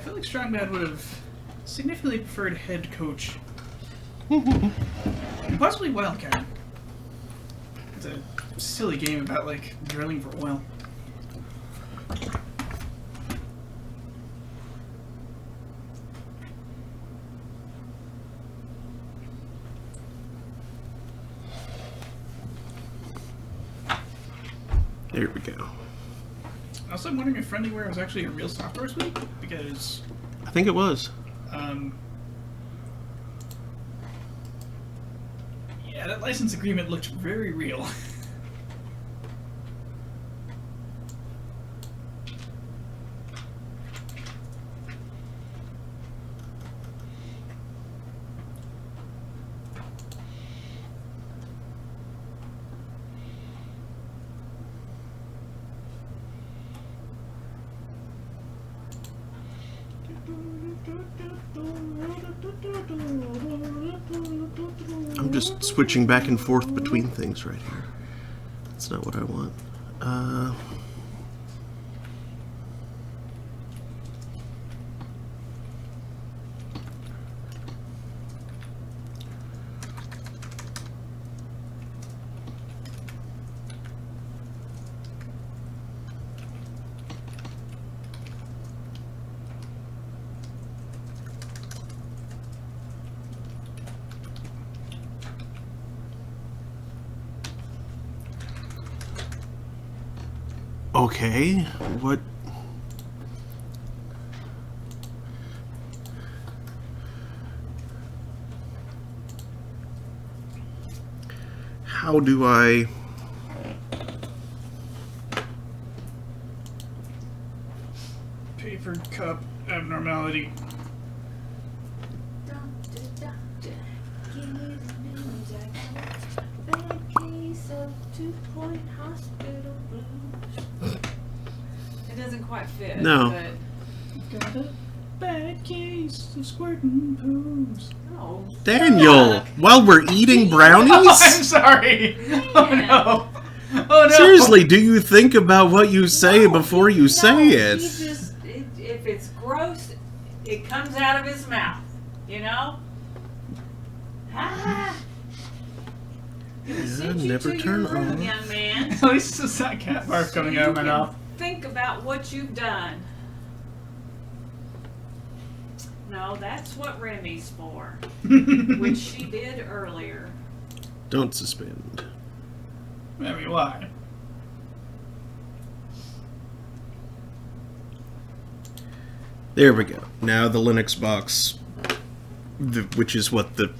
feel like Strongbad would have significantly preferred head coach. Possibly Wildcat. It's a silly game about, like, drilling for oil. There we go. Also, I'm wondering if Friendlyware was actually a real software suite, because... I think it was. Yeah, that license agreement looked very real. I'm just switching back and forth between things right here. That's not what I want. Okay, what? How do I? Paper cup abnormality. Doctor, doctor, give me the news. I got a bad case of 2-point hospital blues. It doesn't quite fit. No. But Got a bad case of squirting poos. no. Daniel, while we're eating Oh, I'm brownies? sorry. Oh no. Oh no. Seriously, do you think about what you say before you say He it? just, if it's gross, it comes out of his mouth. You know? Ah. Gonna send you never to turn your room, on. young man. At least it's not cat barf coming out of my mouth. Think about what you've done. No, that's what Remy's for, which she did earlier. Don't suspend. I mean, why? There we go. Now the Linux box, which is what the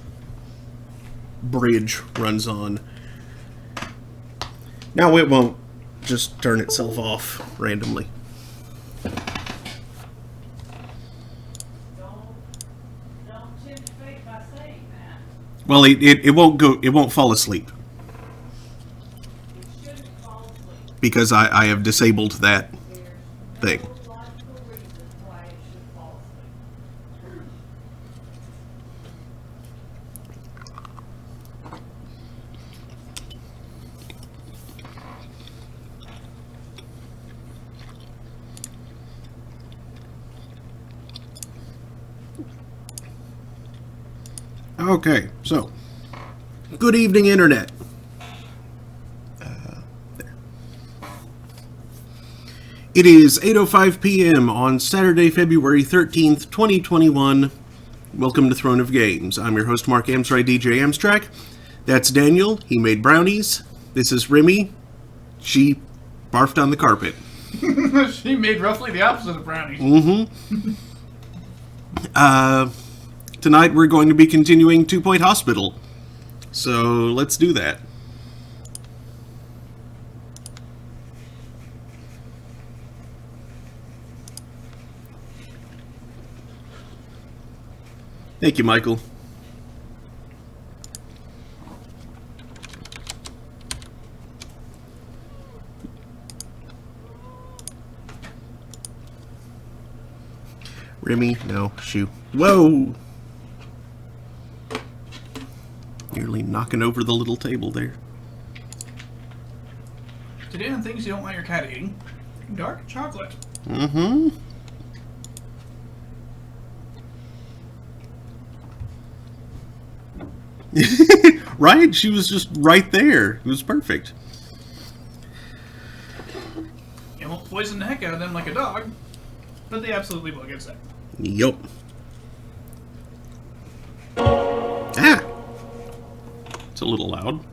bridge runs on. Now it won't just turn itself off randomly. Don't tempt fate by saying that. Well, it won't go. It won't fall asleep It shouldn't fall asleep. because I have disabled that There's thing. no logical reason why it should fall asleep. Okay, so good evening, Internet. There. It is 8:05 p.m. on Saturday, February 13th, 2021. Welcome to Throne of Games. I'm your host, Mark Amstray, DJ Amstrack. That's Daniel. He made brownies. This is Remy. She barfed on the carpet. She made roughly the opposite of brownies. Mm-hmm. Tonight we're going to be continuing 2-Point Hospital. So let's do that. Thank you, Michael. Remy, no, shoo. Whoa! Nearly knocking over the little table there. Today on things you don't want your cat eating: dark chocolate. Mm-hmm. Right? She was just right there. It was perfect. It won't poison the heck out of them like a dog, but they absolutely will get sick. Yup. Ah! It's a little loud.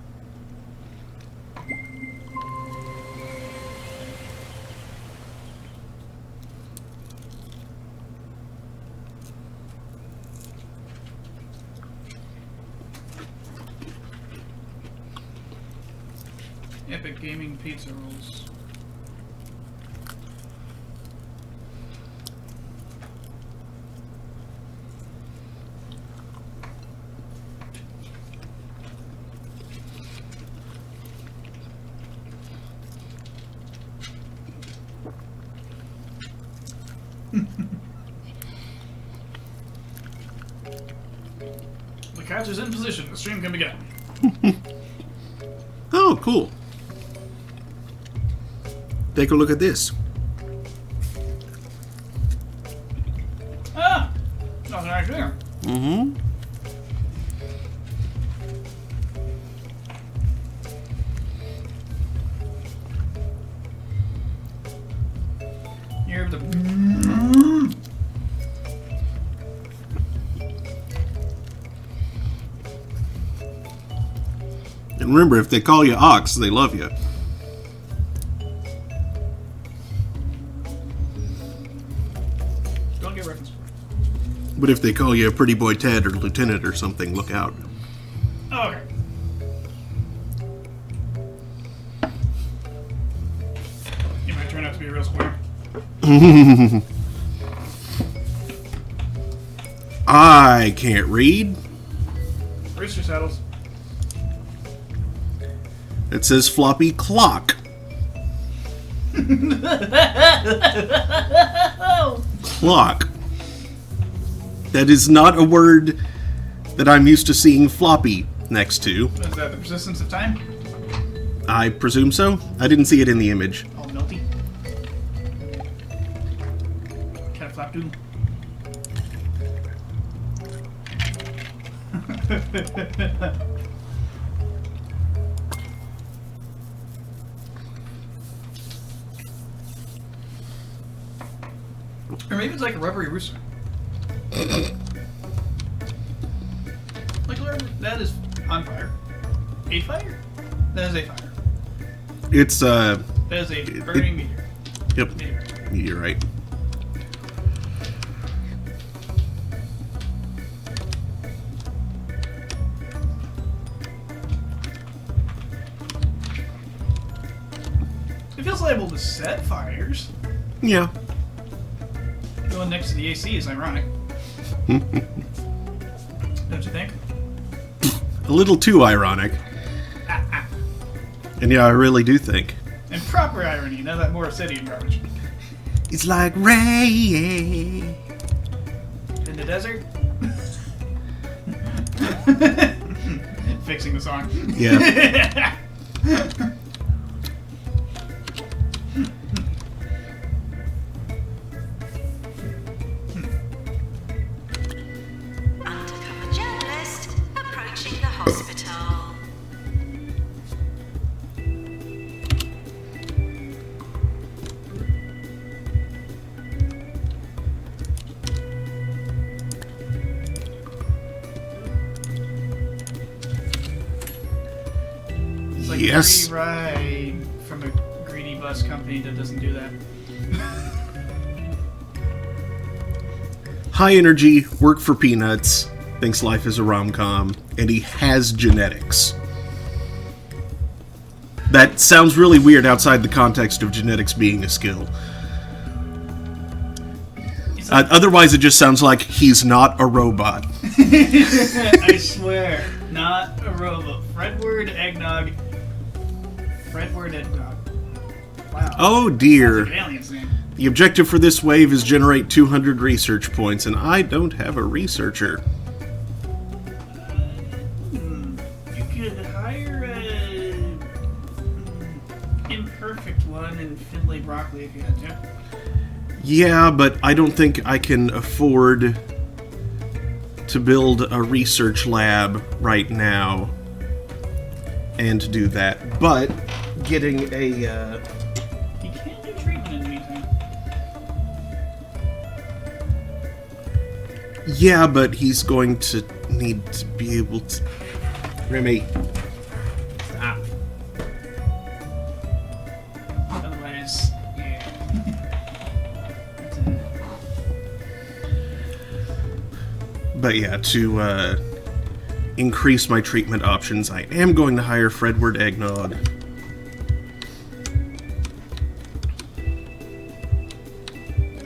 Epic Gaming Pizza Rolls. The couch is in position. The stream can begin. Oh, cool. Take a look at this. Ah! Nothing right there. Mm-hmm. You hear the... And remember, if they call you Ox, they love you. Don't get reference. But if they call you a Pretty Boy Ted or Lieutenant or something, look out. Oh, okay. You might turn out to be a real square. I can't read. Rooster saddles. It says floppy clock. Clock. That is not a word that I'm used to seeing floppy next to. Is that the persistence of time? I presume so. I didn't see it in the image. All melty. Cat flap doodle. Or maybe it's like a rubbery rooster. Like a rubber, that is on fire. A fire? That is a fire. It's, That is a burning meteor. Yep. Meteor. You're right. It feels liable to set fires. Yeah. Going next to the AC is ironic. Don't you think? A little too ironic. And yeah, I really do think. And proper irony, none of that more obsidian garbage. It's like rain. In the desert? Fixing the song. Yeah. Undercover journalist approaching the hospital. It's like Yes. a free ride from a greedy bus company that doesn't do that. High energy, work for peanuts, thinks life is a rom-com, and he has genetics. That sounds really weird outside the context of genetics being a skill. It's like, Otherwise, it just sounds like he's not a robot. I swear, not a robot. Fredward Eggnog. Fredward Eggnog. Wow. Oh That's dear. like an alien's name. The objective for this wave is generate 200 research points, and I don't have a researcher. You could hire a imperfect one in Finlay Broccoli if you had to. Yeah, but I don't think I can afford to build a research lab right now and to do that, but getting a He can't do treatment in the meantime. yeah, but he's going to need to be able to. Remy, stop. Otherwise, yeah. That's it. But yeah, to increase my treatment options, I am going to hire Fredward Eggnog.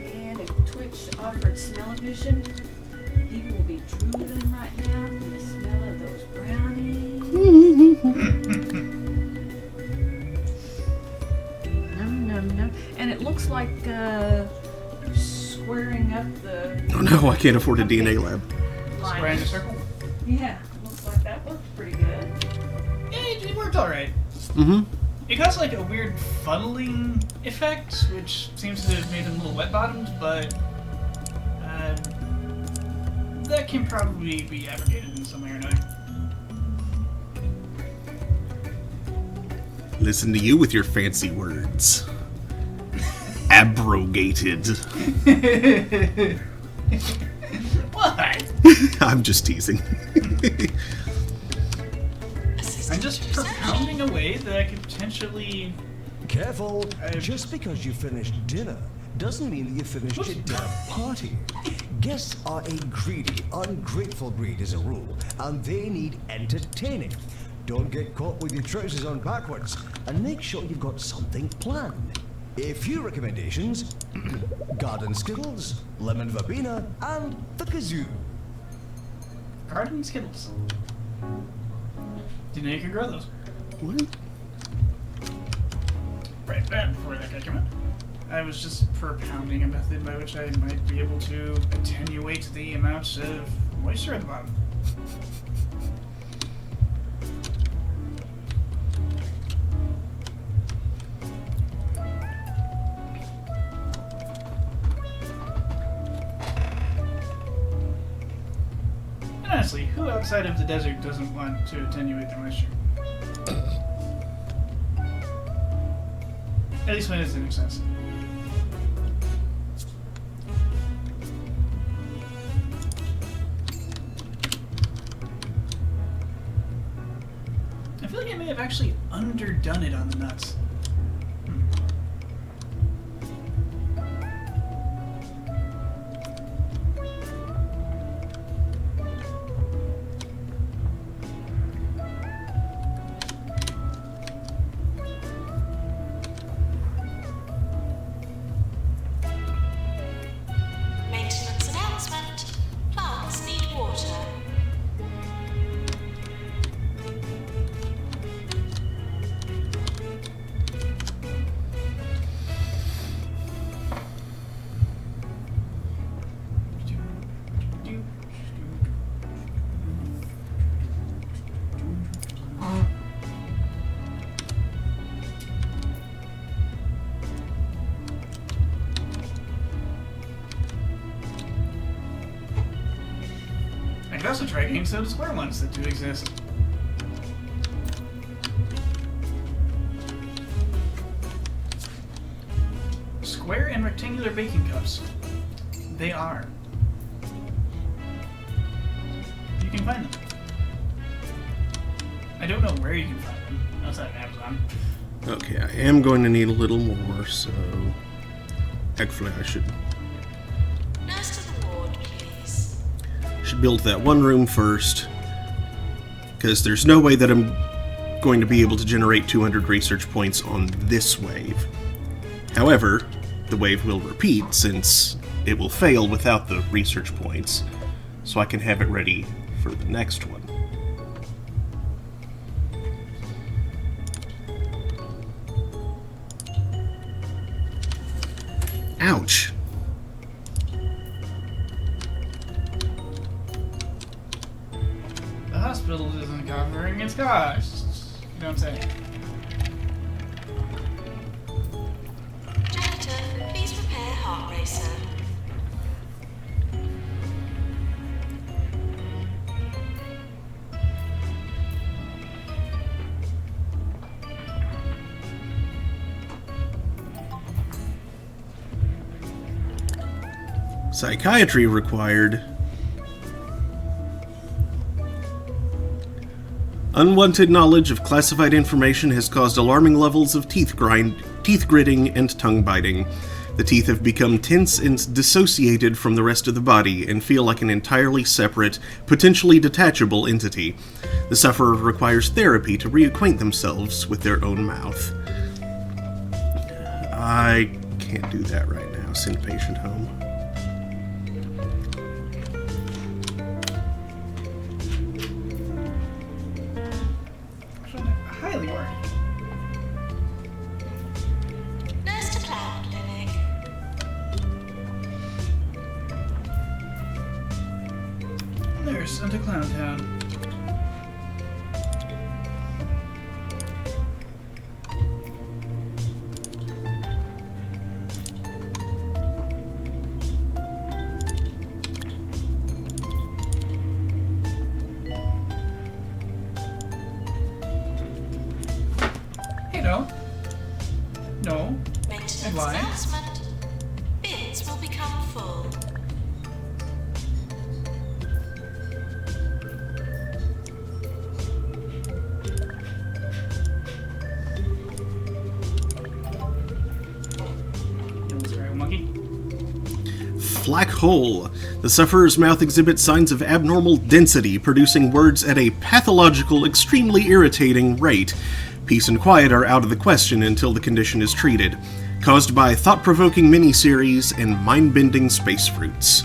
And if Twitch offered smell-o-vision, people will be drooling right now from the smell of those brownies. Num num num. And it looks like squaring up the Oh no, I can't afford a DNA lab. Square in a circle? Yeah, looks like that works pretty good. Yeah, it worked alright. Mm-hmm. It caused like a weird funneling effect, which seems to have made them a little wet-bottomed, but that can probably be abrogated in some way or another. Listen to you with your fancy words. Abrogated. What? I'm just teasing. I'm just propounding a way that I could potentially... Careful! Just because you finished dinner doesn't mean that you finished your dinner party. Guests are a greedy, ungrateful breed as a rule, and they need entertaining. Don't get caught with your trousers on backwards, and make sure you've got something planned. A few recommendations: garden skittles, lemon verbena, and the kazoo. Garden Skittles. Didn't know you could grow those. What? Right, before that guy came in. I was just propounding a method by which I might be able to attenuate the amount of moisture at the bottom. And honestly, who outside of the desert doesn't want to attenuate their moisture? At least when it's in excess. I feel like I may have actually underdone it on the nuts. Maintenance announcement. Plants need water. I could also try getting some square ones that do exist. Square and rectangular baking cups. They are. You can find them. I don't know where you can find them outside of Amazon. Okay, I am going to need a little more, so... Actually, I should Nurse to the ward, please. build that one room first. Because there's no way that I'm going to be able to generate 200 research points on this wave. However, the wave will repeat since it will fail without the research points, so I can have it ready for the next one. Ouch. The hospital isn't covering its costs. You don't say. Janitor, please prepare heart racer. Psychiatry required. Unwanted knowledge of classified information has caused alarming levels of teeth gritting, and tongue biting. The teeth have become tense and dissociated from the rest of the body and feel like an entirely separate, potentially detachable entity. The sufferer requires therapy to reacquaint themselves with their own mouth. I can't do that right now. Send patient home. Highly worried. Nurse to Cloud Clinic. Nurse unto Clown Town. No. No. Maintenance And why? announcement. Bins will become full. Monkey. Flack hole. The sufferer's mouth exhibits signs of abnormal density, producing words at a pathological, extremely irritating rate. Peace and quiet are out of the question until the condition is treated. Caused by thought-provoking miniseries and mind-bending space fruits.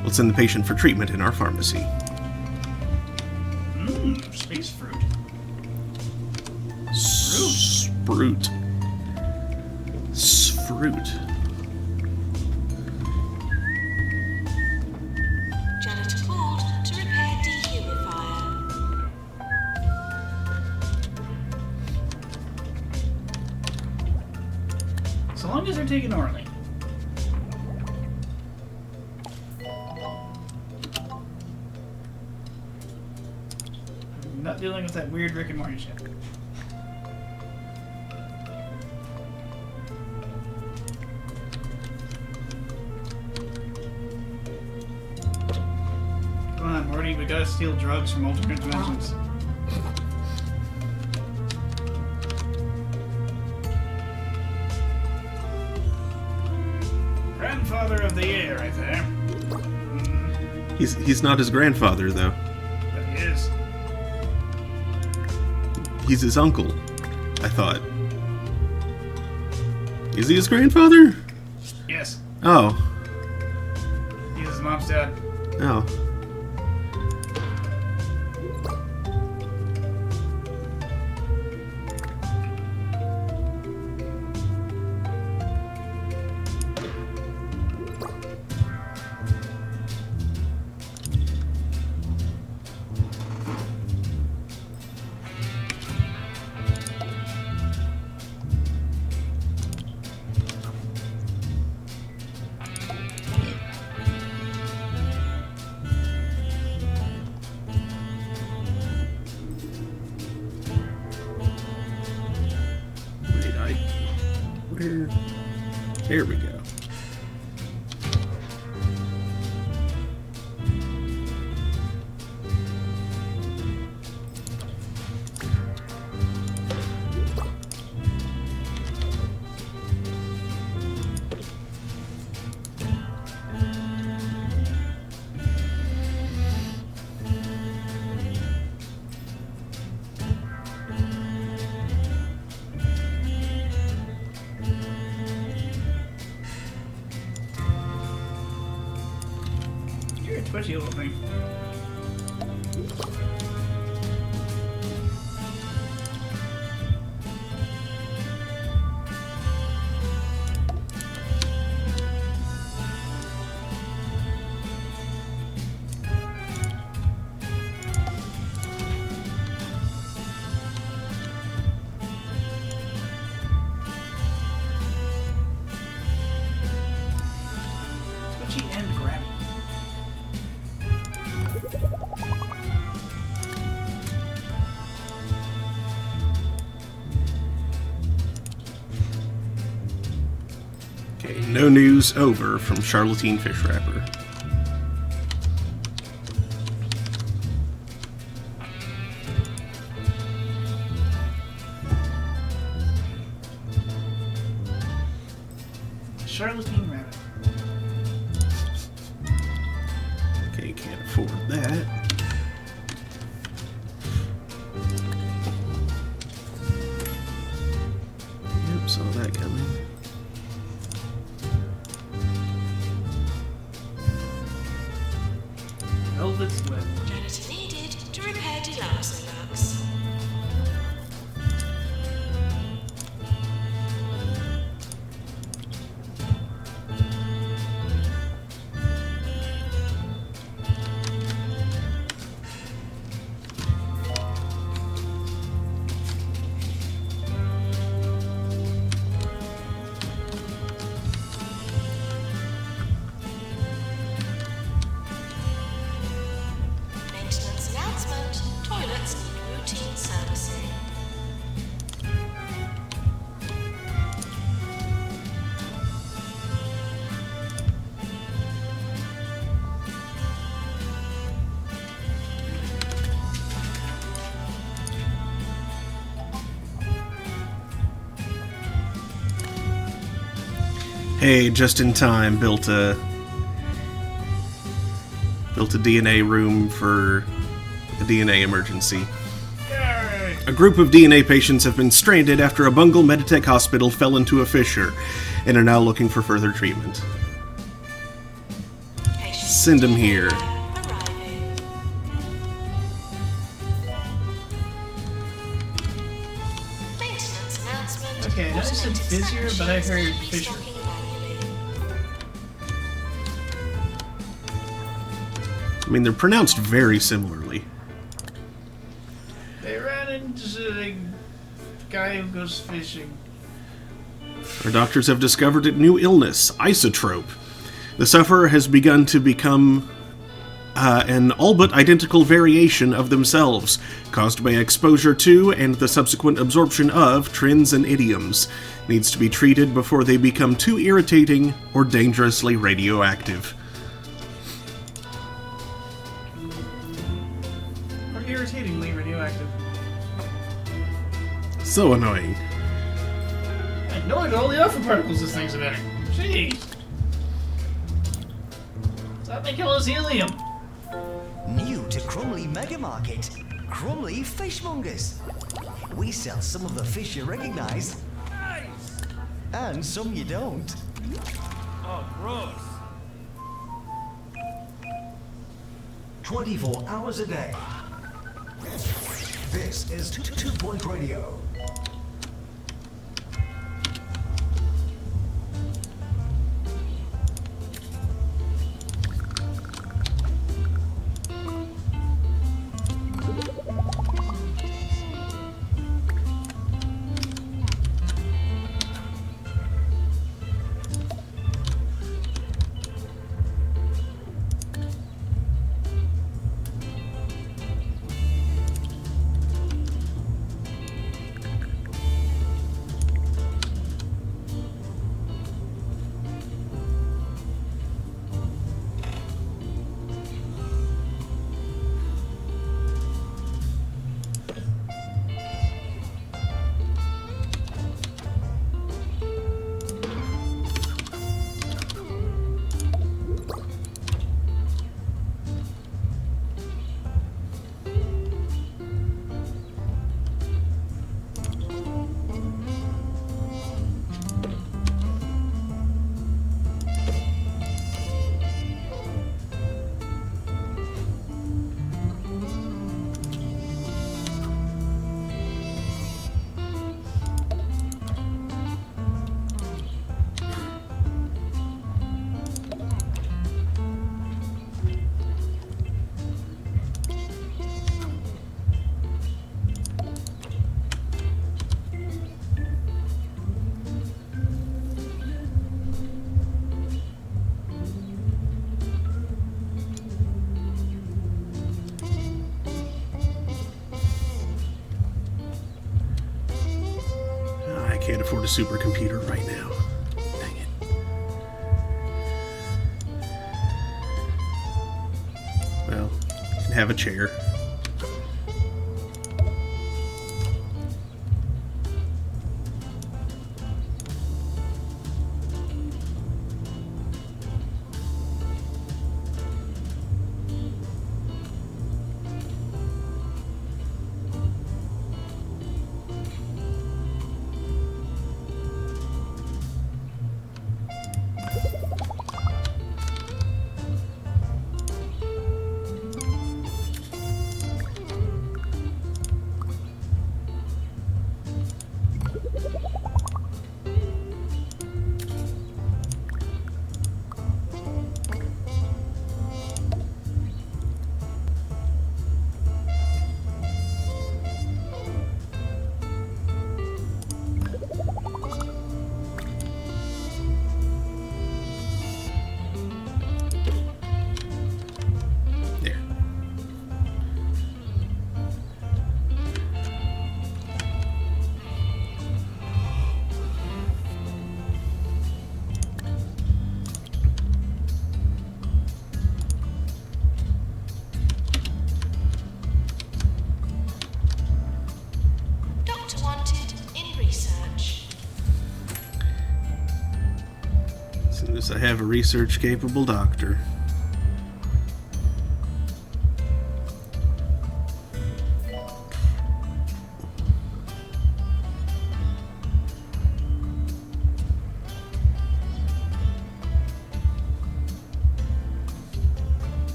We'll send the patient for treatment in our pharmacy. Space fruit. Fruit. Fruit. Janitor called to repair dehumidifier. So long as they're taken orally. I'm not dealing with that weird Rick and Morty shit. Come on, Morty, we gotta steal drugs from alternate dimensions. Grandfather of the year, right there. He's not his grandfather, though. But he is. He's his uncle, I thought. Is he his grandfather? Yes. Oh. He's his mom's dad. Oh. There we go. You're a twitchy little thing. Twitchy and grabby. Okay, no No news over from Charlotine Fishwrapper. Charlotine Rabbit. Okay, can't afford that. Yep, saw that coming. Velvet's Web. Janitor needed to repair Deluxe. Maintenance announcement. Toilets need routine servicing. Hey, just in time, built a DNA room for the DNA emergency. Yay! A group of DNA patients have been stranded after a Bungle Meditech hospital fell into a fissure and are now looking for further treatment. Patients Send 'em here. arriving. Maintenance announcement. Okay, I know I said busier, but I heard Fisher. Restocking manually. I mean, they're pronounced very similarly. They ran into a guy who goes fishing. Our doctors have discovered a new illness, isotrope. The sufferer has begun to become an all but identical variation of themselves, caused by exposure to and the subsequent absorption of trends and idioms. Needs to be treated before they become too irritating or dangerously radioactive. Or irritatingly radioactive. So annoying. I know all the alpha particles this thing's emitting. Jeez. Does that make all this helium? New to Crumley Mega Market, Crumley Fishmongers. We sell some of the fish you recognize. Nice! And some you don't. Oh, gross. 24 hours a day. This is 2 Point Radio. I can't afford a supercomputer right now. Dang it. have a chair. There. Doctor wanted in research. As soon as I have a research-capable doctor.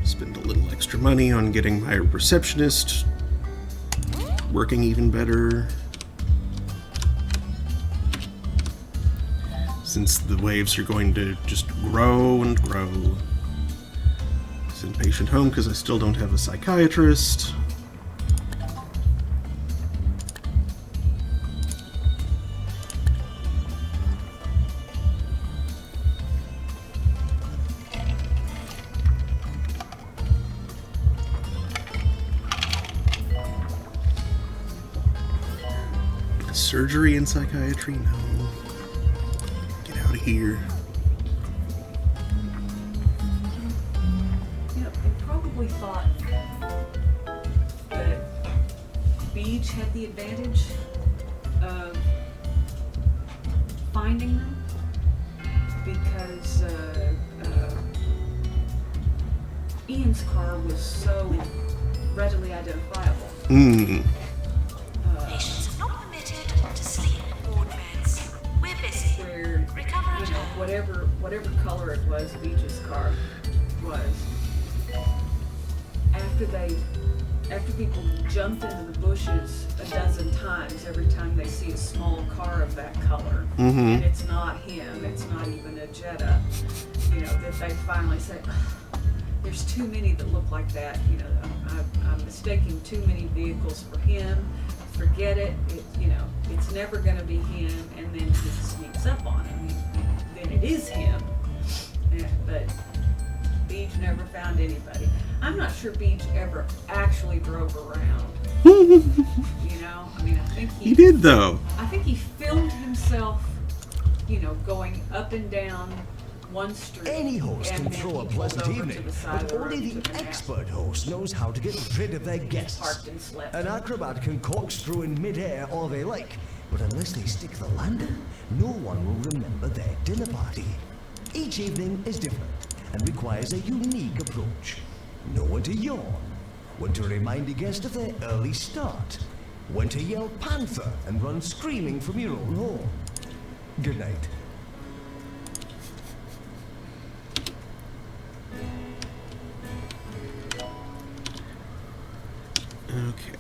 Spend a little extra money on getting my receptionist working even better. Since the waves are going to just grow and grow. Send patient home because I still don't have a psychiatrist. Surgery and psychiatry? No. Get out of here. You know, they probably thought that Beach had the advantage of finding them because Ian's car was so readily identifiable. Patients are not permitted to sleep in ward beds. We're busy. Where, Recover at you know, home. whatever color it was, Beach's car was. After people jumped into the bushes a dozen times every time they see a small car of that color, and it's not him, it's not even a Jetta, you know, that they finally say, there's too many that look like that, you know, I'm mistaking too many vehicles for him, forget it, you know, it's never gonna be him, and then he sneaks up on him, then it is him, but Beach never found anybody. I'm not sure Beach ever actually drove around. You know, I mean, I think He did, though. I think he filmed himself, you know, going up and down one street. Any host and can then throw a he pulled pleasant over to evening, the side of but the road only and the took a nap. expert host knows how to get rid of their guests. Parked and slept. An acrobat can corkscrew in midair all they like, but unless they stick the landing, no one will remember their dinner party. Each evening is different and requires a unique approach. Know when to yawn, when to remind the guest of their early start, when to yell panther and run screaming from your own home. Good night. Okay.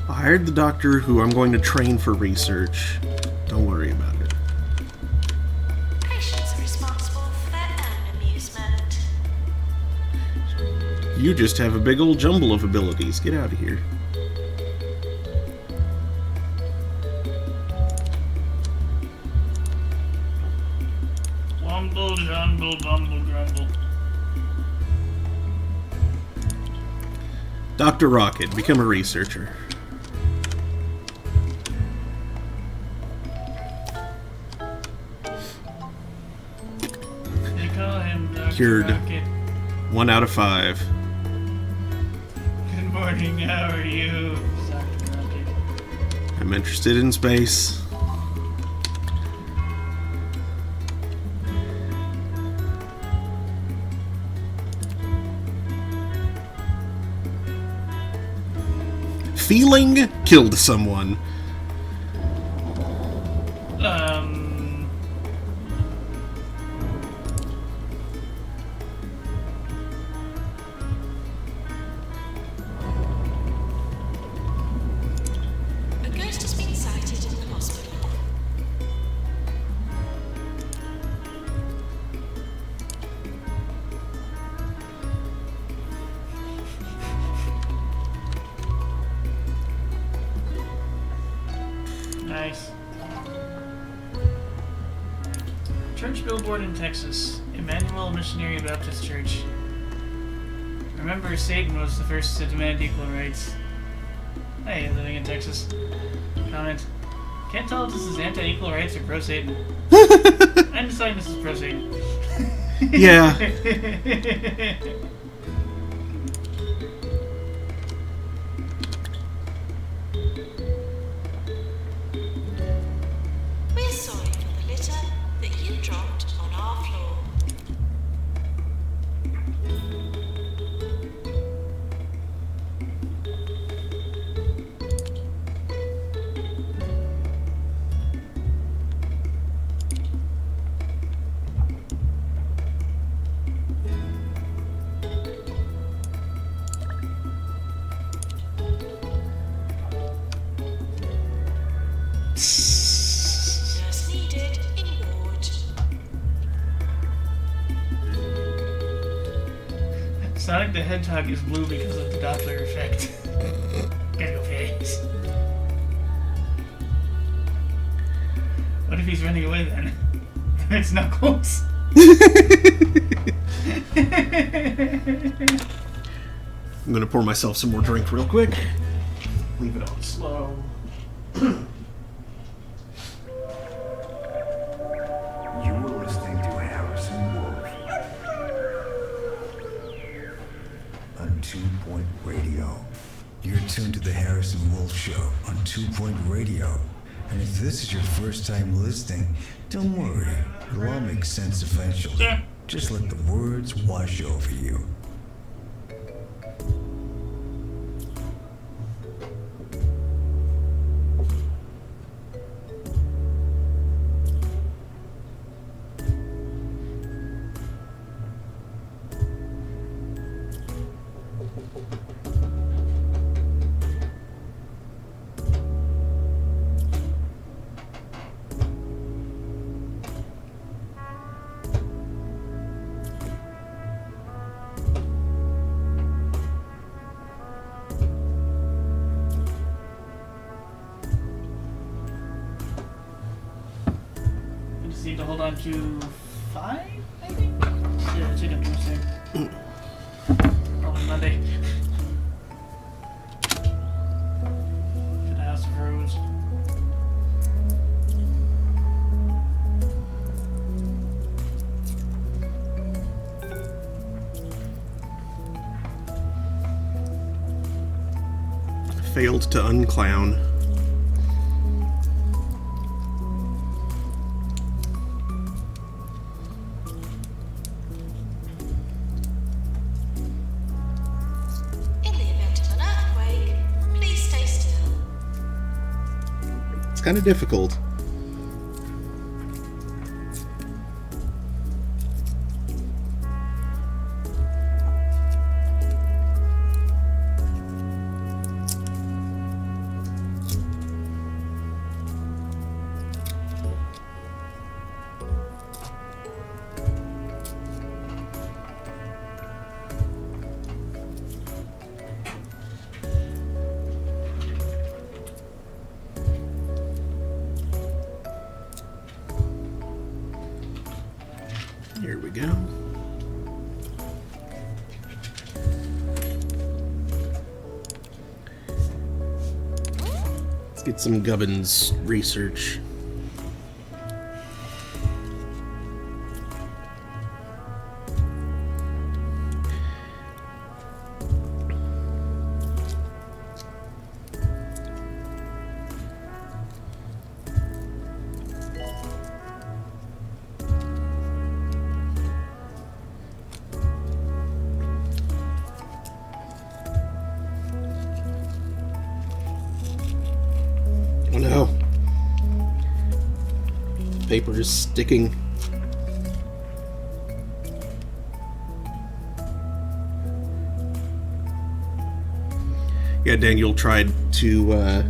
I hired the doctor who I'm going to train for research. Don't worry about it. Patients are responsible for their own amusement. You just have a big old jumble of abilities. Get out of here. Wumble, jumble, bumble, grumble. Dr. Rocket, become a researcher. They call him Dr. Cured. Rocket. 1 out of 5. Good morning, how are you, Dr. Rocket? I'm interested in space. Feeling killed someone. A ghost has been sighted in the hospital. Nice. Church billboard in Texas. Emmanuel Missionary Baptist Church. Remember, Satan was the first to demand equal rights. Hey, living in Texas. Comment. Can't tell if this is anti-equal rights or pro-Satan. I'm deciding this is pro-Satan. Yeah. We're sorry for the litter that you dropped on our floor. Nurse needed in ward. Sonic the Hedgehog is blue because of the Doppler effect. Gotta go face. What if he's running away then? It's Knuckles. I'm gonna pour myself some more drink real quick. Leave it on slow. You are listening to Harrison Wolf on 2 Point Radio. You're tuned to the Harrison Wolf Show on 2 Point Radio. And if this is your first time listening, don't worry. It'll all make sense eventually. Yeah. Just let the words wash over you. Just need to hold on to 5, maybe? Yeah, chicken Tuesday. Probably Monday. To the House of Rose. Failed to unclown. In the event of an earthquake, please stay still. It's kind of difficult. Here we go. Let's get some Gubbins research. Oh no. Paper is sticking. Yeah, Daniel tried to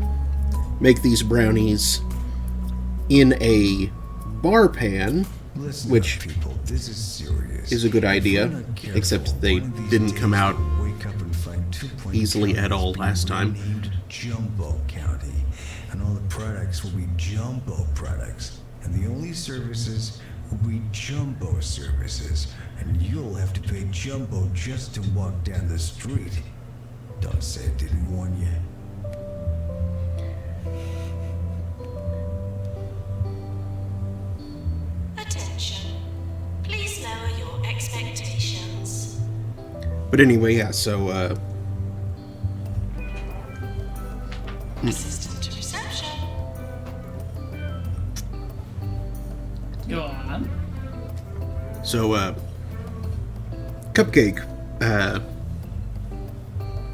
make these brownies in a bar pan, Listen which up, people. This is serious. is a good idea, If we're not careful, except they one of these didn't days come out we'll wake up and find 2.5 easily at all last time. named Jumbo County, and all the products will be Jumbo products, and the only services will be Jumbo services, and you'll have to pay Jumbo just to walk down the street. Don't say I didn't warn you. Attention. Please lower your expectations. But anyway, yeah, so Assistant to reception. Go on. cupcake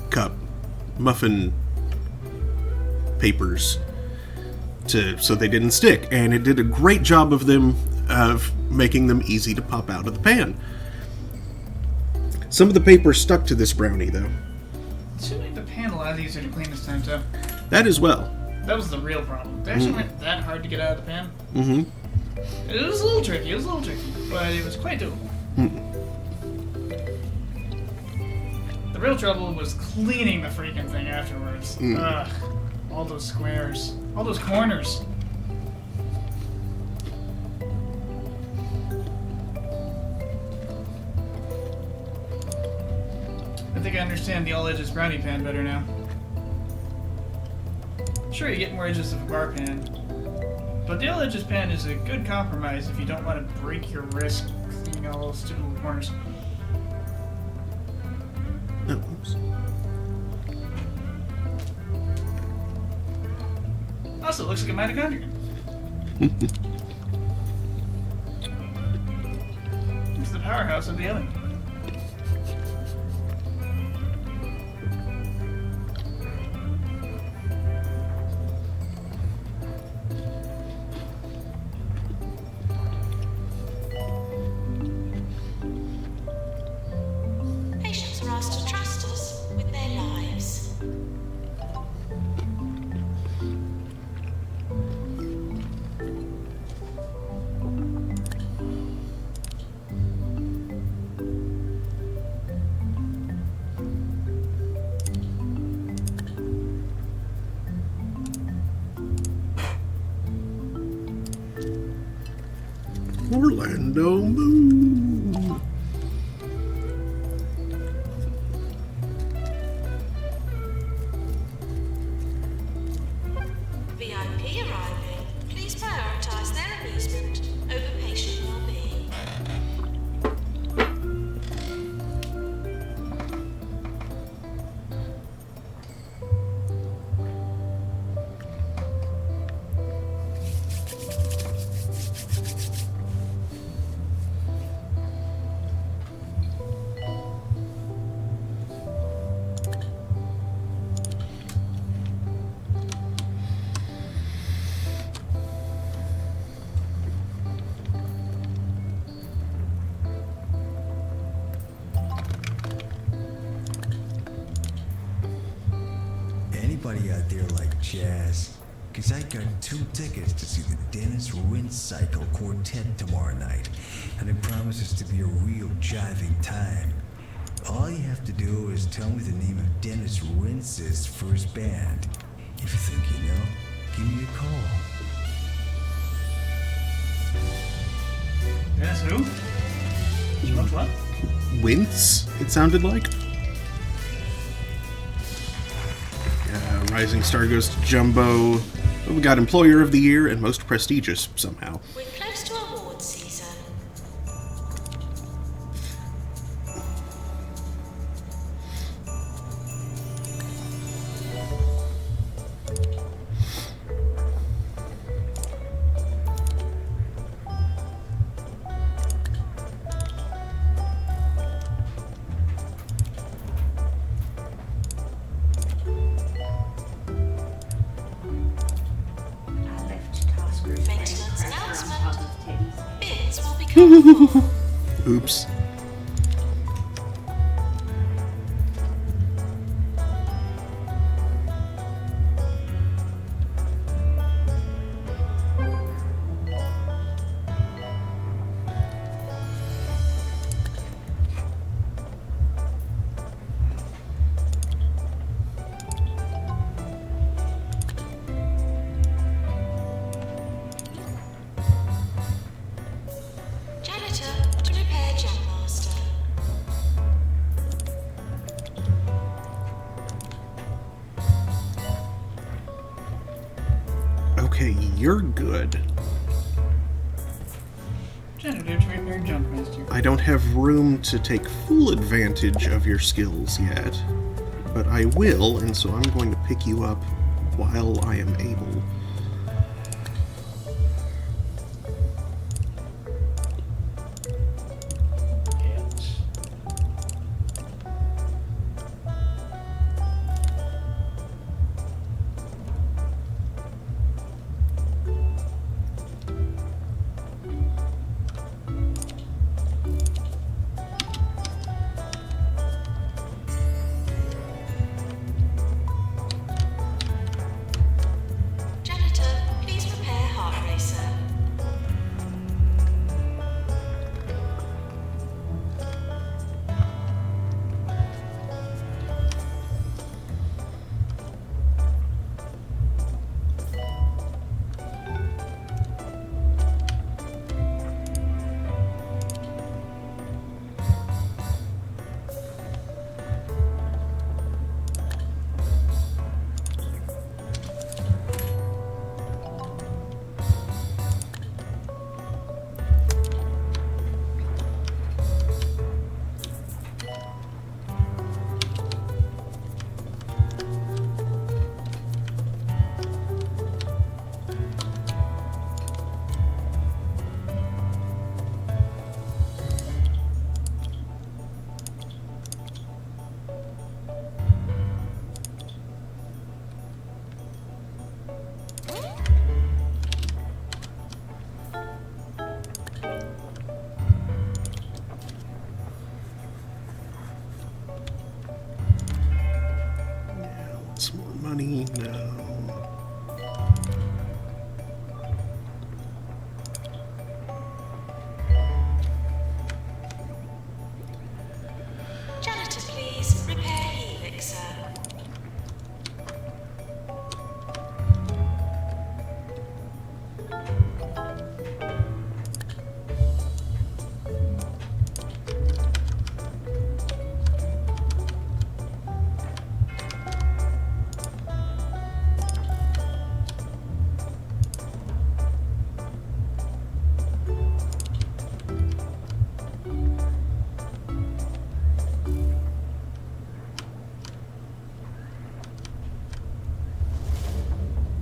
cup muffin papers so they didn't stick, and it did a great job of making them easy to pop out of the pan. Some of the paper stuck to this brownie though. It should make the pan a lot easier to clean this time, too. That as well. That was the real problem. They actually weren't that hard to get out of the pan. Mm-hmm. It was a little tricky, but it was quite doable. The real trouble was cleaning the freaking thing afterwards. Ugh. All those squares. All those corners. I think I understand the all edges brownie pan better now. Sure, you get more edges of a bar pan, but the all edges pan is a good compromise if you don't want to break your wrist cleaning all those stupid little corners. Oh, oops. Also, it looks like a mitochondria. It's the powerhouse of the element. Patients are asked to trust us with their lives. Orlando Moon. VIP arriving. Please prioritize their amusement over patient well-being. Anybody out there like jazz? Cause I got 2 tickets to see the Dennis Rince Cycle Quartet tomorrow night, and it promises to be a real jiving time. All you have to do is tell me the name of Dennis Rince's first band. If you think you know, give me a call. Dennis who? Smoked what? Wince, it sounded like. Rising star goes to Jumbo. We got Employer of the Year and Most Prestigious somehow. We're close to awards season. Maintenance announcement. Bids will become full. Oops. Janitor to repair Jam Master. Okay, you're good. Janitor to repair Jump Master. I don't have room to take full advantage of your skills yet, but I will, and so I'm going to pick you up while I am able. Yes. Janitor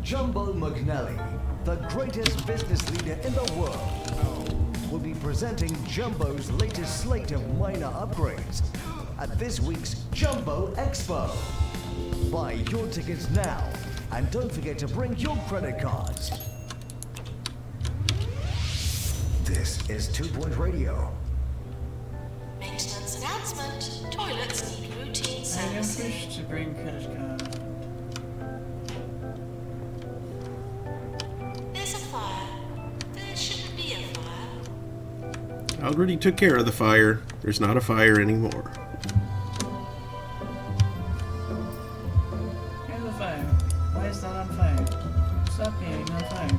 Jumbo McNally, the greatest business leader in the world, will be presenting Jumbo's latest slate of minor upgrades at this week's Jumbo Expo. Buy your tickets now, and don't forget to bring your credit cards. This is 2 Point Radio. Maintenance announcement. Toilets need routine I service. don't wish to bring credit card. There's a fire. There shouldn't be a fire. I already took care of the fire. There's not a fire anymore. Here's the fire. Why is that on fire? Stop being on fire.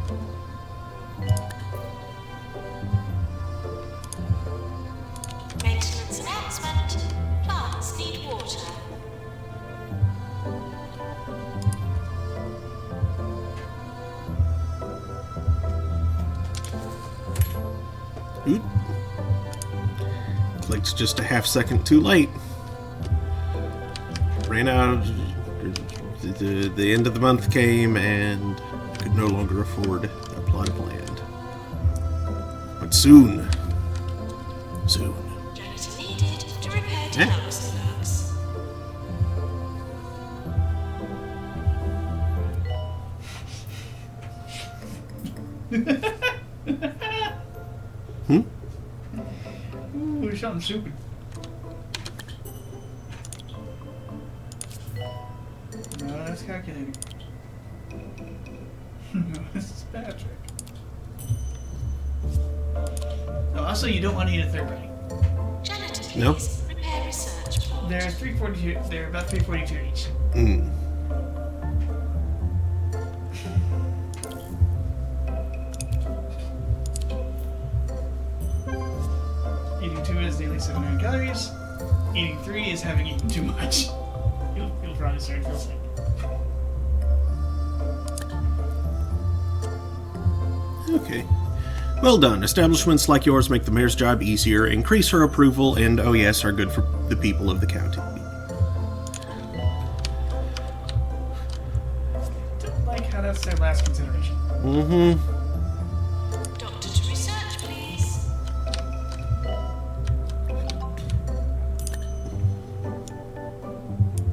Maintenance announcement. Plants need water. Oop. Looks like it's just a half second too late. Ran out. The end of the month came and could no longer afford a plot of land. But soon. Soon. Janitor needed to repair Eh? deluxe deluxe. Ooh, something stupid. No, that's calculating. No, this is Patrick. Oh, also, you don't want to eat a third bite. Janitor, please. No. Repair research plot. They're 342. They're about 342 each. Mm. Eating 2 is nearly 700 calories. Eating 3 is having eaten too much. You'll probably start to feel sick. Okay. Well done. Establishments like yours make the mayor's job easier, increase her approval, and, oh yes, are good for the people of the county. Don't like how that's their last consideration. Mm-hmm. Doctor to research, please.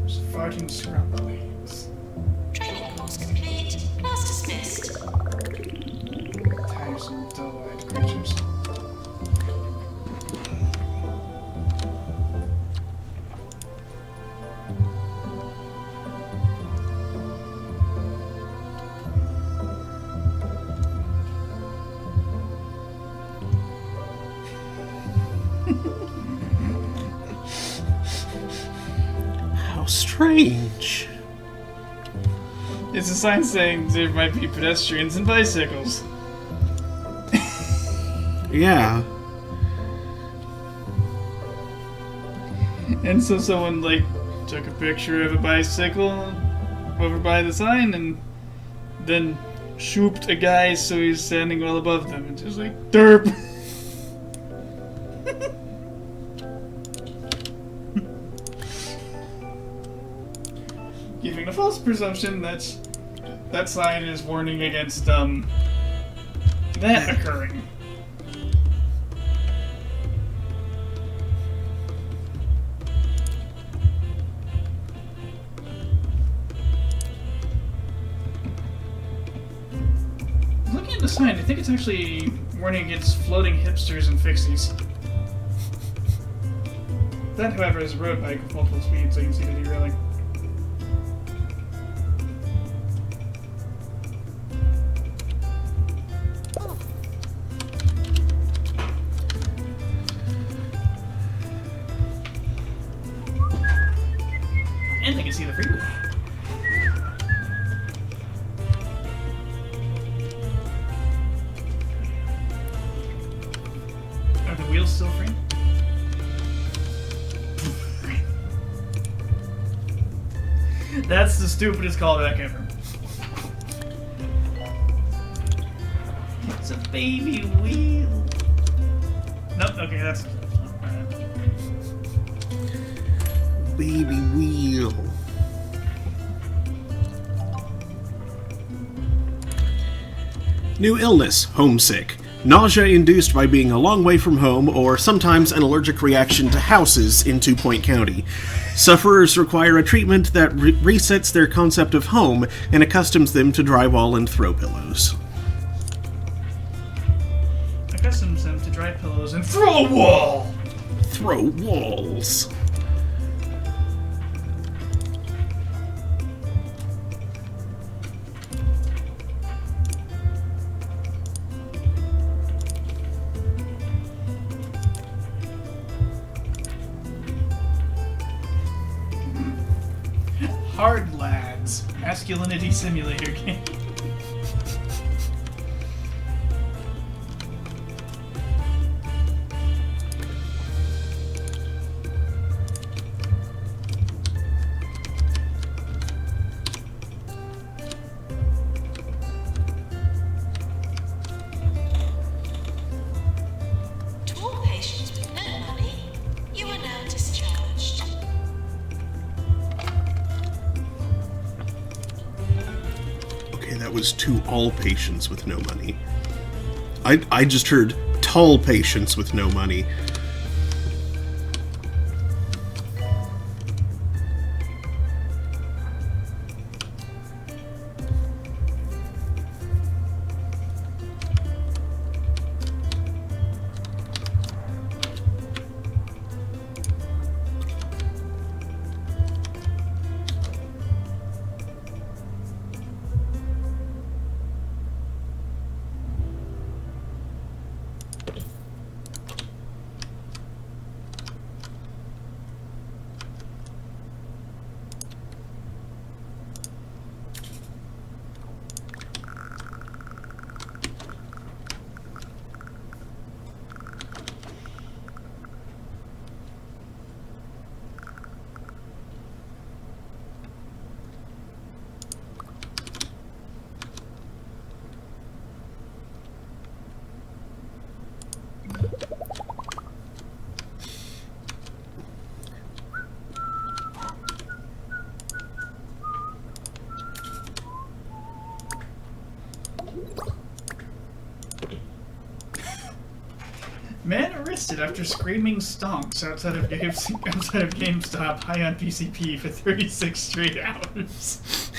Just farting scrub waves. Training course complete. Class dismissed. Tiresome, dull-eyed creatures. How strange. It's a sign saying there might be pedestrians and bicycles. Yeah. And so someone, like, took a picture of a bicycle over by the sign and then shooped a guy so he's standing well above them. And just like, derp! Giving a false presumption that that sign is warning against, that occurring. Looking at the sign, I think it's actually warning against floating hipsters and fixies. That, however, is a road bike with multiple speeds, so you can see the derailing. And they can see the freeway. Are the wheels still free? That's the stupidest callback ever. It's a baby wheel. Nope, okay, that's... Baby wheel. New illness, homesick. Nausea induced by being a long way from home, or sometimes an allergic reaction to houses in 2 Point County. Sufferers require a treatment that resets their concept of home and accustoms them to drywall and throw pillows. Accustoms them to dry pillows and throw a wall! Throw walls. Hard Lads, masculinity simulator game. To all patients with no money, you are now discharged. Okay, that was to all patients with no money. I just heard tall patients with no money. Man arrested after screaming stonks outside of GameStop high on PCP for 36 straight hours.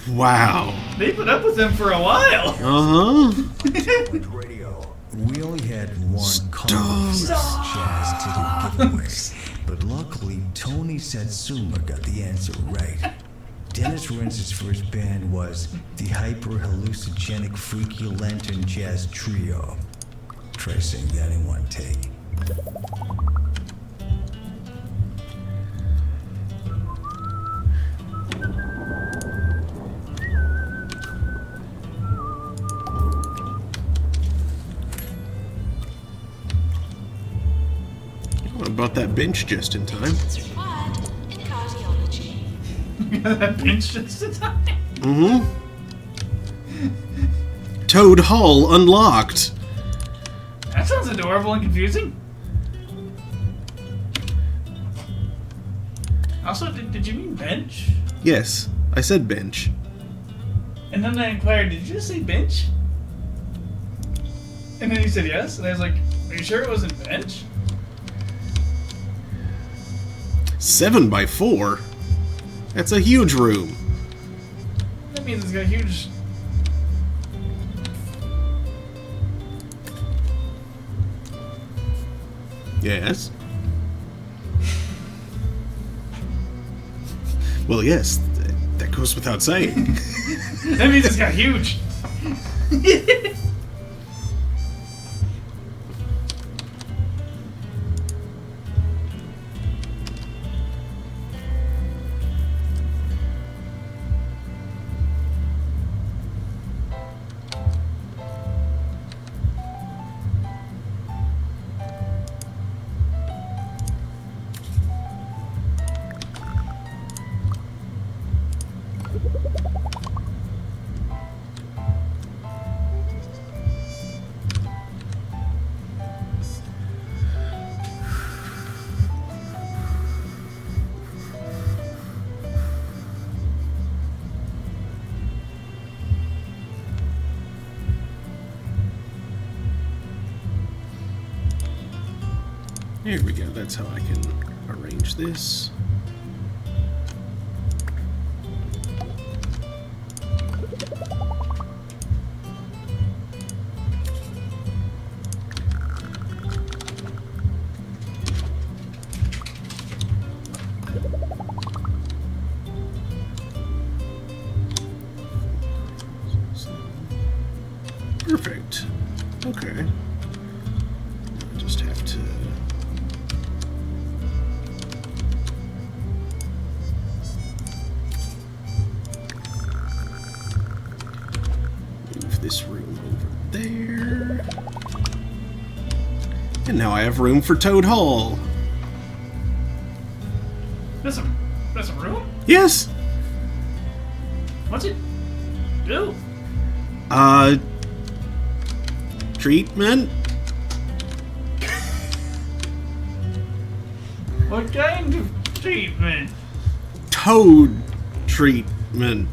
Wow. They put up with them for a while. Uh-huh. Radio. We only had one Congress jazz ticket giveaway, but luckily Tony Satsuma got the answer right. Dennis Rentz's first band was the hyper-hallucinogenic Freaky Lantern Jazz Trio. Try saying that in one take. I bought that bench just in time. It's required in cardiology. That bench just in time. Mm-hmm. Toad Hall unlocked. That sounds adorable and confusing. Also, did you mean bench? Yes, I said bench. And then I inquired, did you just say bench? And then he said yes, and I was like, are you sure it wasn't bench? 7x4? That's a huge room. That means it's got a huge... Yes. Well, yes, that goes without saying. That means it's got huge. There we go. That's how I can arrange this. Perfect. Okay. I just have to... move this room over there. And now I have room for Toad Hall. That's a room? Yes! What's it do? Treatment? What kind of treatment? Toad treatment.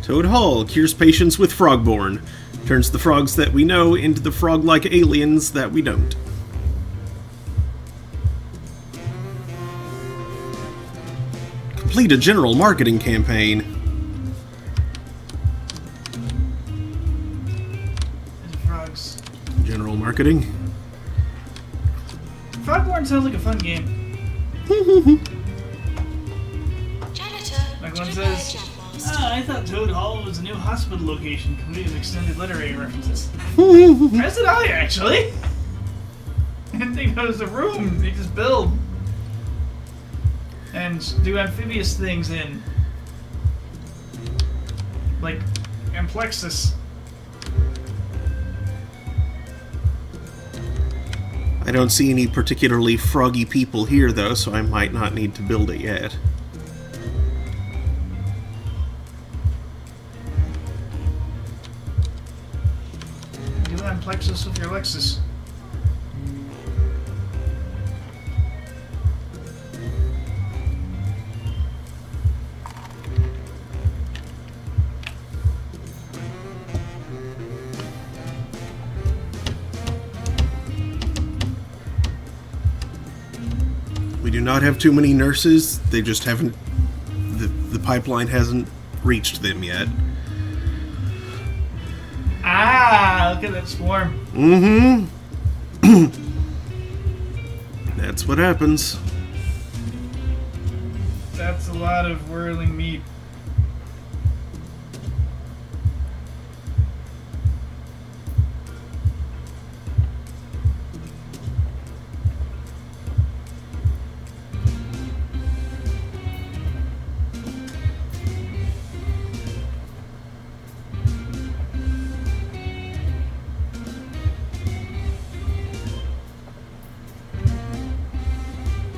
Toad Hall cures patients with Frogborn. Turns the frogs that we know into the frog-like aliens that we don't. Complete a general marketing campaign. Frogs. General marketing? Frogborn sounds like a fun game. Janitor, Like to one repair says, jam master. I thought Toad Hall was a new hospital location, complete with extended literary references. As did I, actually. I didn't think that was a room they just build. And do amphibious things in. Like Amplexus. I don't see any particularly froggy people here, though, so I might not need to build it yet. Do Amplexus with your Lexus. We do not have too many nurses. They just haven't... The pipeline hasn't reached them yet. Ah, look at that swarm. Mm-hmm. That's what happens. That's a lot of whirling meat.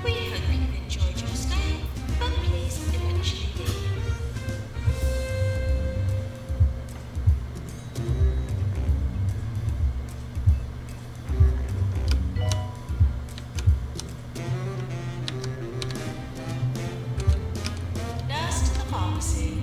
We hope you've enjoyed your stay, but please eventually leave. Nurse to the pharmacy.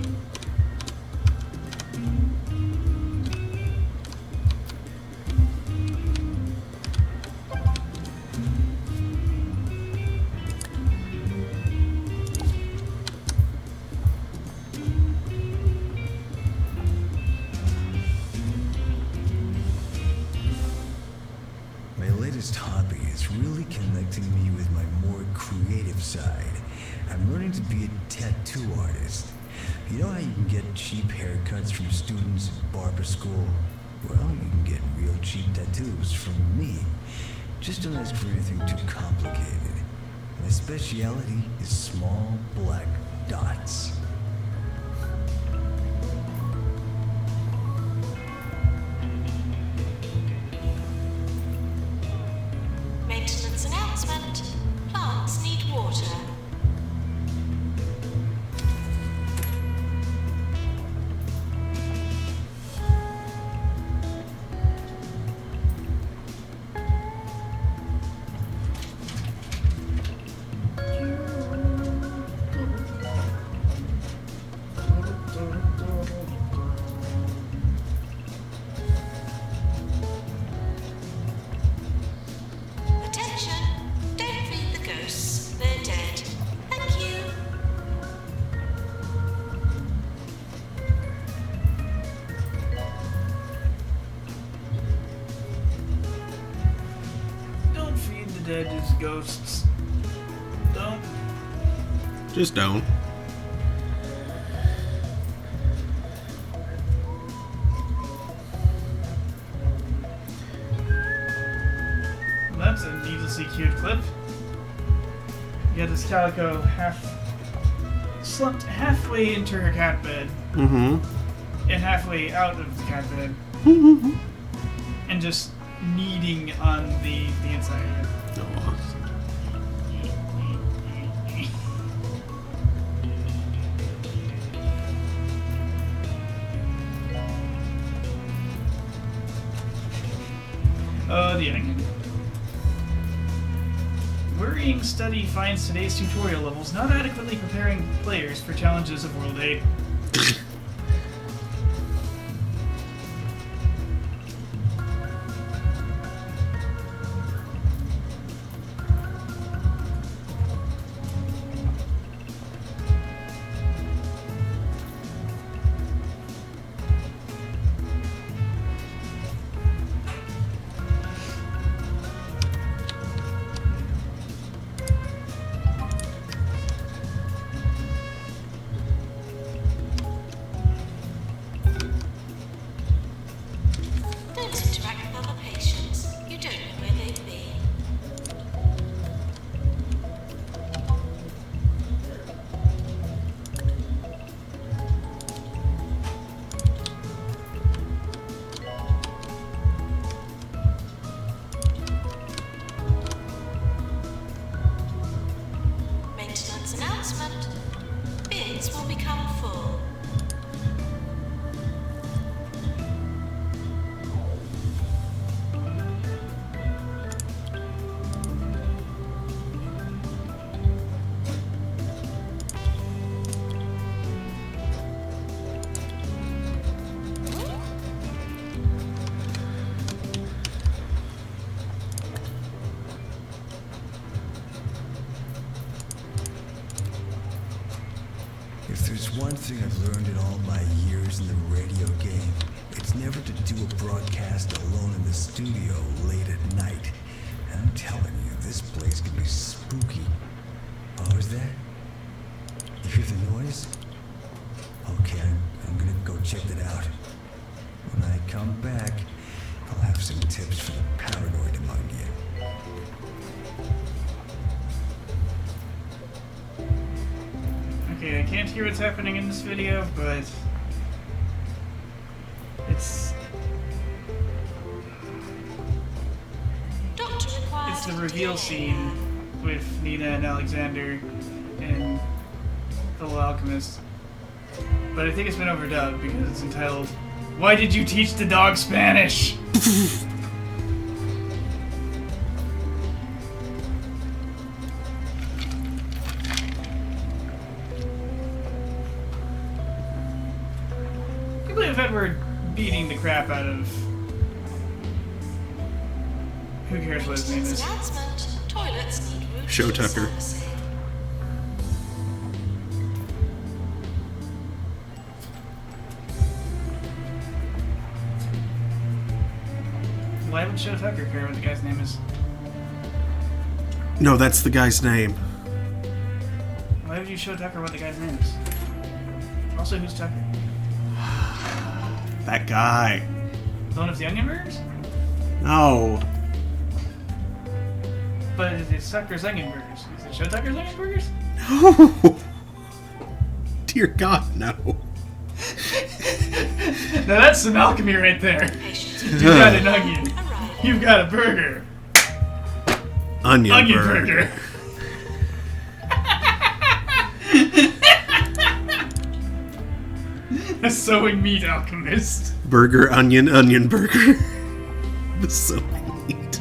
My latest hobby is really connecting me with my more creative side. I'm learning to be a tattoo artist. You know how you can get cheap haircuts from students at barber school? Well, you can get real cheap tattoos from me. Just don't ask for anything too complicated. My specialty is small black dots. Maintenance announcement. Plants need water. dead is ghosts. Don't. Just don't. That's a needlessly cute clip. You got this calico slumped halfway into her cat bed Mm-hmm. and halfway out of the cat bed and just kneading on the inside of it. Aw. Oh, the onion. Worrying study finds today's tutorial levels not adequately preparing players for challenges of World 8. Don't interact with other patients. You don't know where they've been. Maintenance announcement. Bins will become full. If there's one thing I've learned in all my years in the radio game, it's never to do a broadcast alone in the studio late at night. And I'm telling you, this place can be spooky. Oh, is that? You hear the noise? Okay, I'm gonna go check it out. When I come back, I'll have some tips for the paranoid among you. Okay, I can't hear what's happening in this video, but it's Doctor requires the reveal scene with Nina and Alexander and the Little Alchemist. But I think it's been overdubbed because it's entitled, "Why Did You Teach the Dog Spanish?" I can't believe Edward beating the crap out of... Who cares what his name Maintenance is? announcement. Toilets need routine Show Tucker. servicing. Why would Show Tucker care what the guy's name is? No, that's the guy's name. Why would you show Tucker what the guy's name is? Also, who's Tucker? That guy. The one of the Onion Burgers? No. But it's Tucker's Onion Burgers. Is it Show Tucker's Onion Burgers? No. Dear God, no. Now that's some alchemy right there. Patients You got an onion. arrive. You've got a burger. Onion, Onion burger. A sewing meat alchemist. Burger, onion, onion burger. The sewing meat.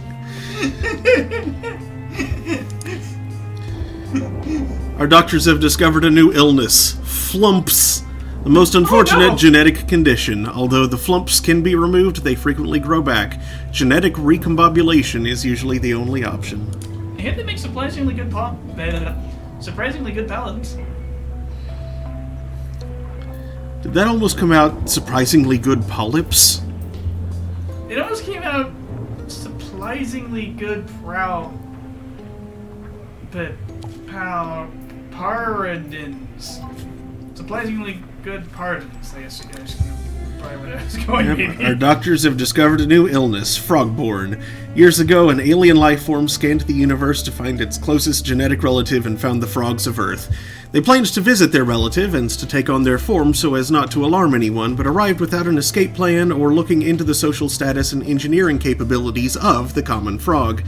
Our doctors have discovered a new illness. Flumps. The most unfortunate no. genetic condition. Although the flumps can be removed, they frequently grow back. Genetic recombobulation is usually the only option. I hear they make surprisingly good paladins. Did that almost come out surprisingly good polyps? It almost came out surprisingly good prow Paradins. Surprisingly good paradins, I guess you guys know probably what I was going to. Our doctors have discovered a new illness, frogborn. Years ago, an alien life form scanned the universe to find its closest genetic relative and found the frogs of Earth. They planned to visit their relative and to take on their form so as not to alarm anyone, but arrived without an escape plan or looking into the social status and engineering capabilities of the common frog.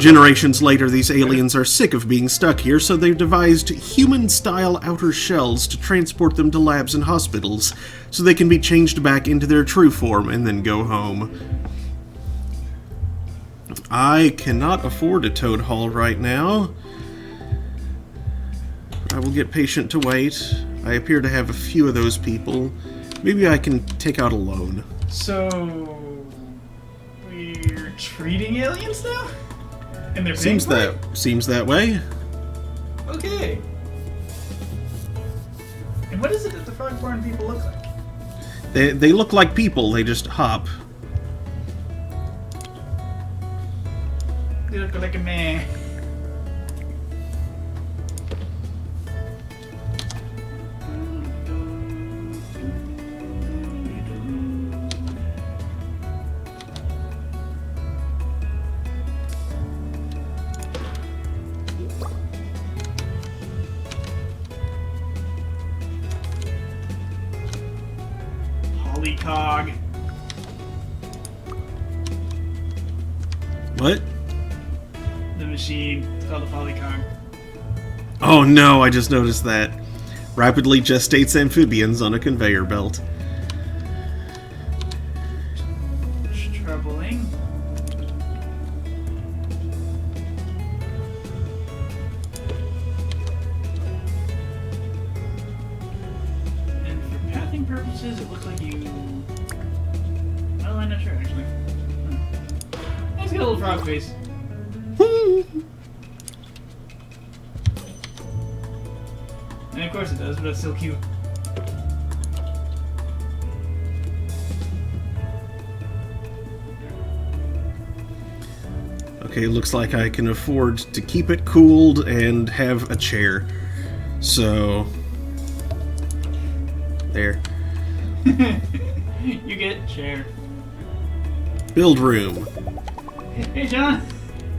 Generations later, these aliens are sick of being stuck here, so they've devised human-style outer shells to transport them to labs and hospitals, so they can be changed back into their true form and then go home. I cannot afford a Toad Hall right now. I will get patient to wait. I appear to have a few of those people. Maybe I can take out a loan. So we're treating aliens now? And they're Seems paying for seems that way. it? Okay. And what is it that the frogborn people look like? They look like people, they just hop. They look like a man. Polycog. What? The machine. It's called a polycog. Oh no, I just noticed that. Rapidly gestates amphibians on a conveyor belt. It's troubling. And for pathing purposes, it looks like you... Well, I'm not sure, actually. Let's get a little frog face. And of course it does, but it's still cute. Okay, looks like I can afford to keep it cooled and have a chair. So... there. You get chair. Build room. Hey, John.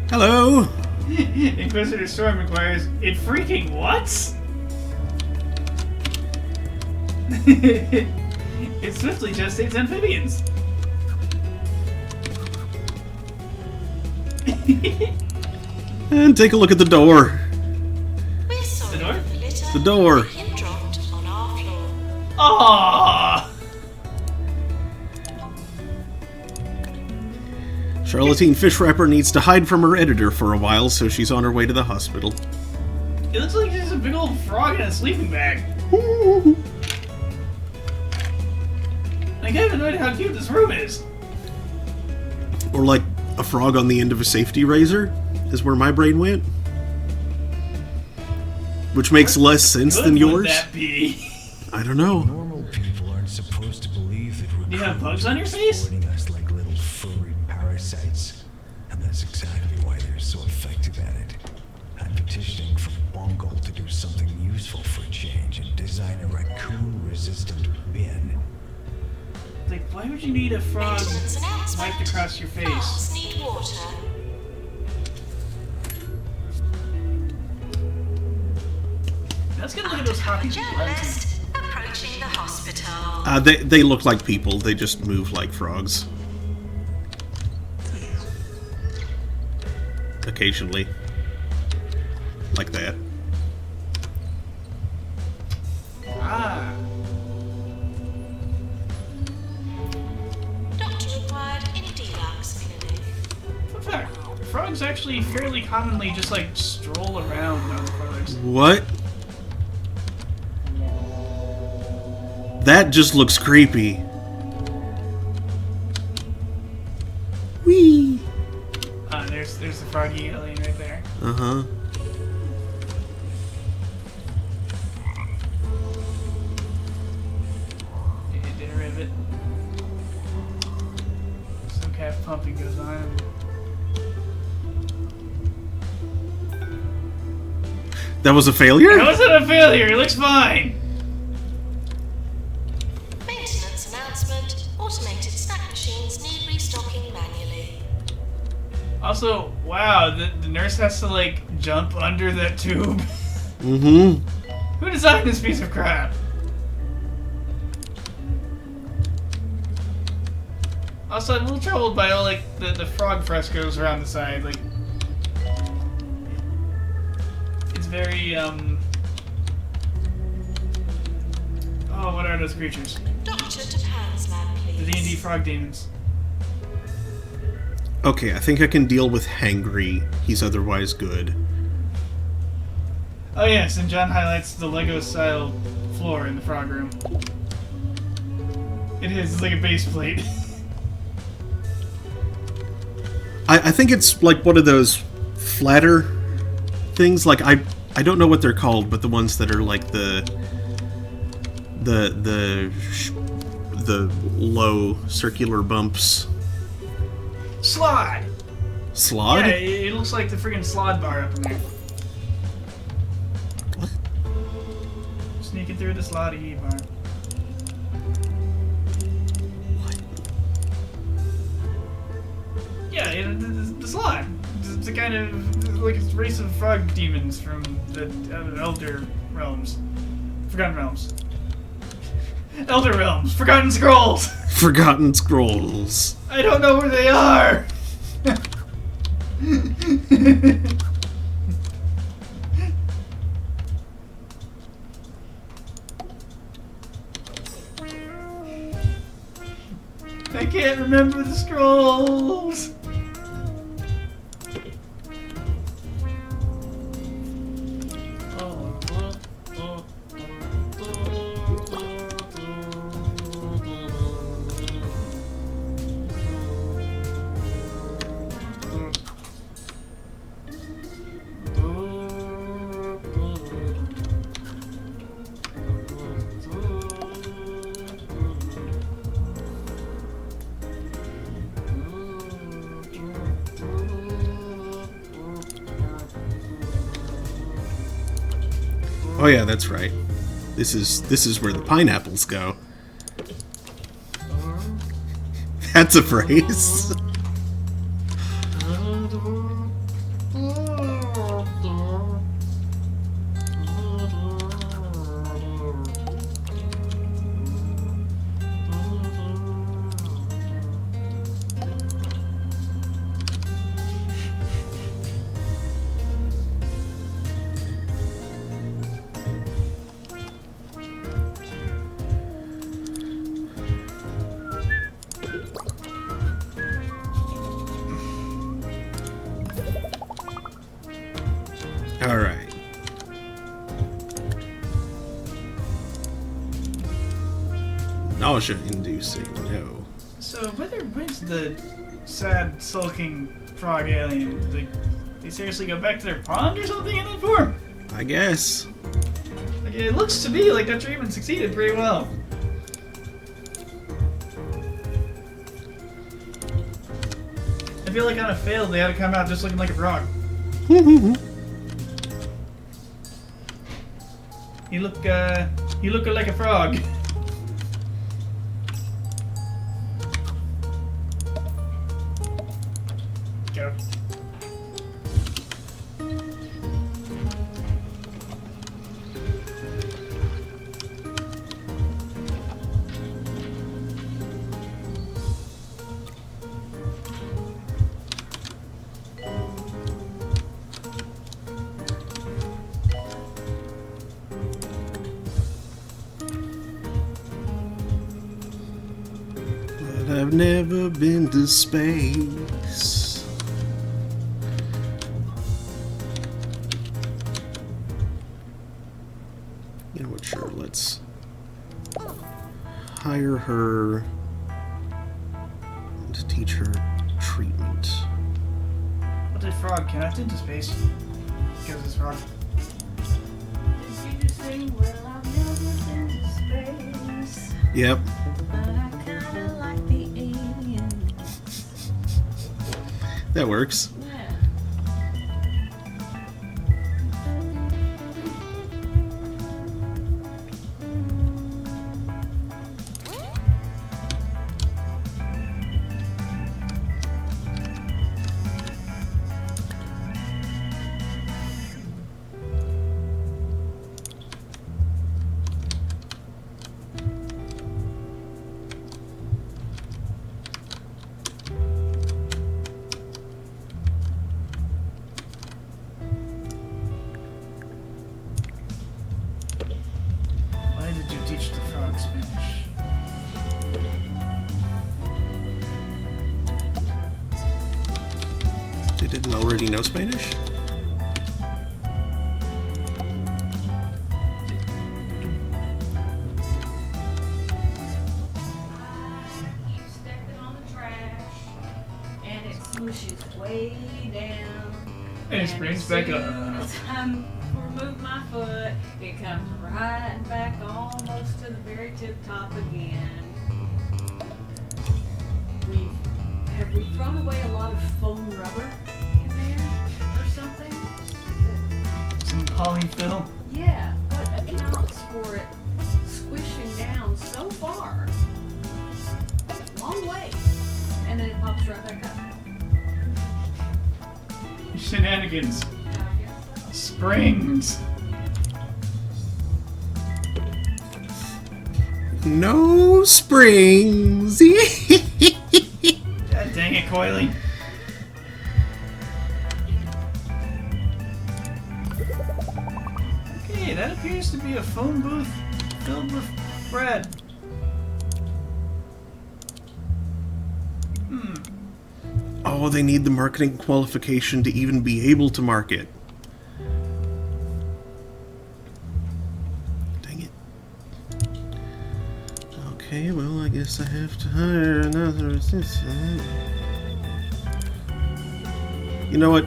Hello! Inquisitor Storm requires it freaking what? It swiftly gestates amphibians. And take a look at the door. We're sorry The door? for the litter. The door. Him dropped on our floor. Aww. Charlotine Fishwrapper needs to hide from her editor for a while, so she's on her way to the hospital. It looks like there's a big old frog in a sleeping bag. I have no idea how cute this room is. Or like a frog on the end of a safety razor, is where my brain went. Which makes less sense Good than would yours. that be? I don't know. Normal people aren't supposed to believe that You have recruiters bugs on your are face? exploiting us like little furry parasites. And that's exactly why they're so effective at it. I'm petitioning for Bongo to do something useful for a change and design a raccoon-resistant bin. Like, why would you need a frog Maintenance announcement. wiped across your face? Plants need water. Let's get a look at those happy people. Journalist approaching the hospital. They look like people, they just move like frogs. Occasionally. Like that. Ah. Doctor required in Deluxe Clinic. Fun fact, frogs actually fairly commonly just like stroll around on the colors. What? That just looks creepy. Whee! There's the froggy alien right there. Uh-huh. It did a rivet. Some calf pumping goes on. That was a failure? That wasn't a failure. It looks fine. Maintenance announcement. Automated snack machines need restocking manually. Also, wow, the nurse has to, like, jump under that tube. Mm-hmm. Who designed this piece of crap? Also, I'm a little troubled by all, like, the frog frescoes around the side. Like, it's very, oh, what are those creatures? Doctor to Pan's lab, The please. D&D frog demons. Okay, I think I can deal with Hangry. He's otherwise good. Oh yes, and John highlights the Lego-style floor in the frog room. It is, it's like a base plate. I think it's like one of those flatter things. Like I don't know what they're called, but the ones that are like the low circular bumps. Slod! Slod? Yeah, it looks like the friggin' slod bar up in there. What? Sneaking through the slotty bar. What? Yeah, the slod. It's a kind of like a race of frog demons from the Elder Realms. Forgotten Realms. Elder Realms. Forgotten Scrolls! Forgotten Scrolls. I don't know where they are! I can't remember the scrolls! Oh yeah, that's right. This is where the pineapples go. That's a phrase. All right. Nausea-inducing. No. So, when's the sad, sulking frog alien? Like, they seriously go back to their pond or something in that form? I guess. Like, it looks to me like that treatment succeeded pretty well. I feel like on a fail, they had to come out just looking like a frog. You look like a frog. Go. But I've never been to space. You know what? Sure, let's hire her to teach her treatment. What did frog cannot into space? Because it's frog. Yep. That works. They didn't already know Spanish? keep stepping on the trash, and it smooshes way down. And it springs back up. As soon as I remove my foot, it comes right back almost to the very tip top again. Have we thrown away a lot of foam rubber in there or something? Some polyfill. Yeah, what accounts for it squishing down so far? Long way. And then it pops right back up. Shenanigans. I guess so. Springs. No springs! God dang it, Coily. Okay, that appears to be a phone booth filled with bread. Oh, they need the marketing qualification to even be able to market. Dang it. Okay, well, I guess I have to hire another assistant. You know what?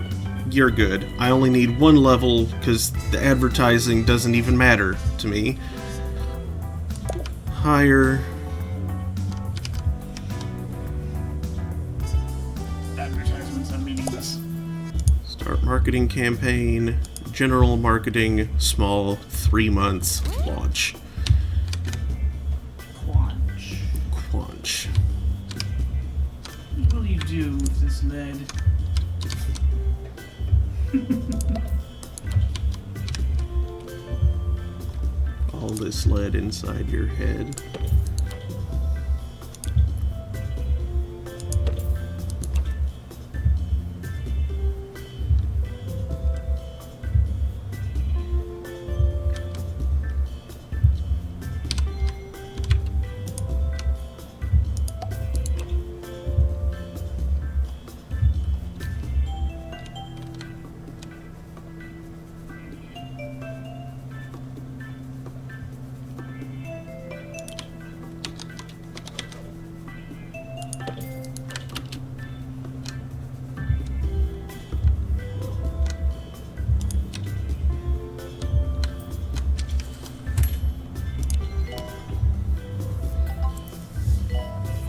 You're good. I only need one level because the advertising doesn't even matter to me. Hire. Advertisements are meaningless. Start marketing campaign. General marketing. Small. 3 months. Launch. Quanch. Quanch. What will you do with this lead? All this lead inside your head.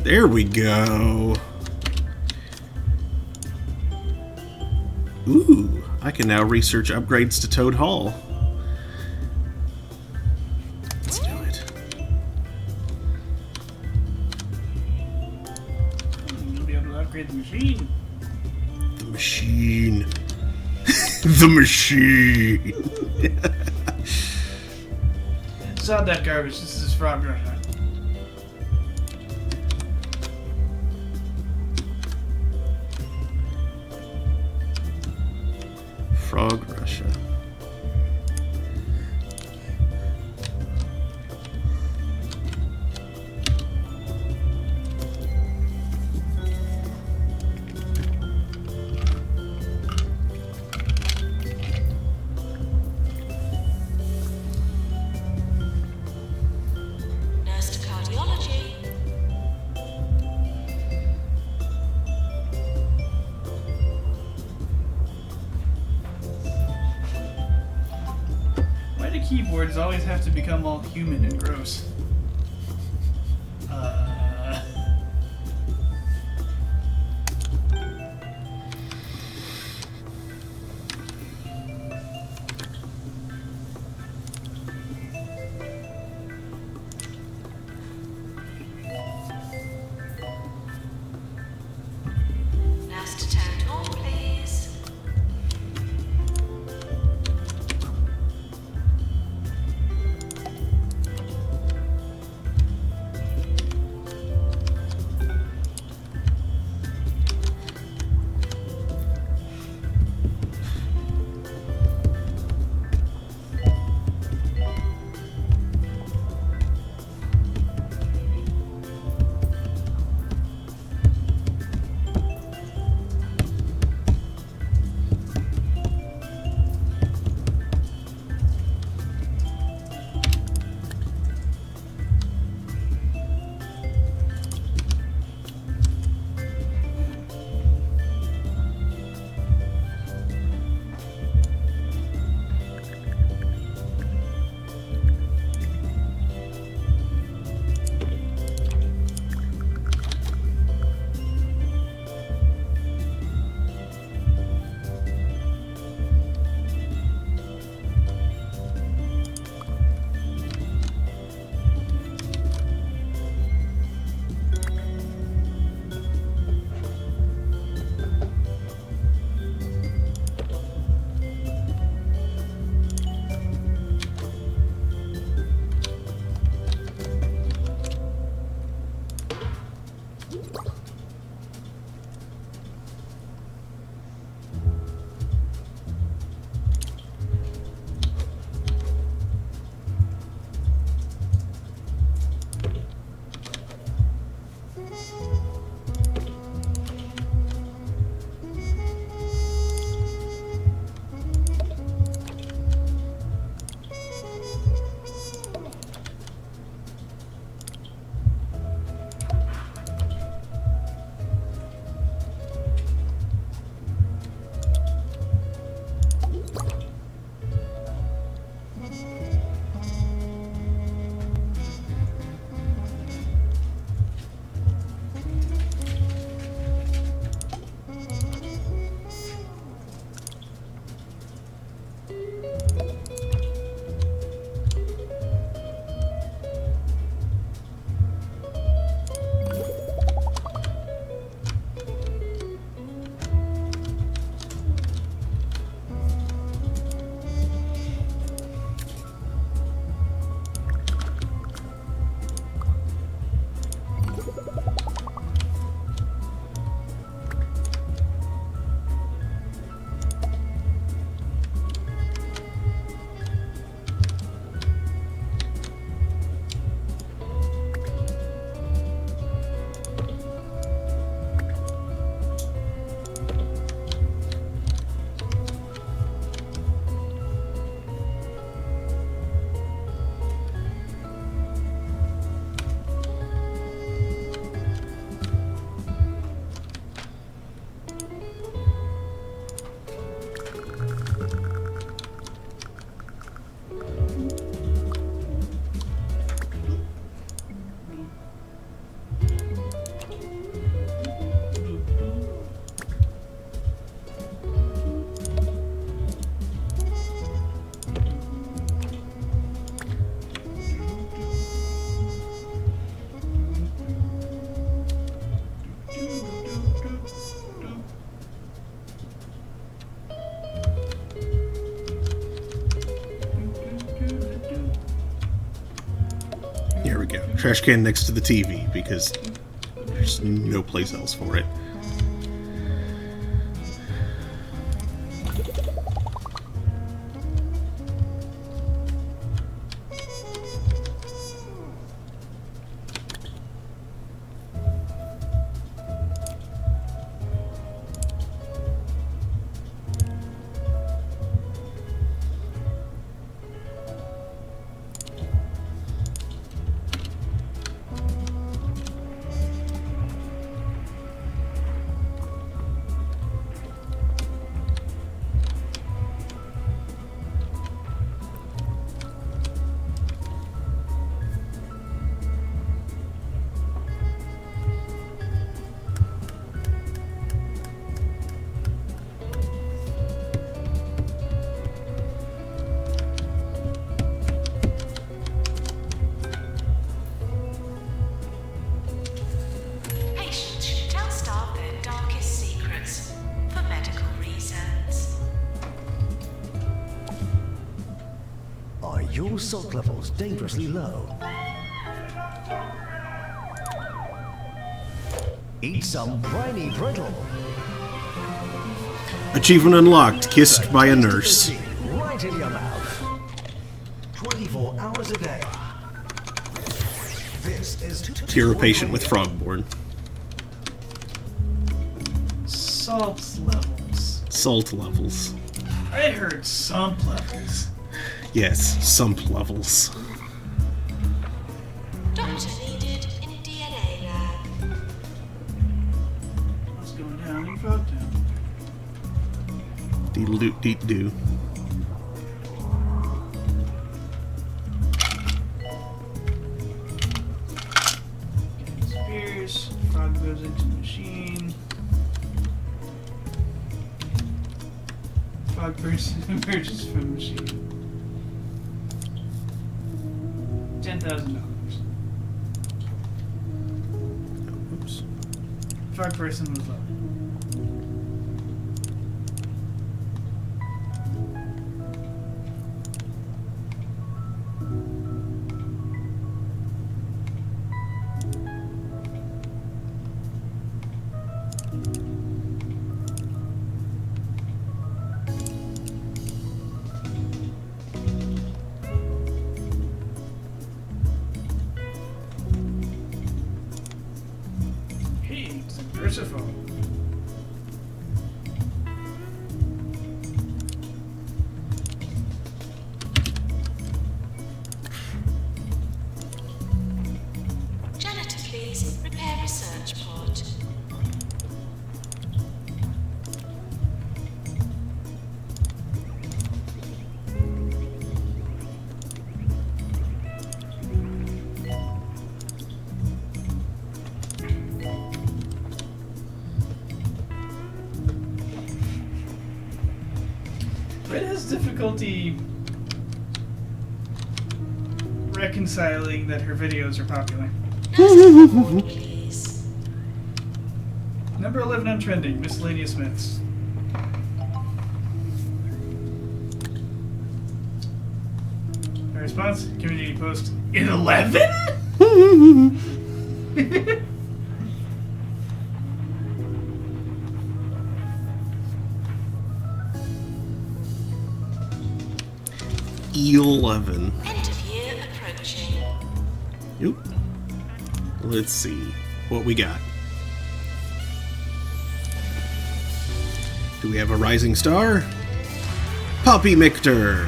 There we go. Ooh, I can now research upgrades to Toad Hall. Let's do it. You'll be able to upgrade the machine. The machine. The machine. Sod that garbage. This is Frog Russia. Frog Russia. Nurse to cardiology. Why do keyboards always have to become all human and gross? Nurse to Toad Hall, please. trash can next to the TV because there's no place else for it. Patients should tell staff their darkest secrets for medical reasons. Are your salt levels dangerously low? Eat some briny brittle. Achievement unlocked. Kissed by a nurse. Right in your mouth. 24 hours a day. This is Cure a patient with frogborn. Salt levels. Salt levels. I heard sump levels. Yes, sump levels. Doctor needed in DNA lab. What's going down in Frogtown? Deedle doot deet doo. Disappears. Frog goes into machine. Frog person emerges from machine. $10,000. Oops. Frog person was low. Hey, it's a Persephone. Janitor, please. Repair research pod. Red has difficulty reconciling that her videos are popular. Nurse report, please. Number 11 on trending, miscellaneous myths. A response, community post, in 11? E11. End of year approaching. Oop. Let's see what we got. Do we have a rising star? Poppy Michter.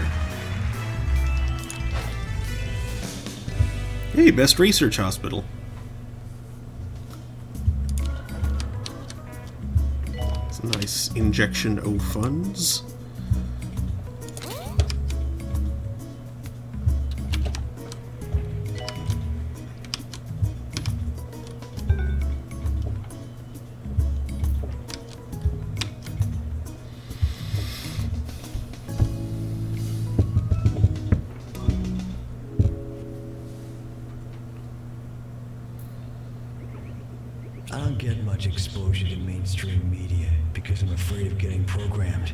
Hey, best research hospital. It's a nice injection of funds. I don't get much exposure to mainstream media because I'm afraid of getting programmed.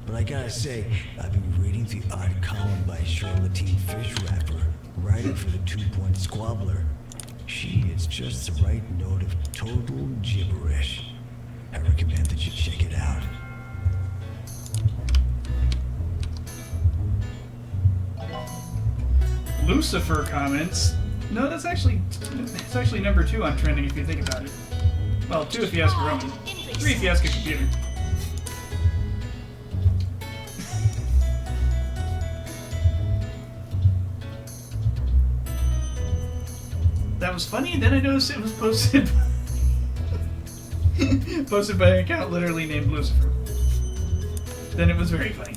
But I gotta say, I've been reading the odd column by Charlottine Fishwrapper, writer for the 2 Point Squabbler. She hits just the right note of total gibberish. I recommend that you check it out. Lucifer comments. No, it's actually number 2 on trending if you think about it. Well, 2 if you ask a Roman. 3 if you ask a computer. That was funny, and then I noticed it was posted posted by an account literally named Lucifer. Then it was very funny.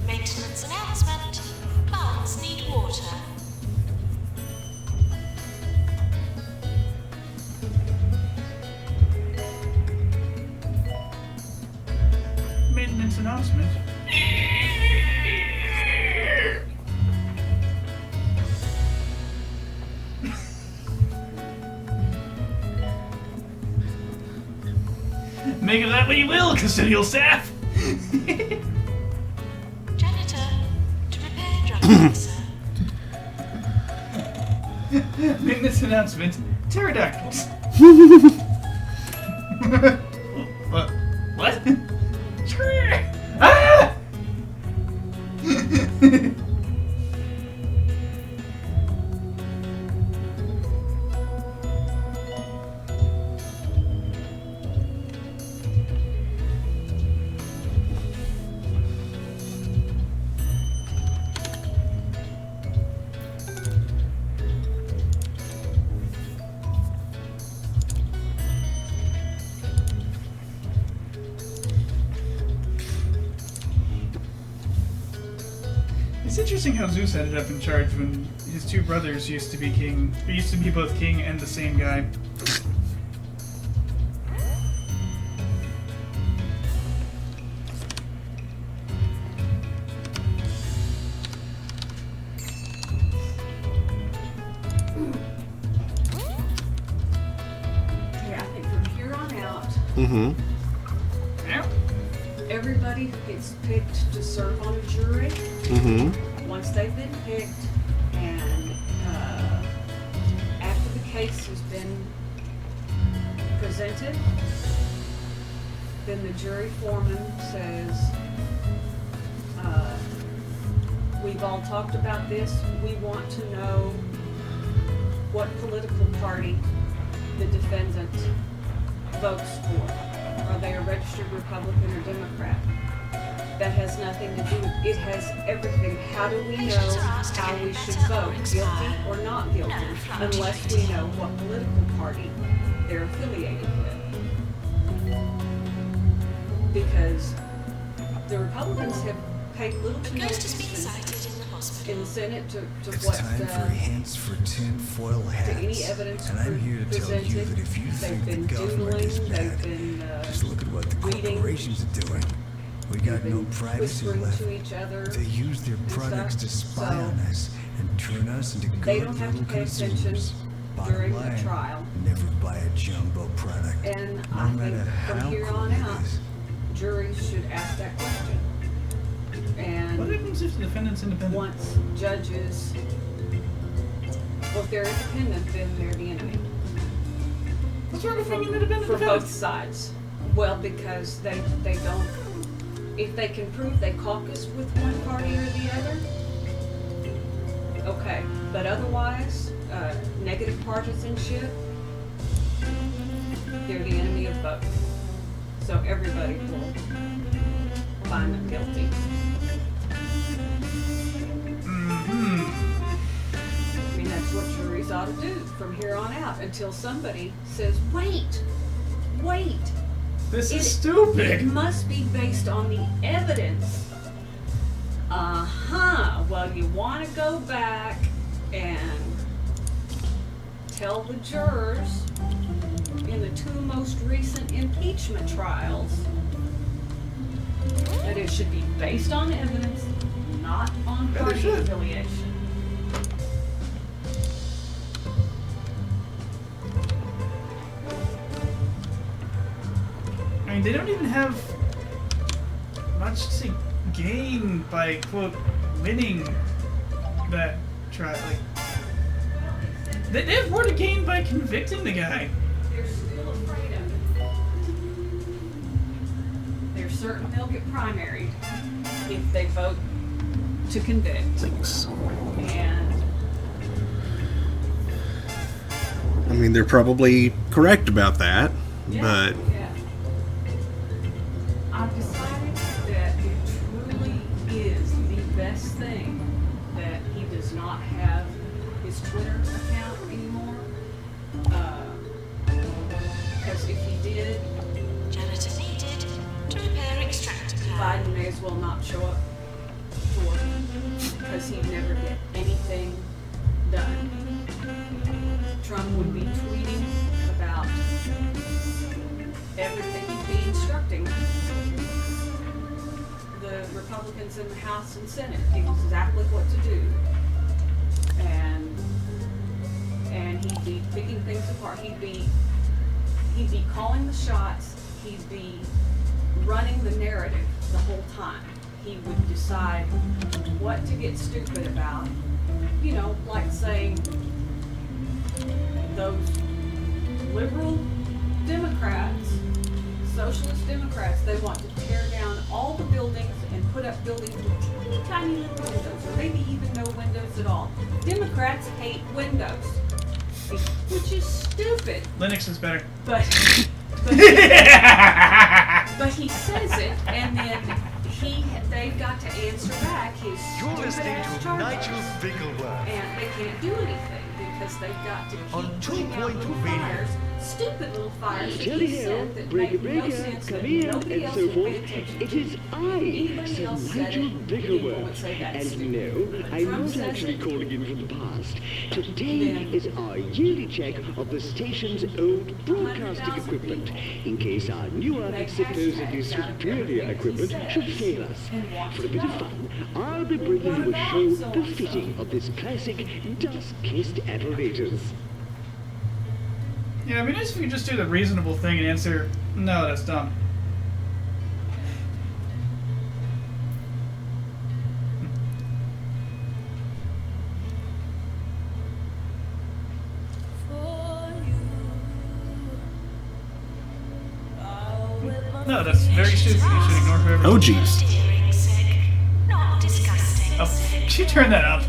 Maintenance announcement. Plants need water. Maintenance announcement. Make of that what you will, custodial staff! Janitor, to prepare drug mixer. Maintenance announcement. Pterodactyls. What? Ah! It's interesting how Zeus ended up in charge when his 2 brothers used to be king. Or used to be both king and the same guy. Yeah, I think from here on out, Mm-hmm. Yeah. everybody gets picked to serve on a jury. Mm-hmm. Once they've been picked, and after the case has been presented, then the jury foreman says, we've all talked about this. We want to know what political party the defendant votes for. Are they a registered Republican or Democrat? That has nothing to do with it. Has everything. How do we know how we should vote? Guilty or not guilty? Unless we know what political party they're affiliated with. Because the Republicans have paid little to no Ghost has been attention sighted in the hospital. in the Senate to It's what time for hints for tinfoil to hats. any evidence And I'm here to tell you presented. that if you They've think been the government doodling, is they've bad, been just look at what the reading. corporations are doing. We got they've no been privacy whispering left. to each other. They use their and products to stuff. spy on us and turn us into They good don't have to little pay attention consumers. Bottom during the line, trial. never buy a jumbo product. And no I think matter from how here cool on it out, is. juries should ask that question. What And happens if the defendant's independent? once judges, well, if they're independent, then they're the enemy. What's wrong with being an independent For defendant? both sides. Well, because they don't, if they can prove they caucus with one party or the other, okay. But otherwise, negative partisanship, they're the enemy of both. So everybody will find them guilty. I mean, that's what juries ought to do from here on out until somebody says, wait. This is It stupid. must be based on the evidence. Well, you want to go back and tell the jurors in the 2 most recent impeachment trials that it should be based on evidence, not on Yeah, they party should. affiliation. I mean, they don't even have much to gain by, quote, winning that trial. Like, they have more to gain by convicting the guy. They're still afraid of it. They're certain they'll get primaried if they vote to convict. Thanks. And I mean, they're probably correct about that, yeah, but yeah. I've decided that it truly is the best thing that he does not have his Twitter account anymore. Because if he did, Janitor needed to repair extractor plan. Biden may as well not show up to work because he'd never get anything done. Trump would be tweeting about everything. He'd be instructing the Republicans in the House and Senate. He knows exactly what to do. And he'd be picking things apart. He'd be calling the shots. He'd be running the narrative the whole time. He would decide what to get stupid about. You know, like saying those liberal Democrats, socialist Democrats, they want to tear down all the buildings and put up buildings with teeny tiny little windows, or maybe even no windows at all. Democrats hate windows, which is stupid. Linux is better. But he says it, and then they've got to answer back his You're stupid listening ass to charges. Nigel Bigglesworth. And they can't do anything because they've got to keep On putting out 2.2 little radio. fires, stupid little fires that Jelly he Hill, said that breaker, make no breaker, sense, come that in, nobody and else so would pay forth. attention It to. is I, Anybody Sir else said Nigel it, people Bigglesworth. would say that's And stupid. no, When I'm Trump not says actually it, calling in from the past. Today Then- is our yearly check of the station's old broadcasting equipment, in case our newer, supposedly superior equipment should fail us. For a bit of fun, I'll be bringing you a show befitting of this classic dust-kissed apparatus. Yeah, it'd be nice if you could just do the reasonable thing and answer, no, that's dumb. No, that's very stupid. You should ignore whoever. oh geez. Steering sick. Not disgusting. Oh, could you turn that up?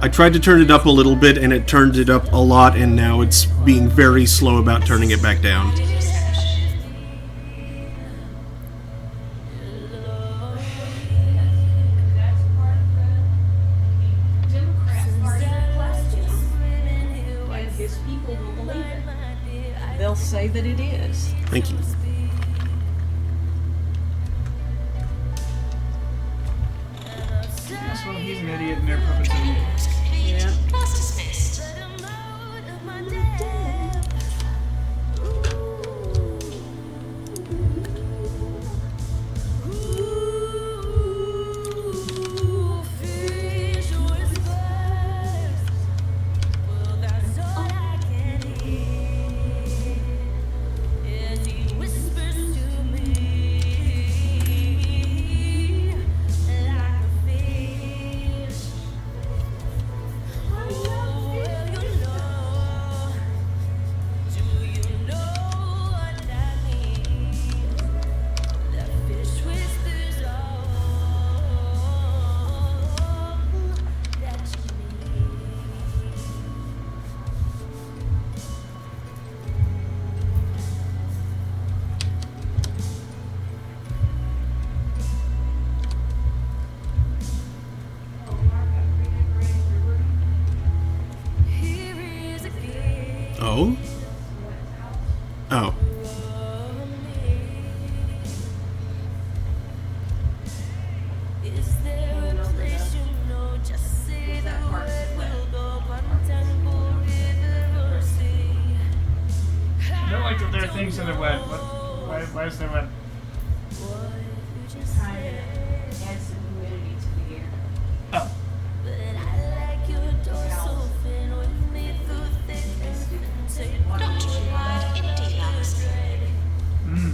I tried to turn it up a little bit and it turned it up a lot, and now it's being very slow about turning it back down. that's part of the Democrat Party platform, and his people will believe it. They'll say that it is. Thank you. Yes, well, he's an idiot and they're puppets. Complete. Yeah. Class dismissed. Oh? Oh. that there are things that are wet. Why is there wet? Kind of adds some humidity to the air. Oh. Doctor required in deluxe. Hmm.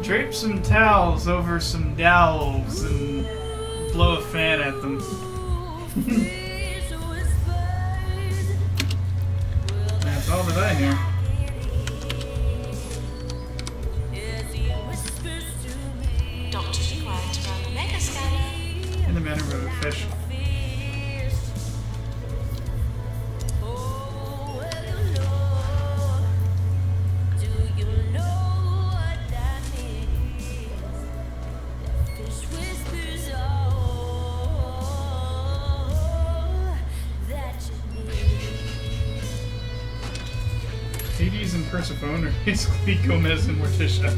Drape some towels over some dowels and blow a fan at them. That's all that I hear. Doctors required to run the mega scanner. In the manner of a fish. Hades and Persephone are basically Gomez and Morticia.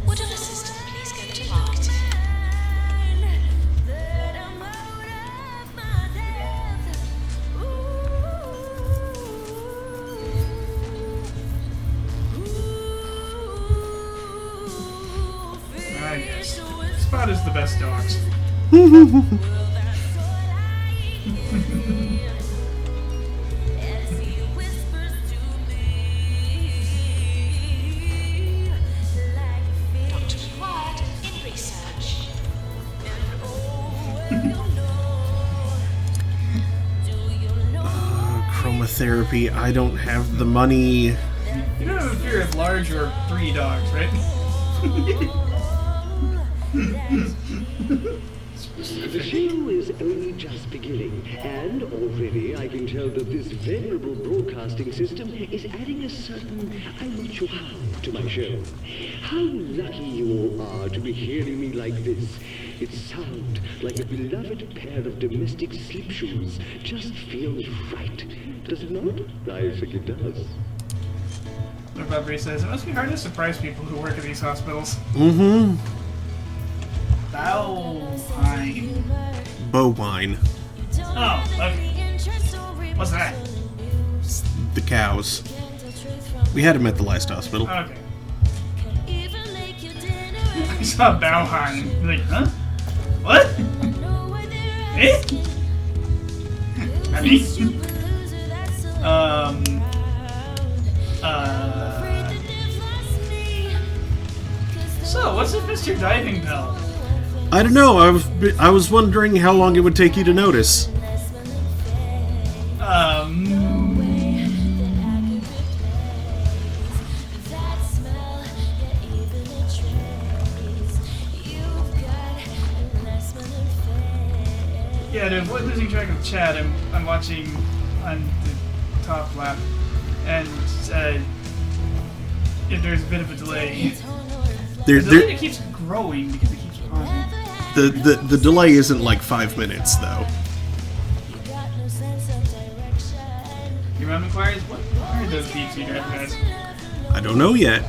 Would an assistant please go to marketing? Ah, yes. Spot is the best dogs. Doctor required in research. Chromotherapy. I don't have the money. You don't have a fear of large or 3 dogs, right? The show is only just beginning, and already I can tell that this venerable broadcasting system is adding a certain I'm not sure how to my show. How lucky you all are to be hearing me like this. It sounds like a beloved pair of domestic slip shoes. Just feels right. Does it not? I think it does. What Bobby says, it must be hard to surprise people who work at these hospitals. Mm-hmm. Bowine. Bovine. Oh, okay. What's that? The cows. We had them at the last hospital. Okay. I saw Bauheim. Like, huh? What? Eh? I mean, So, what's with Mr. Diving Bell? I don't know. I was wondering how long it would take you to notice. Yeah, to avoid losing track of chat, I'm watching on the top lap, and if there's a bit of a delay. The delay keeps growing because it keeps pausing. The delay isn't like 5 minutes though. Your mom inquires, what are those beats you got, guys? I don't know yet.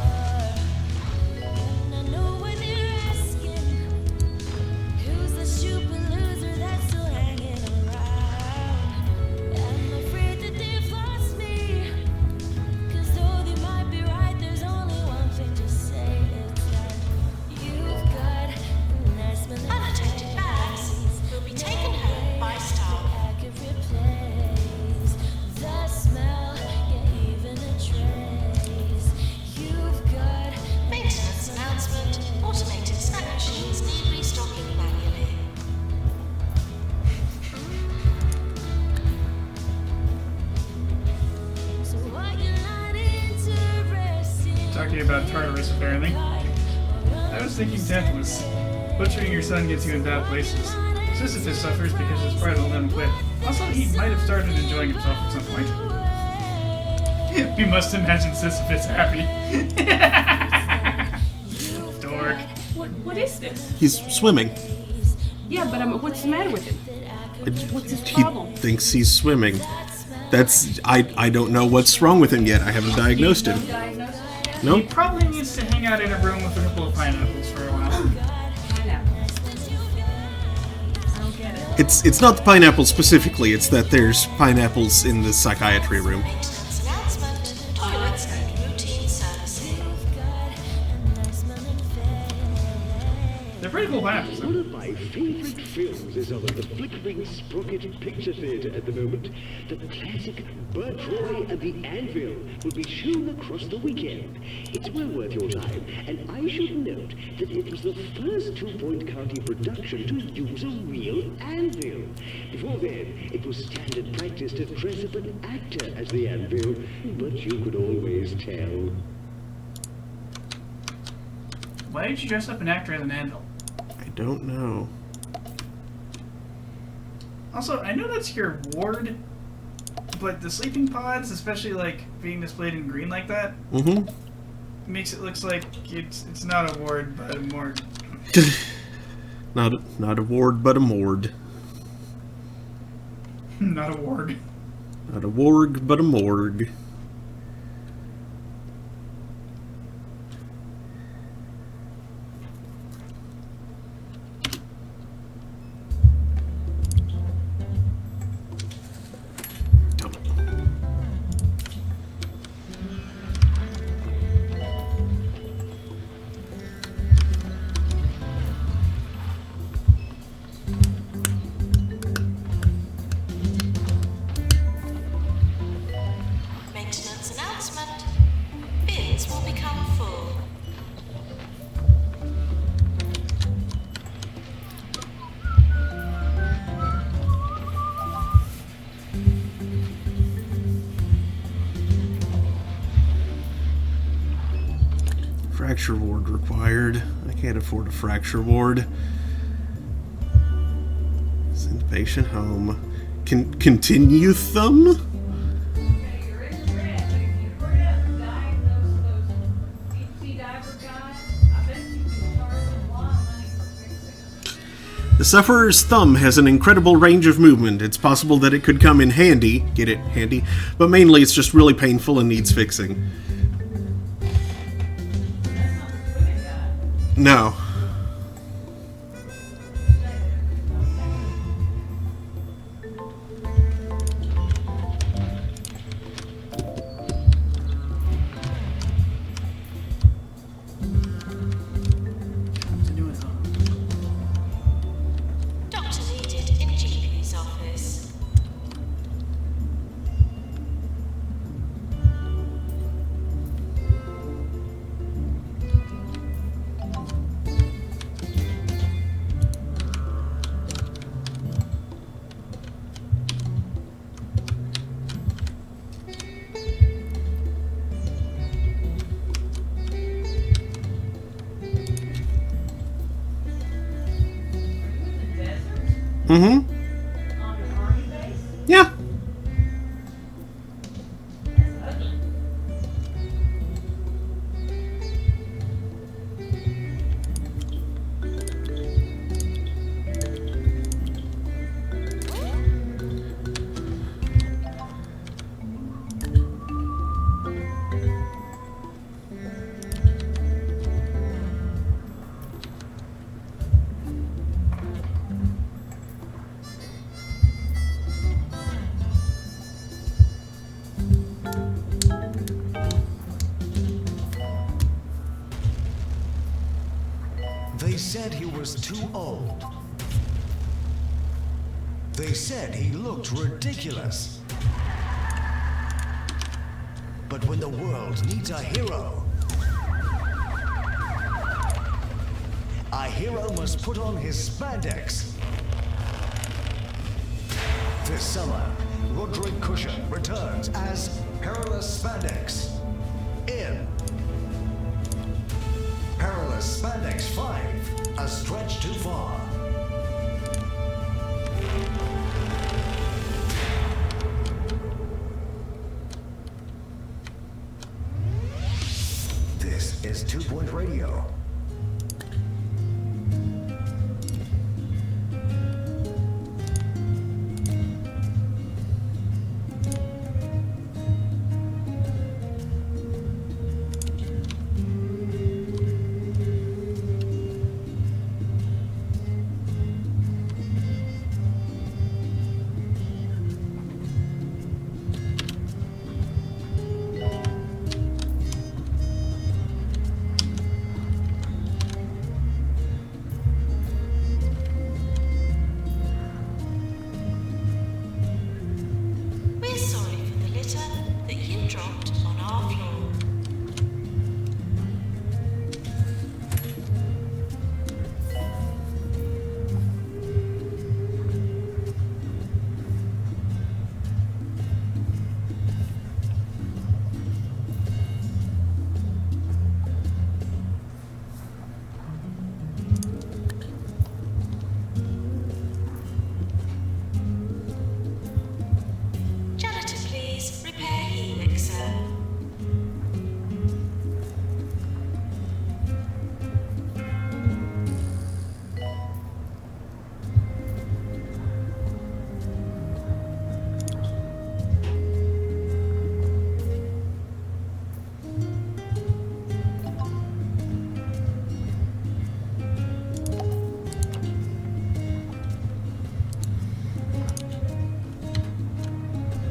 Unattended bags will be taken home by staff. The smell, yeah, even a trace. You've Tartarus, apparently. I was thinking Tantalus. Butchering your son gets you in bad places. Sisyphus suffers because his pride will let him quit. Also, he might have started enjoying himself at some point. We must imagine Sisyphus happy. Dork. What is this? He's swimming. Yeah, but what's the matter with him? What's his He problem? thinks he's swimming. I don't know what's wrong with him yet. I haven't diagnosed him. He Nope. probably needs to hang out in a room with a couple of pineapples for a while. Pineapples. I don't get it. It's not the pineapples specifically, it's that there's pineapples in the psychiatry room. Maintenance announcement. Toilets and routine servicing. They're pretty cool pineapples, One though. of my favorite films is on at the Flickering Sprocket Picture Theatre at the moment. The classic Bert Roy and the Anvil will be shown across the weekend. It's well worth your time, and I should note that it was the first Two Point County production to use a real anvil. Before then, it was standard practice to dress up an actor as the anvil, but you could always tell. Why did you dress up an actor as an anvil? I don't know. Also, I know that's your ward, but the sleeping pods, especially like being displayed in green like that, Mm-hmm. makes it look like it's not a ward, but a morgue. Not a ward, but a morgue. Not a ward. Not a warg, but a morgue. Maintenance announcement. Bins will become full. Fracture ward required. I can't afford a fracture ward. Send patient home. Continue them? You're in the red, but if you hurry up and diagnose those deep sea diver guys, I bet you can charge them a lot of money for fixing them. The sufferer's thumb has an incredible range of movement. It's possible that it could come in handy, get it, handy, but mainly it's just really painful and needs fixing. No. Continue with them. Doctor needed in GP's office. Mm-hmm. On an army base? Yeah. That's ugly. They said he was too old. They said he looked ridiculous. But when the world needs a hero must put on his spandex. This summer, Roderick Cushion returns as Perilous Spandex in Spandex 5, a stretch too far. This is 2 Point Radio. We're sorry for the litter that you dropped on our floor. Janitor, please repair helixer.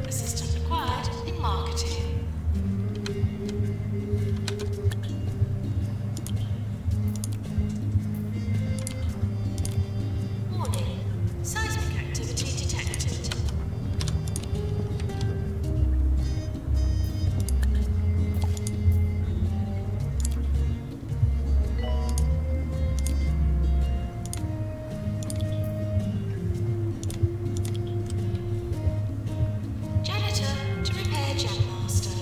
Assistant required in marketing. Warning, seismic activity detected. Janitor to repair Jammaster.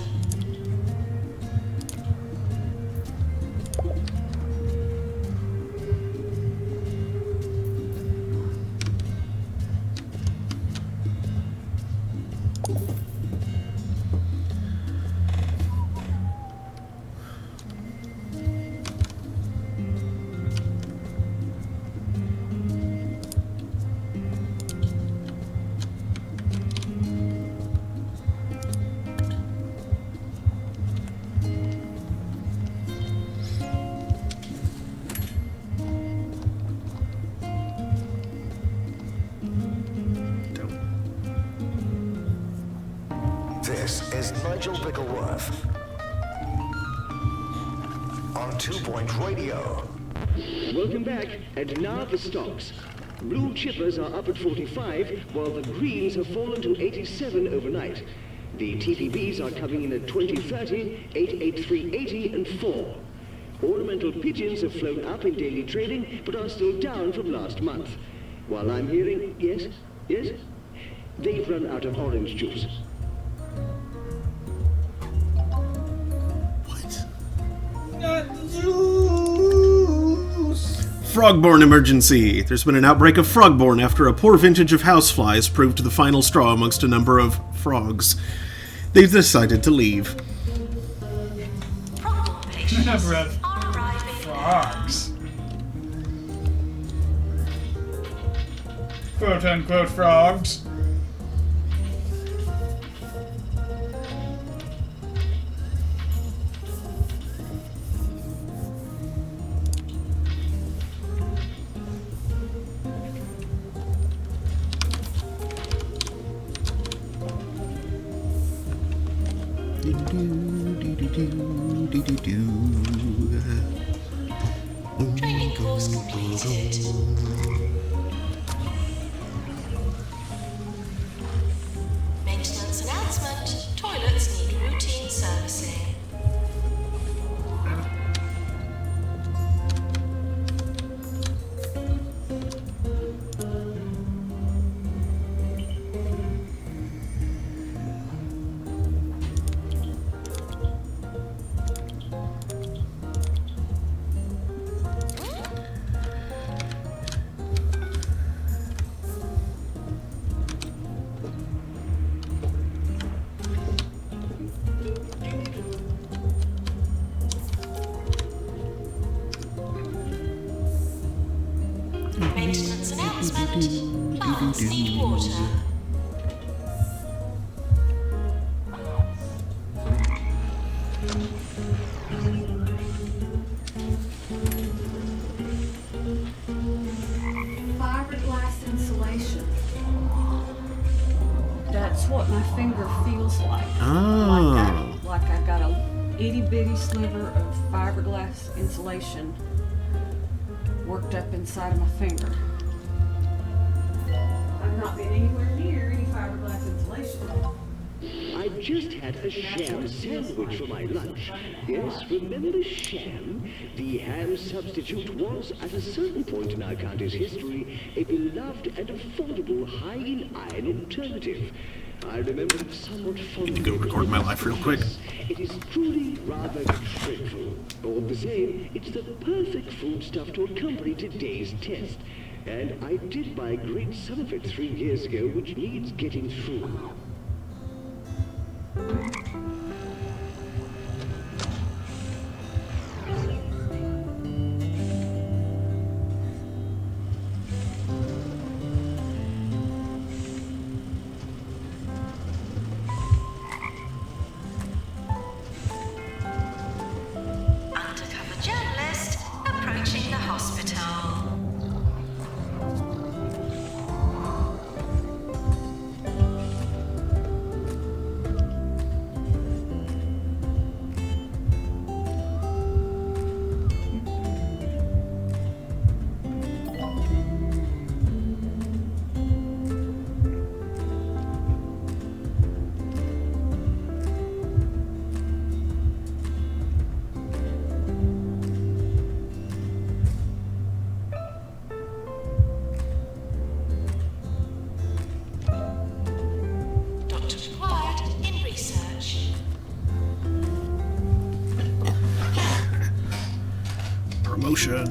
This is Nigel Bickleworth on 2 Point Radio. Welcome back, and now the stocks. Blue chippers are up at 45, while the greens have fallen to 87 overnight. The TPBs are coming in at 2030, 88380, and 4. Ornamental pigeons have flown up in daily trading, but are still down from last month. While I'm hearing, yes, they've run out of orange juice. Frogborn emergency. There's been an outbreak of frogborn after a poor vintage of houseflies proved the final straw amongst a number of frogs. They've decided to leave. Problem patients Number of are arriving. frogs. Quote unquote frogs. Training course completed. Maintenance announcement. Toilets need routine servicing. equipment. Baths need water. Fiberglass insulation. That's what my finger feels like. Oh. Like I got a itty bitty sliver of fiberglass insulation worked up inside of my finger. I've not been anywhere near any fiberglass insulation. I just had a sham sandwich for my lunch. Yes, remember sham? The ham substitute was, at a certain point in our country's history, a beloved and affordable high in iron alternative. I remember it somewhat fondly. Go record my life real quick. It is truly rather dreadful. All the same, it's the perfect foodstuff to accompany today's test. And I did buy a great sum of it 3 years ago, which needs getting through. Undercover journalist approaching the hospital. Doctor required in research. Promotion.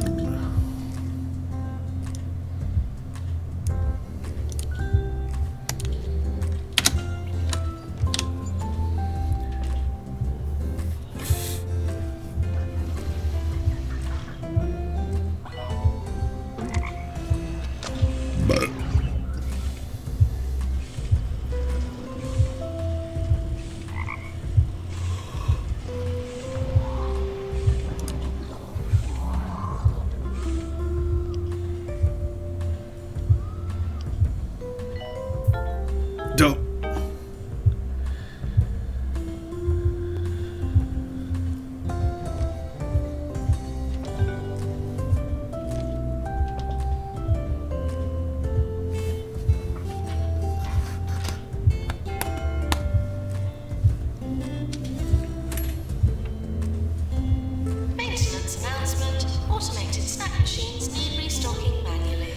Dope. Maintenance announcement. Automated snack machines need restocking manually.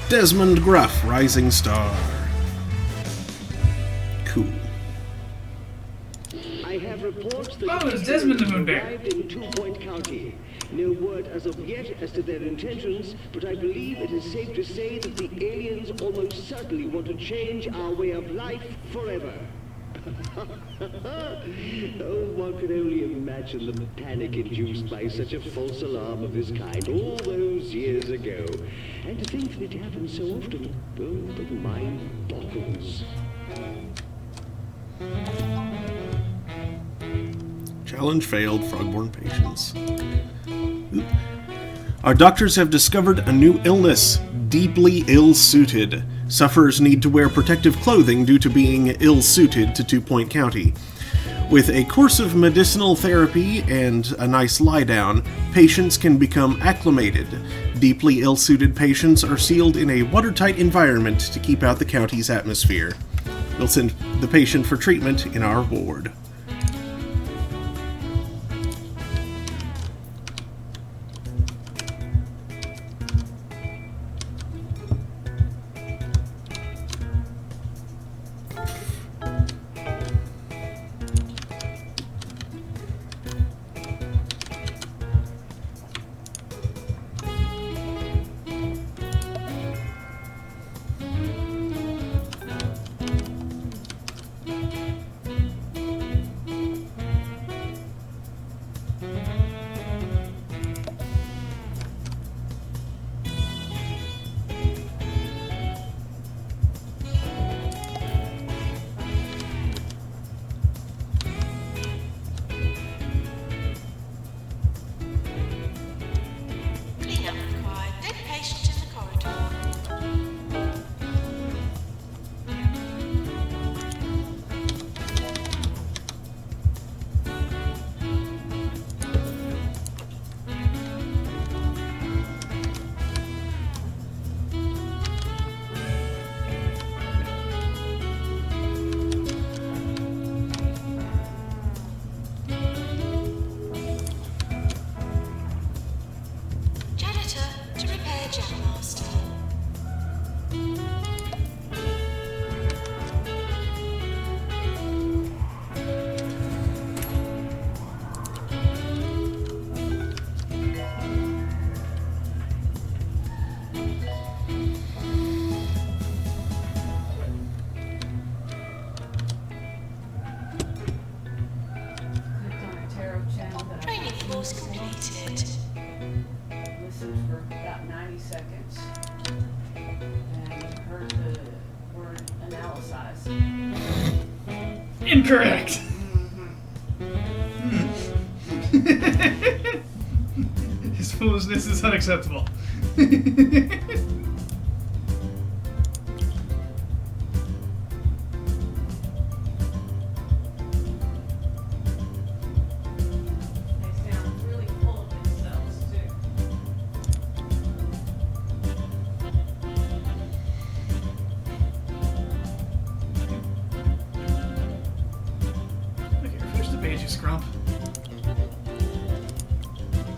Desmond Gruff, Rising Star. Cool. I have reports that Oh, it's Desmond the Moon Bear. arrived in 2 Point County. No word as of yet as to their intentions, but I believe it is safe to say that the aliens almost certainly want to change our way of life forever. Oh, one can only imagine the panic induced by such a false alarm of this kind all those years ago. And to think that it happens so often, oh, the mind boggles. Challenge failed, Frogborn patients. Oop. Our doctors have discovered a new illness, deeply ill-suited. Sufferers need to wear protective clothing due to being ill-suited to 2 Point County. With a course of medicinal therapy and a nice lie-down, patients can become acclimated. Deeply ill-suited patients are sealed in a watertight environment to keep out the county's atmosphere. We'll send the patient for treatment in our ward. Cleanup required. Dead patient in the corridor. Janitor to repair Jetmaster. Clicked on a tarot channel that Training course completed. listened for about 90 seconds and heard the word analyze. Incorrect. His foolishness is unacceptable. They sound really full of themselves, too. Okay, refresh the page, you scrump.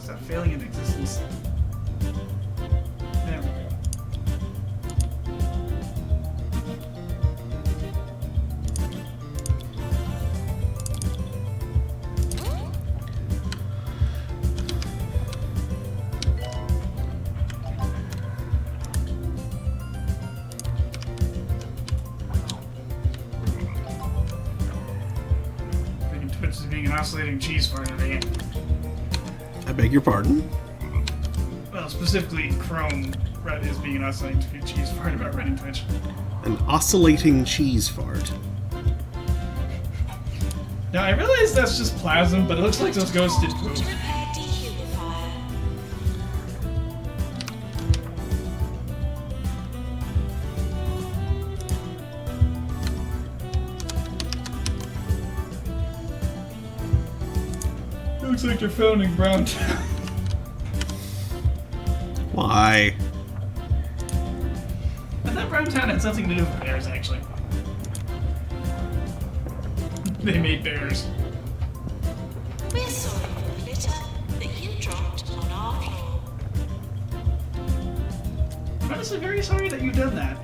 Stop failing in existence. There we go. Thinking Twitch is being an oscillating cheese fart again. I beg your pardon? Well, specifically Chrome is being an oscillating cheese fart about running Twitch. An oscillating cheese fart. Now, I realize that's just plasm, but it looks like those ghosts did poop. To repair dehumidifier. It looks like they're founding Brown Town. Why? I thought Brown Town had something to do with bears, actually. They made bears. We're sorry for the litter that you dropped on our floor. I'm honestly very sorry that you've done that.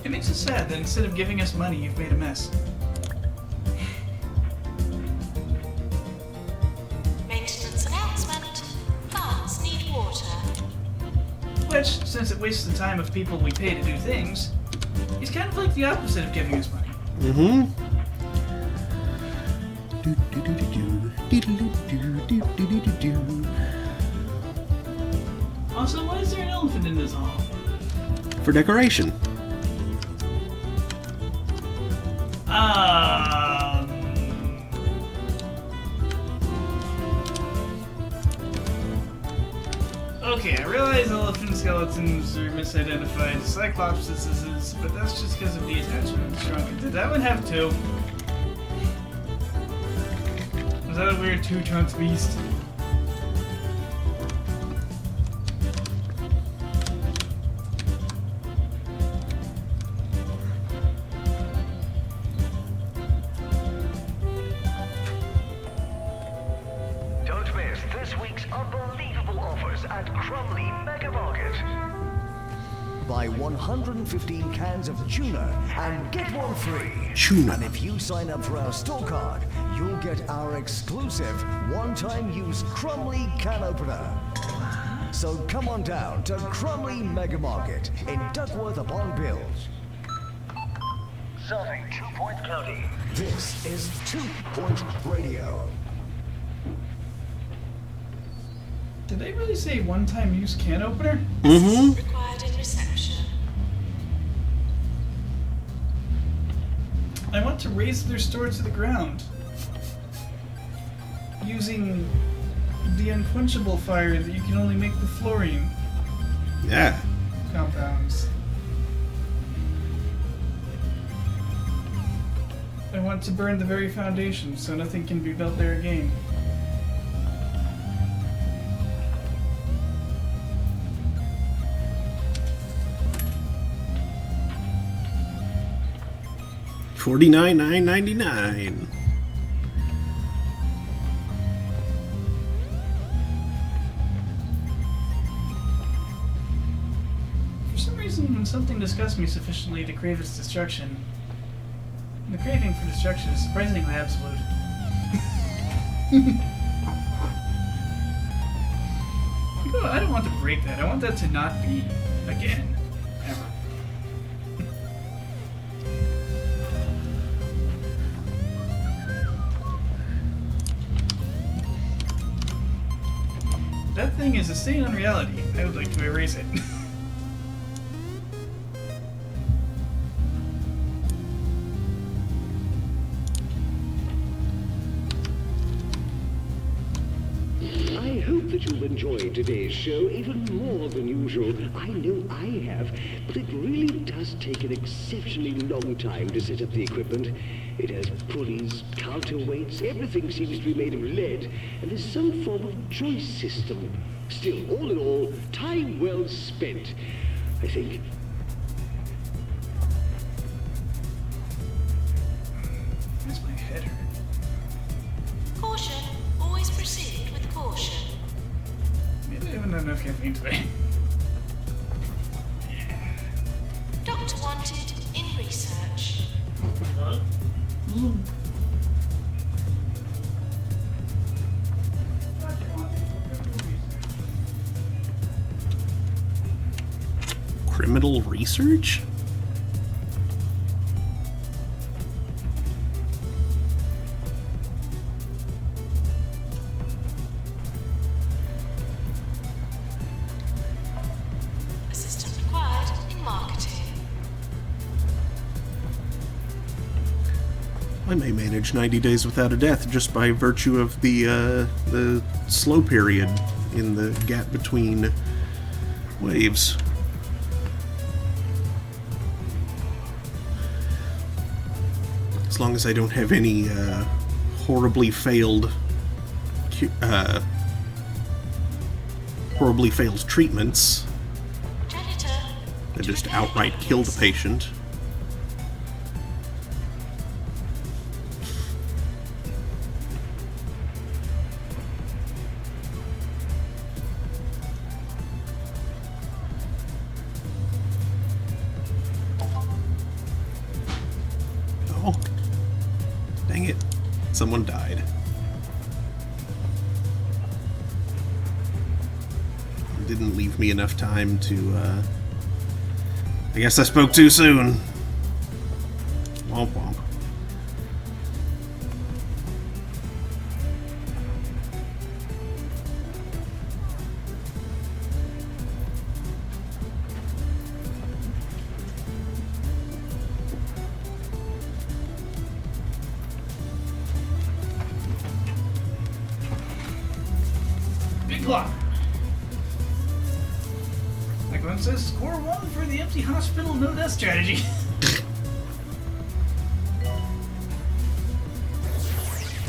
It makes us sad that instead of giving us money, you've made a mess. Maintenance announcement. Plants need water. Which, since it wastes the time of people we pay to do things, is kind of like the opposite of giving us money. Mm-hmm. Also, why is there an elephant in this hall? For decoration. Okay, I realize elephant skeletons are misidentified as cyclopses, but that's just because of the attachment shrunk. Did that one have two? Was that a weird two-trunks beast? Don't miss this week's unbelievable offers at Crumley Mega Market. Buy 115 cans of tuna and get one free. Tuna. And if you sign up for our store card, you'll get our exclusive one-time use Crumley can opener. So come on down to Crumley Mega Market in Duckworth upon Bilge. Serving 2 Point County. This is 2 Point Radio. Did they really say one-time use can opener? Mm-hmm. Required in reception. I want to raise their store to the ground. Using the unquenchable fire that you can only make with fluorine Yeah. compounds. I want to burn the very foundation so nothing can be built there again. $49,999. For some reason, when something disgusts me sufficiently to crave its destruction, the craving for destruction is surprisingly absolute. I don't want to break that. I want that to not be again. Ever. That thing is a stain on reality. I would like to erase it. I hope that you've enjoyed today's show even more than usual. I know I have, but it really does take an exceptionally long time to set up the equipment. It has pulleys, counterweights, everything seems to be made of lead, and there's some form of joist system. Still, all in all, time well spent, I think. That's my head hurt. Caution. Always proceed with caution. Maybe I haven't had enough caffeine today. Doctor wanted in research. Criminal research? Assistant required in marketing. I may manage 90 days without a death just by virtue of the slow period in the gap between waves. As long as I don't have any horribly failed treatments, Janitor. that'd just outright kill the patient. Oh, dang it. Someone died. Didn't leave me enough time to, I guess I spoke too soon. Womp womp. Big clock. Like one says, score 1 for the empty hospital no death strategy.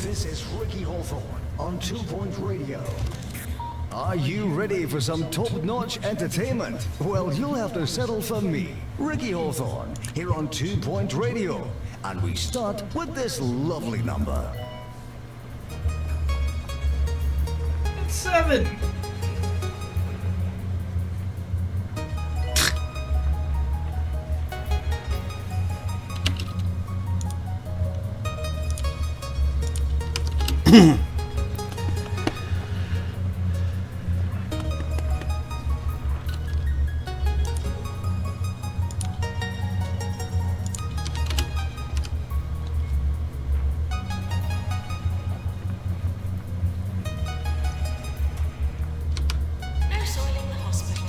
This is Ricky Hawthorne on 2 Point Radio. Are you ready for some top-notch entertainment? Well, you'll have to settle for me, Ricky Hawthorne, here on 2 Point Radio. And we start with this lovely number. It's 7. No soiling the hospital.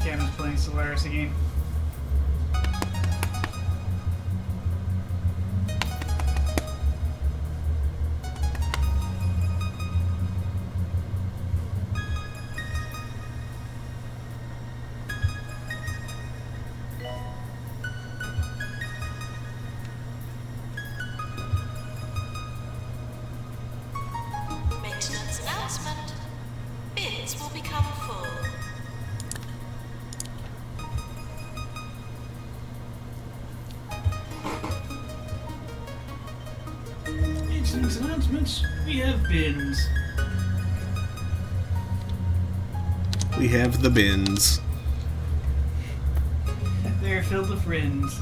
Cam is playing Solaris again. Maintenance announcement. Bins will become full. Maintenance announcements. We have bins. We have the bins. They're filled with friends.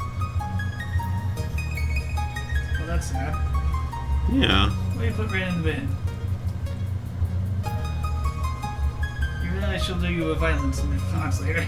Well, that's sad. Yeah. Way to put Ren in the bin. You realize she'll do you a violence in response later.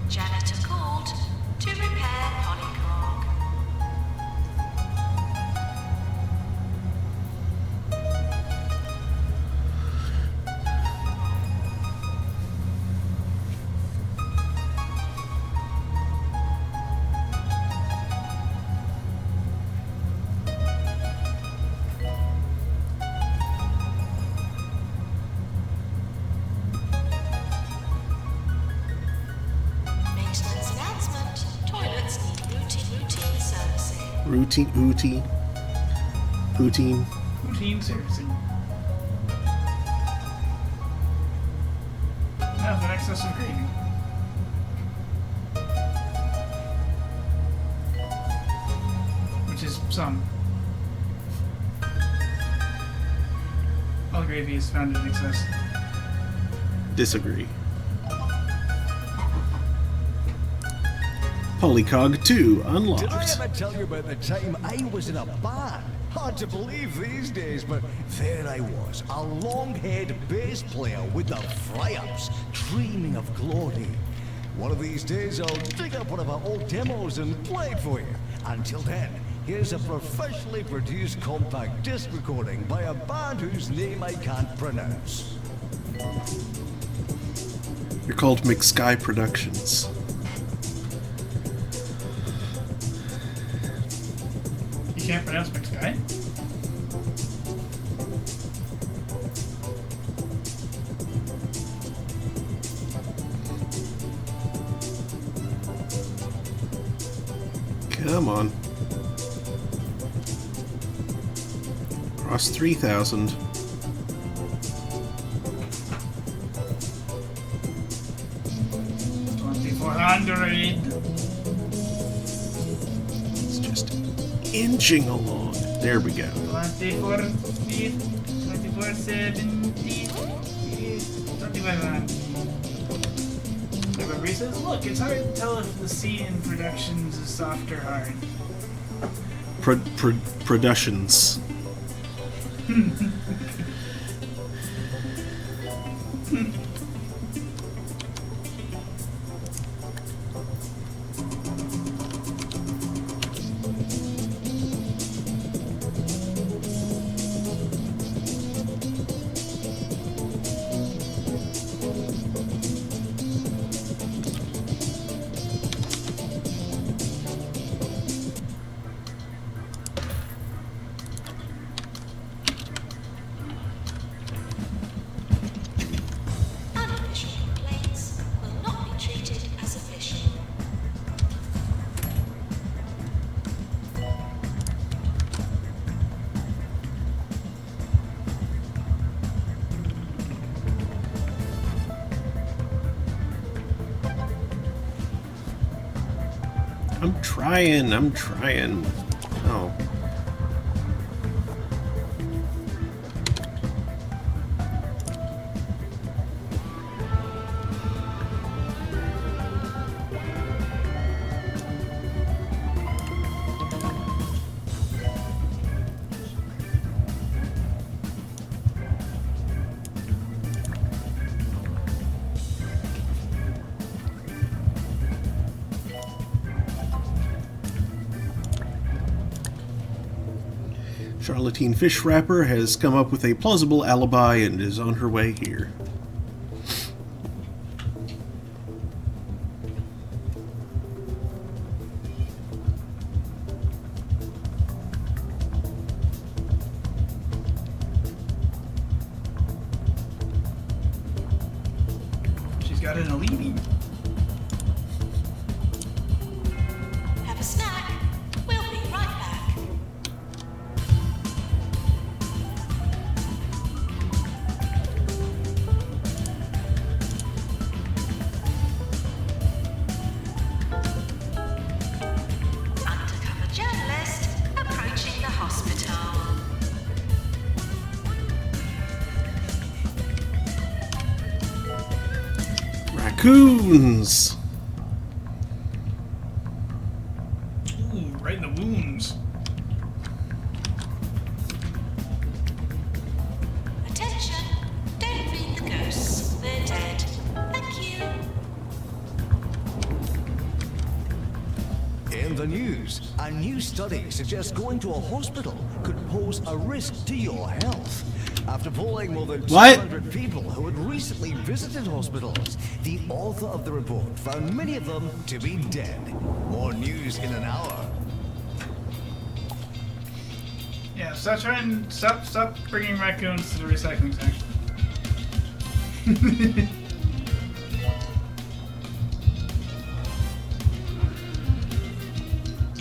Janitor called to repair polycog. Maintenance announcement. Toilets need routine servicing. Poutine. Routine servicing. Now for excess of gravy. Which is some. All gravy is found in excess. Disagree. Polycog 2 Did I unlocked. ever tell you about the time I was in a band? Hard to believe these days, but there I was, a long-haired bass player with the fry-ups, dreaming of glory. One of these days I'll dig up one of our old demos and play it for you. Until then, here's a professionally produced compact disc recording by a band whose name I can't pronounce. You're called McSky Productions. can't pronounce McSky? Come on. Cross 3,000. It's just inching along. There we go. 24 feet, 24, 70, 2500. Remember, he says, look, it's hard to tell if the C in productions is soft or hard. Productions. Unofficial complaints will not be treated as official. I'm trying. Oh. Charlatan Fish Wrapper has come up with a plausible alibi and is on her way here. She's got an Alini. Have a snack. We'll be right back. Undercover journalist approaching the hospital. Raccoons! Ooh, right in the wounds. Attention! Don't feed the ghosts. They're dead. Thank you. In the news, a new study suggests going to a hospital could pose a risk to your health. After polling more than What? 200 people who had recently visited hospitals, the author of the report found many of them to be dead. More news in an hour. Yeah, stop bringing raccoons to the recycling section.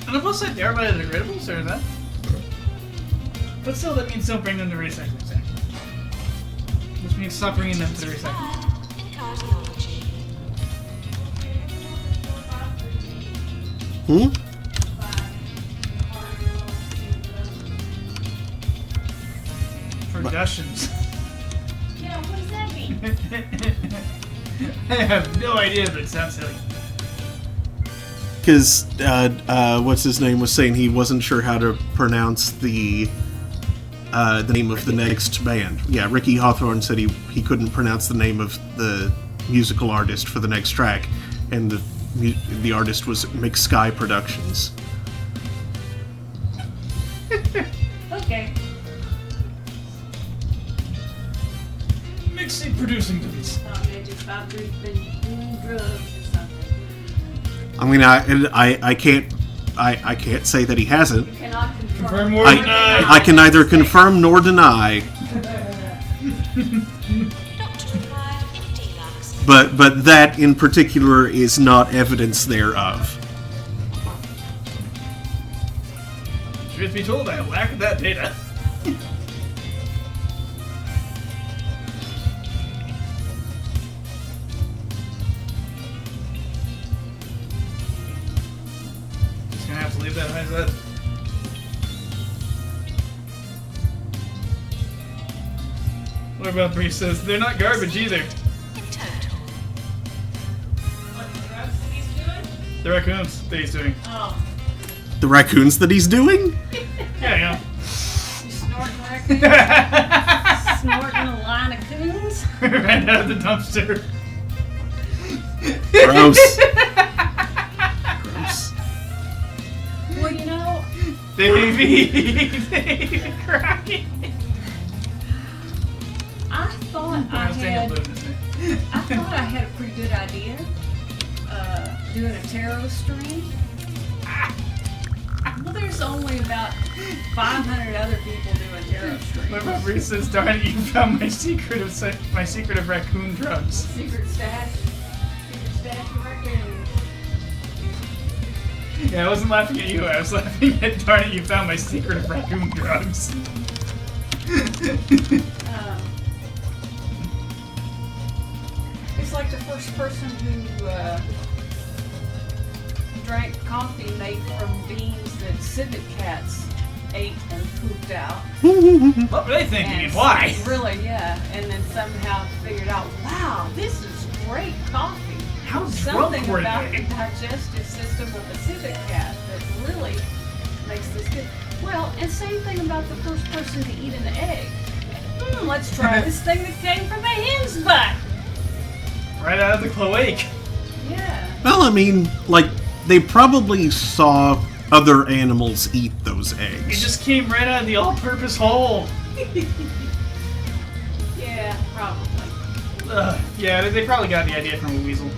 On the plus side, they are biodegradables, or is that? But still, that means don't bring them to the recycling section. Which means stop bringing them to the recycling. In cardiology. Hmm? Productions. Yeah, what does that mean? I have no idea, but it sounds silly. Because, what's his name was saying he wasn't sure how to pronounce the name of the next band. Yeah, Ricky Hawthorne said he couldn't pronounce the name of the musical artist for the next track, and the artist was McSky Productions. Okay. Mixing producing duties. Thought they just about been doing drugs or something. I mean, I can't I can't say that he hasn't. Cannot confirm. Confirm or deny. I can neither confirm nor deny. Doctor required in deluxe. But that in particular is not evidence thereof. Truth be told, I lack that data. Just gonna have to leave that as that. What about Brief says they're not garbage either. In total. What drugs that he's doing? The raccoons that he's doing. Oh, The raccoons that he's doing? Yeah, you snorting raccoons? Snorting a line of coons? Ran out of the dumpster. Gross. Gross. Well, you know, Davey crying. I thought I had a pretty good idea doing a tarot stream. Well, there's only about 500 other people doing tarot streams. My memory says, "Darn it, you found my secret of raccoon drugs." Secret stash of raccoons. Yeah, I wasn't laughing at you. I was laughing at, "Darn it, you found my secret of raccoon drugs." It's like the first person who drank coffee made from beans that civet cats ate and pooped out. What were they thinking and why? Really, yeah. And then somehow figured out, wow, this is great coffee. How drunk Something were about they? the digestive system of a civet cat that really makes this good. Well, and same thing about the first person to eat an egg. Let's try this thing that came from a hen's butt. Right out of the cloaca. Yeah. Well, I mean, like, they probably saw other animals eat those It eggs. just came right out of the all-purpose hole. Yeah, probably. Yeah, they probably got the idea from a weasel.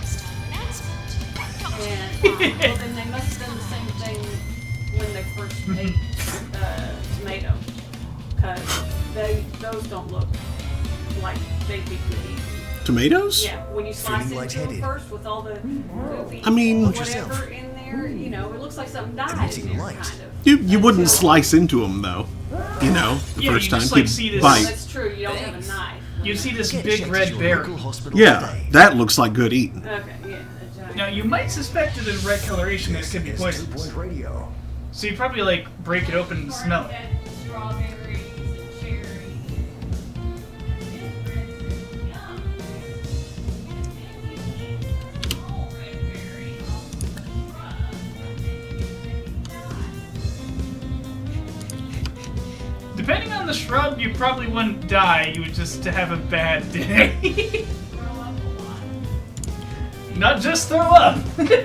Announcement. Doctor And well, then they must have done the same thing when they first ate tomato, because those don't look like they'd be good eaten. Tomatoes? Yeah, when you slice Feeling into them lightheaded? first with all the goofy I mean- Watch yourself. whatever in there, you know, it looks like something died Emitting in there, light. kind of. You wouldn't slice into them, though. You know, the Yeah, first you time just, like, you'd see this- bite. That's true. You don't have a knife. You see this Get big checked red at your berry. local hospital Yeah, today. that looks like good eating. Okay, yeah. a giant- Now, you might suspect that the red coloration this could be Is poisonous. 2 Point Radio. So you probably, like, break it open and smell it. Strawberries and cherries. Depending on the shrub, you probably wouldn't die. You would just have a bad day. Not just throw up. Plan was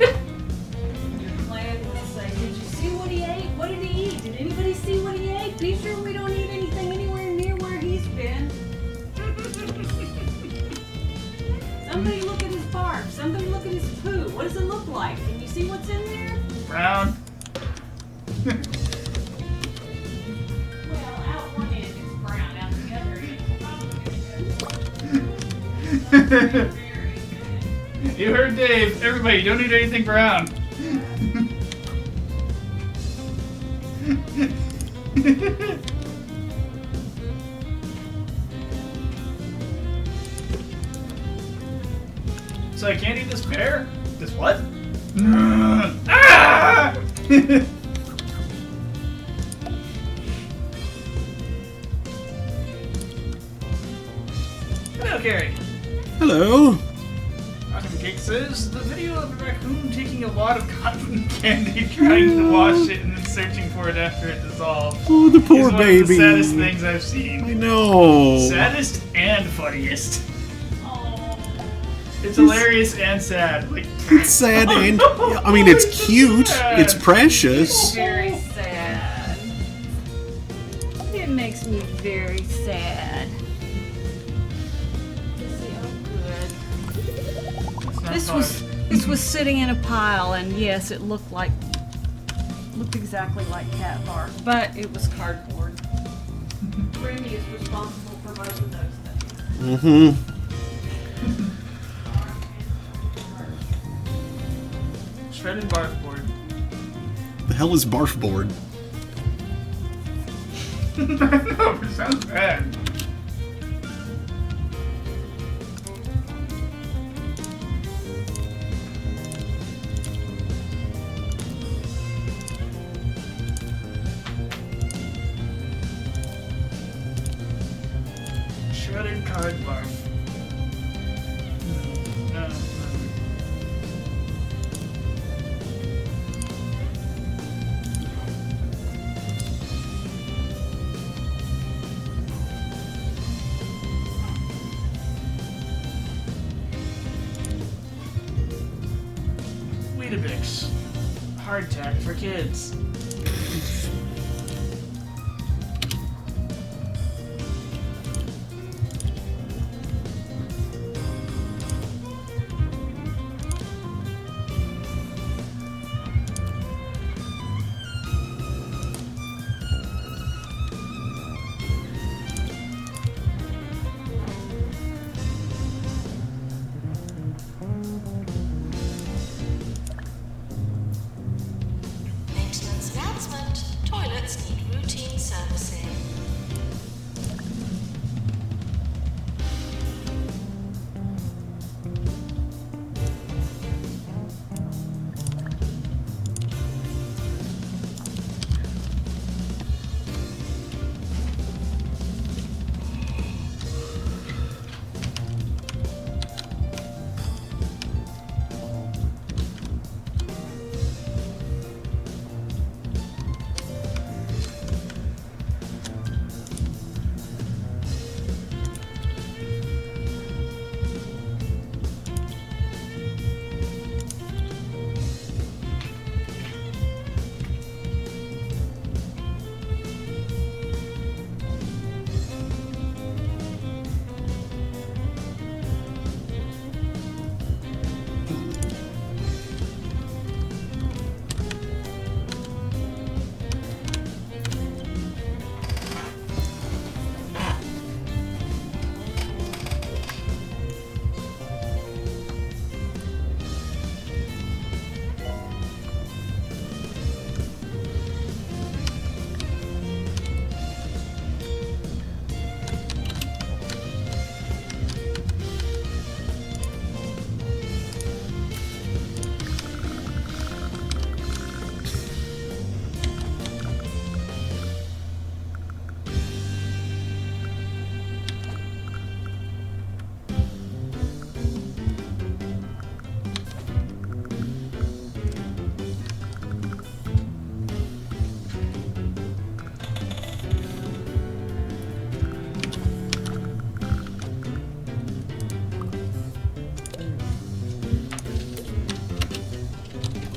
to say, did you see what he ate? What did he eat? Did anybody see what he ate? Be sure we don't eat anything anywhere near where he's been. Somebody look at his bark. Somebody look at his poo. What does it look like? Can you see what's in there? Brown. Well, out one end it's brown, out the other end it's probably You heard Dave. Everybody, don't eat anything brown. So I can't eat this pear? This what? Ah! Hello, Carrie. Hello. Awesome Cake says the video of a raccoon taking a lot of cotton candy, trying to wash it, and then searching for it after it dissolved. Oh, the poor is one baby. of the saddest things I've I seen. know. Saddest and funniest. It's hilarious and sad. Like, It's sad and I mean it's cute. It's precious. very sad. It makes me very sad. it's not This fun. was sitting in a pile, and yes, it looked like Looked exactly like cat bark, but it was cardboard. Randy is responsible for most of those things. Mm-hmm. Shredded barf board. The hell is barf board? No, it sounds bad. Shredded card barf. No. Weetabix. Hardtack for kids. Maintenance announcement. Toilets need routine servicing.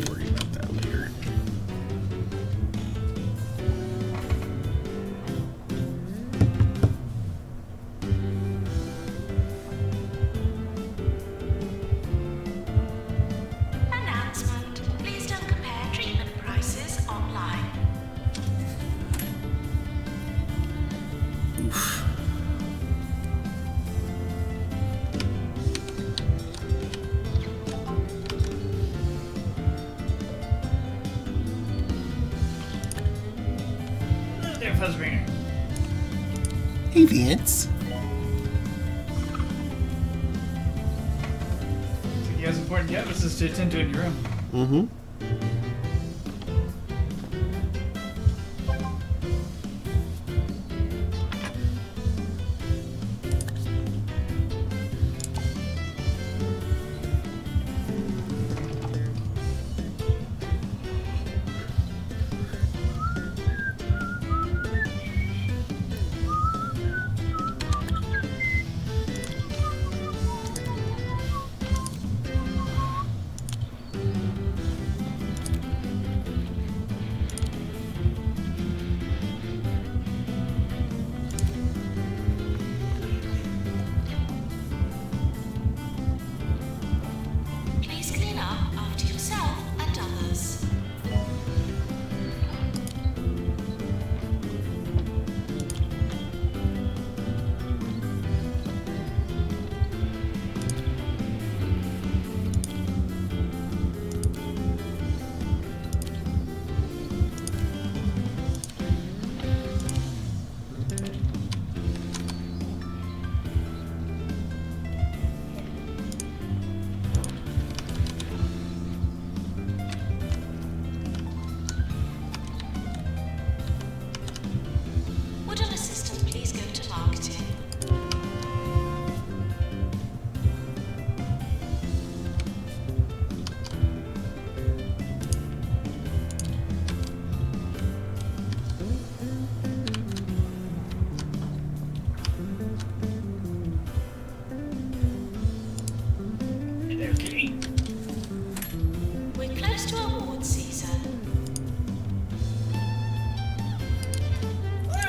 Worry about that later. Announcement. Please don't compare treatment prices online. There, Fuzzbringer. Hey, Vince. You has important business to attend to in your room. Mm-hmm.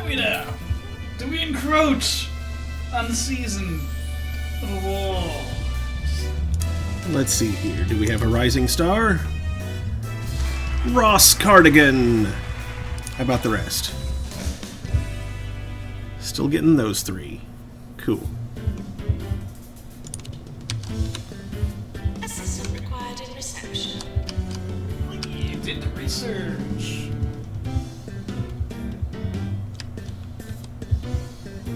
we now? Do we encroach on the season of a war? Let's see here. Do we have a rising star? Ross Cardigan. How about the rest? Still getting those 3. Cool. Assistant required in reception. You did the research.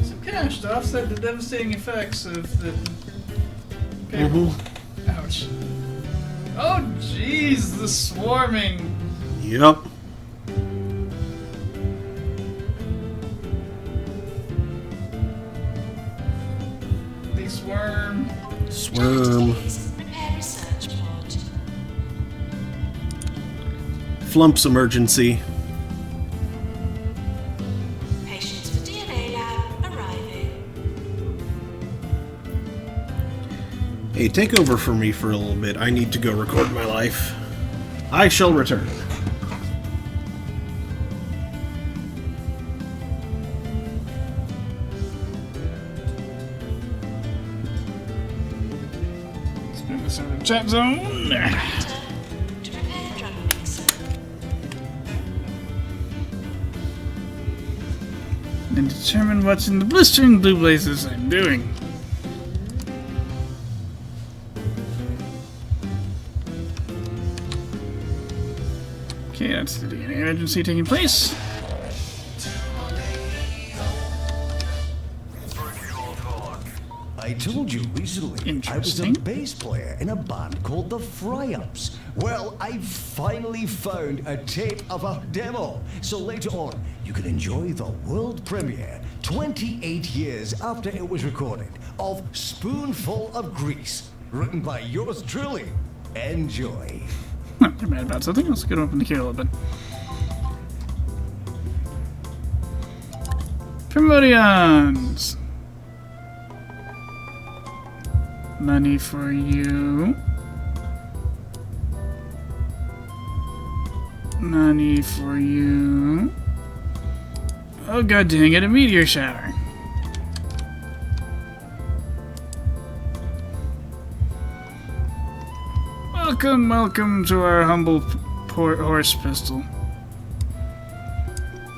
Some cash to offset the devastating effects of the payroll. Ouch. Oh jeez, the swarming. Yep. The swarm. Swarm. Prepare research pod. Flumps emergency. Patients for DNA lab arriving. Hey, take over for me for a little bit. I need to go record my life. I shall return. Spin this over the chat zone. To prepare drug mixer. And determine what's in the blistering blue blazes I'm doing. Okay, that's the DNA emergency taking place. I told you recently I was a Interesting. bass player in a band called the Fry-Ups. Well, I finally found a tape of a demo. So later on, you can enjoy the world premiere, 28 years after it was recorded, of Spoonful of Grease, written by yours truly. Enjoy. You're mad about something? Let's get open the key a little bit. Primordians! Money for you. Money for you. Oh god dang it, a meteor shower. Welcome to our humble horse pistol.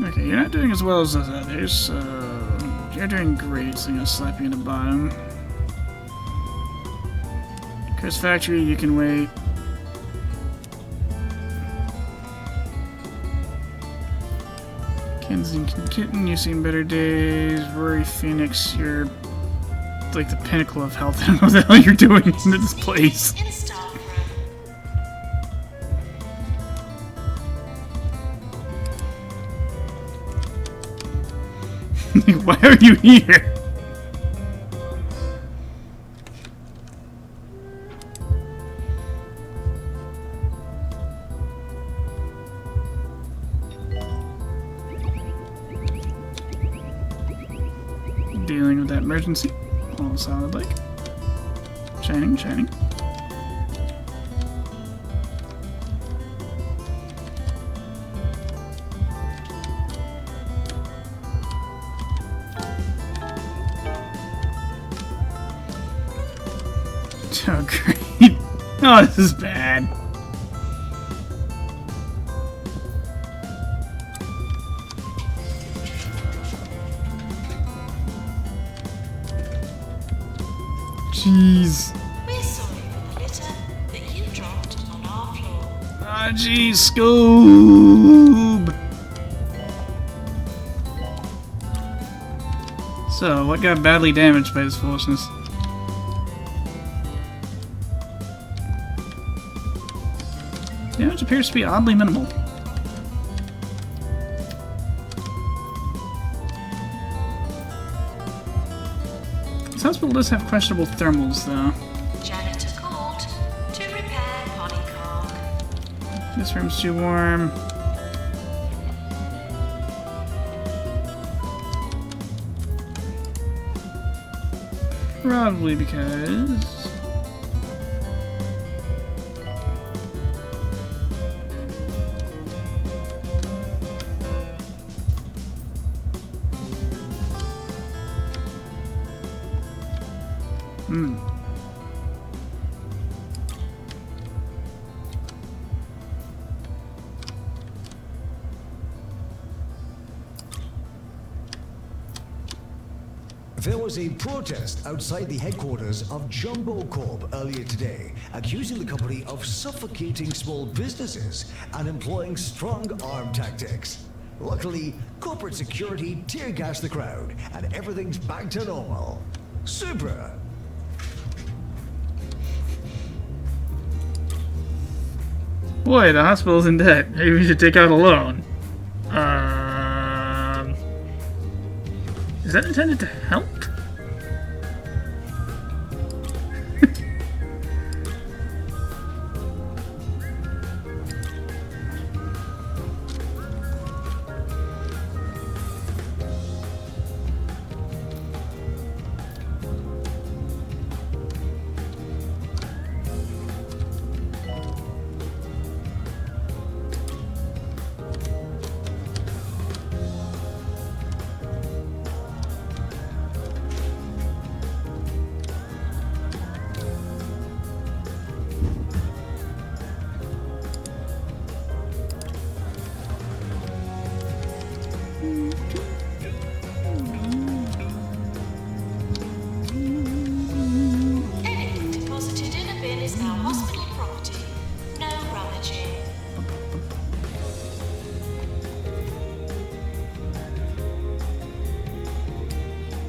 Okay, you're not doing as well as those others, so you're doing great, so I'm gonna slap you in the bottom. Chris Factory, you can wait. Kensington Kitten, you've seen better days. Rory Phoenix, you're like the pinnacle of health. I don't know what the hell you're doing in this place. In staff room. Why are you here? Dealing with that emergency. All solid like. Shining, shining. Oh, great. Oh, this is bad. Jeez. We're sorry for the litter that you dropped on our floor. Ah, jeez, Scoob. So, what got badly damaged by this foolishness? Damage appears to be oddly minimal. This hospital does have questionable thermals, though. Janitor called to repair polycarb. This room's too warm. Probably because... There was a protest outside the headquarters of Jumbo Corp earlier today, accusing the company of suffocating small businesses and employing strong arm tactics. Luckily, corporate security tear-gassed the crowd, and everything's back to normal. Super! Boy, the hospital's in debt. Maybe we should take out a loan. Is that intended to help? Anything deposited in a bin is now hospital property. No rummaging.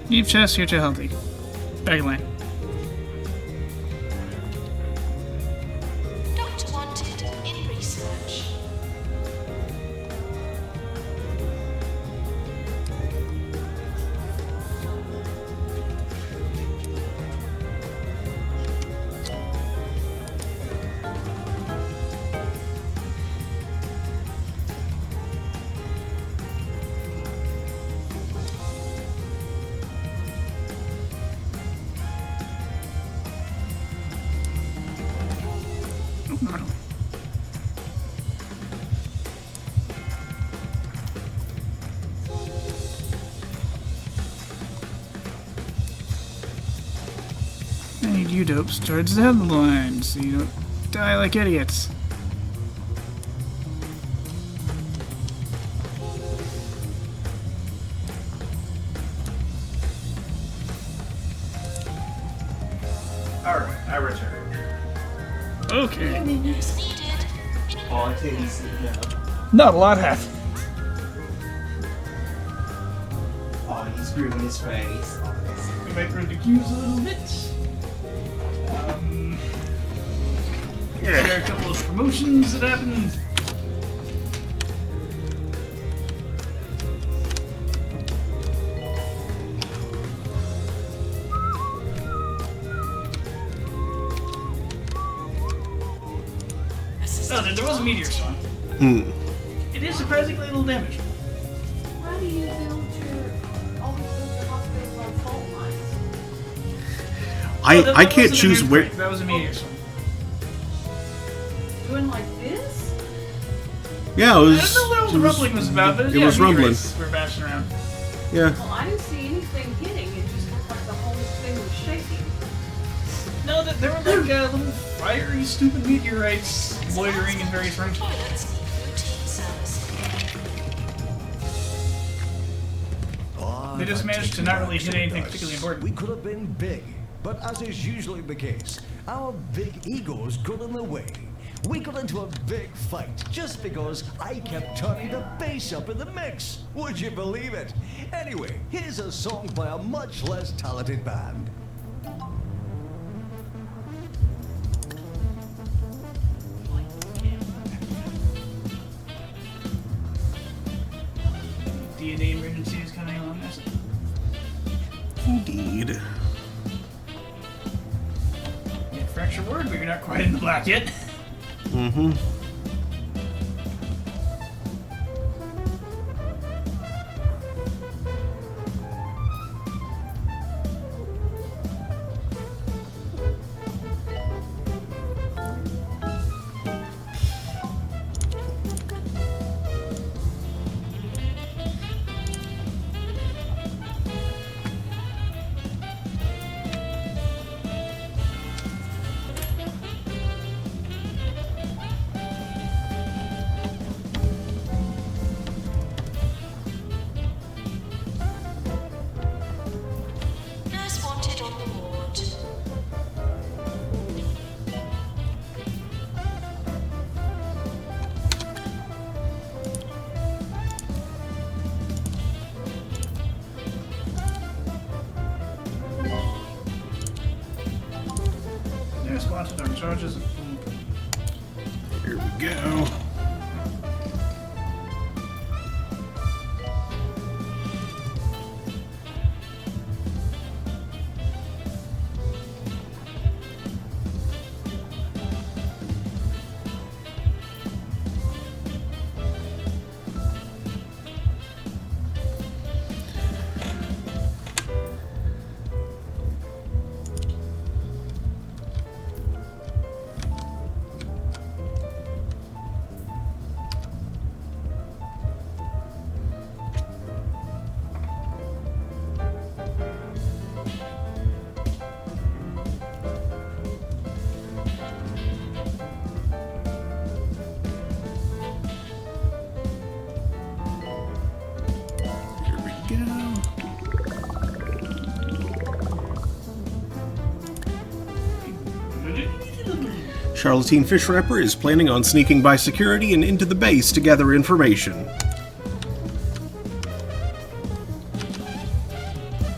Deep chest, you're too healthy. Back in line. Doctor wanted in research. I need you dopes towards the headlines so you don't die like idiots. Alright, I return. Okay. As needed. All activities Not a lot happened. Oh, he's grooving his face. We might run the queues a little bit. There are a couple of promotions that happened. Oh, there was a meteor spawn. It is surprisingly little damage. How do you build all the hospitals on fault lines? Oh, that I can't wasn't an choose where. earthquake, that was a meteor spawn. Doing like this? Yeah, it I was. don't know what the rumbling was about, but it was rumbling. meteorites were bashing around. Yeah. Well, I didn't see anything hitting. It just looked like the whole thing was shaking. No, there were like little fiery, stupid meteorites loitering in various rooms. Toilets need routine servicing. Ah, They just that managed to takes not me really back hit to anything us. particularly important. We could have been big, but as is usually the case, our big egos got in the way. We got into a big fight just because I kept turning the bass up in the mix. Would you believe it? Anyway, here's a song by a much less talented band. DNA emergency is coming along this. Indeed. Yeah, fracture word, but you're not quite in the black yet. Mm-hmm. Charges of poop. Here we go. Charlatan Fish Wrapper is planning on sneaking by security and into the base to gather information.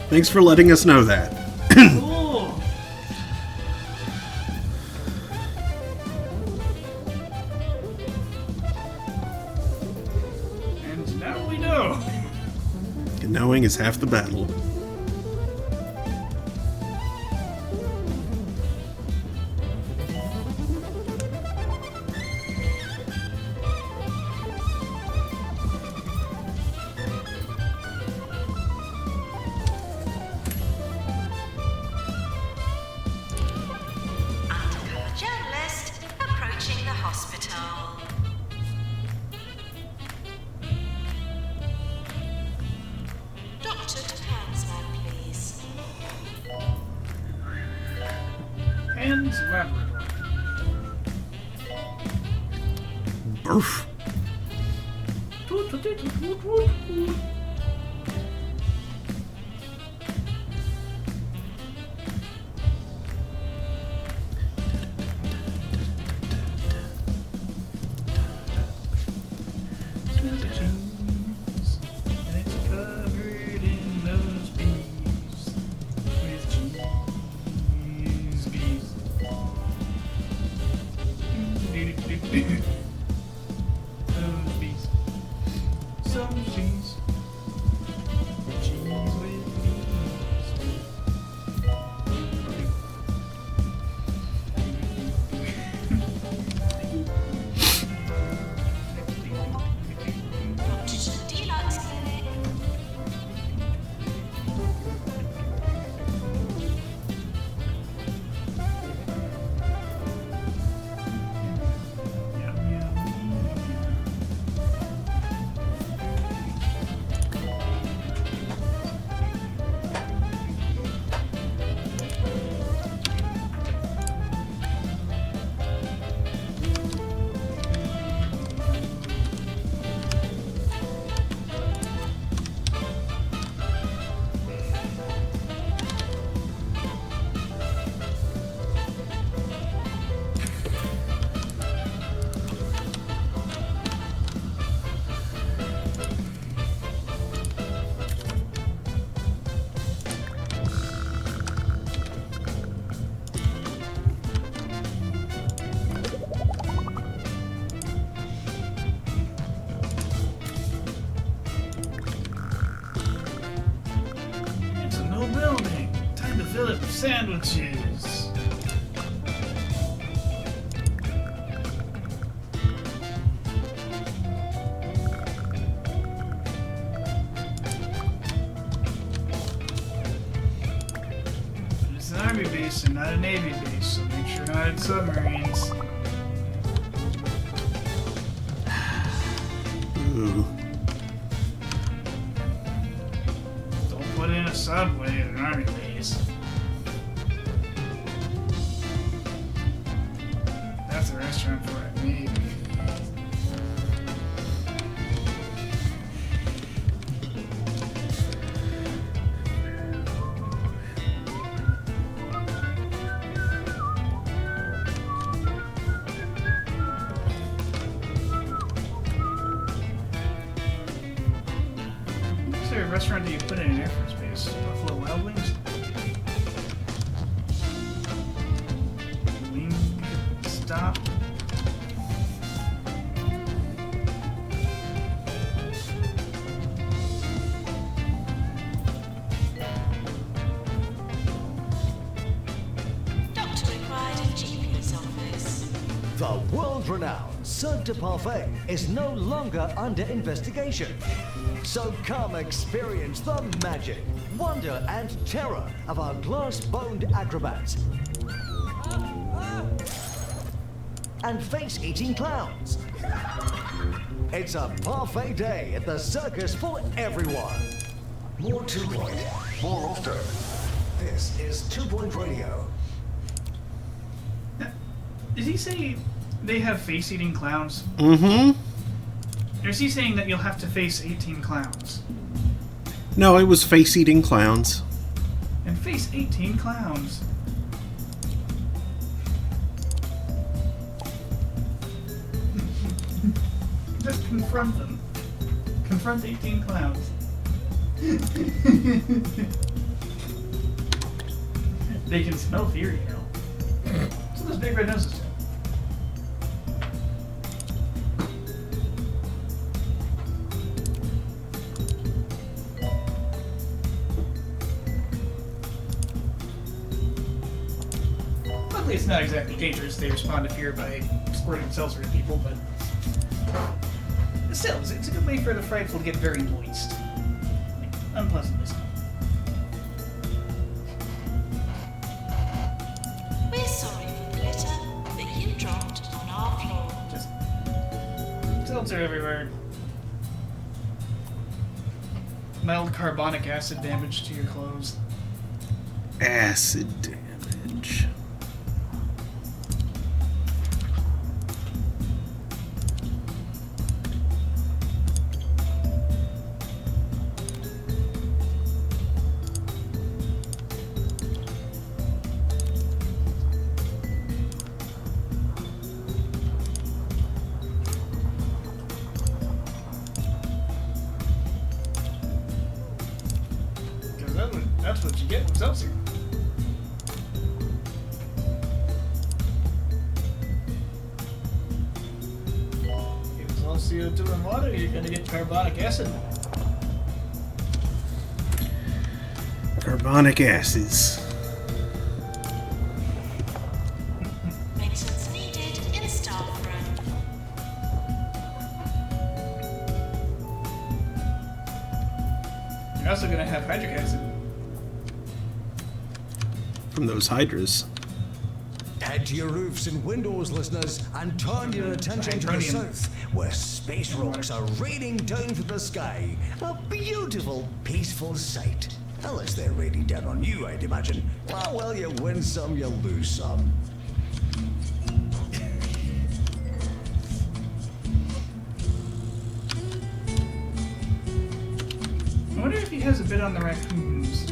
Thanks for letting us know that. Cool. And now we know. And knowing is half the battle. Undercover journalist approaching the hospital. Doctor to Hansman, please. Hans Labrador. Burf. And it's covered in those bees with cheese bees. Those bees. Some cheese. Cheese with Doctor to the deluxe clinic. Yum, yum. It's a new building. Time to fill it with sandwiches. But it's an army base and not a navy base, so make sure not in submarines. Ooh. Don't put in a subway at an army base. That's a restaurant for a navy. Is there a restaurant that you put in an Air Force base? Buffalo Wild Wings? Wing stop. Doctor required in GP's office. The world-renowned Cirque du Parfait is no longer under investigation. So come experience the magic, wonder, and terror of our glass-boned acrobats. And face-eating clowns. It's a parfait day at the circus for everyone. More 2 Point, more often. This is 2 Point Radio. Did he say they have face-eating clowns? Mm-hmm. Or is he saying that you'll have to face 18 clowns? No, it was face-eating clowns. And face 18 clowns. Just confront them. Confront 18 clowns. They can smell fear, you know. What's those big red noses do? Luckily, it's not exactly dangerous. They respond to fear by squirting themselves at people, but still, it's a good way for the frightful to get very moist. Like, unpleasantly so. We're sorry for glitter, but you dropped on our floor. Just seltzer everywhere. Mild carbonic acid damage to your clothes. Acid damage. That's what you get with seltzer. If it's all CO2 and water, you're gonna get carbonic acid. Carbonic acids. Maintenance needed in staff room. You're also gonna have hydric acid. From those hydras. Head to your roofs and windows, listeners, and turn your attention to the Hydronium. south, where space rocks are raining down from the sky. A beautiful, peaceful sight. Unless they're raining down on you, I'd imagine. Oh, well, you win some, you lose some. I wonder if he has a bit on the raccoons.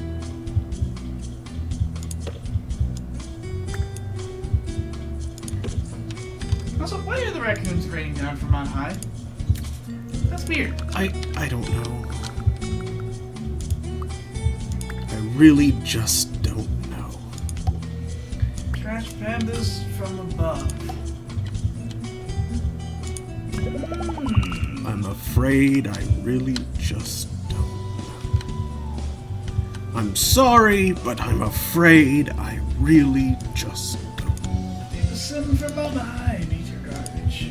Also, why are the raccoons raining down from on high? That's weird. I don't know. I really just don't know. Trash pandas from above. I'm afraid I really just don't know. I'm sorry, but I'm afraid I really just don't know. Listen from on high, eat your garbage.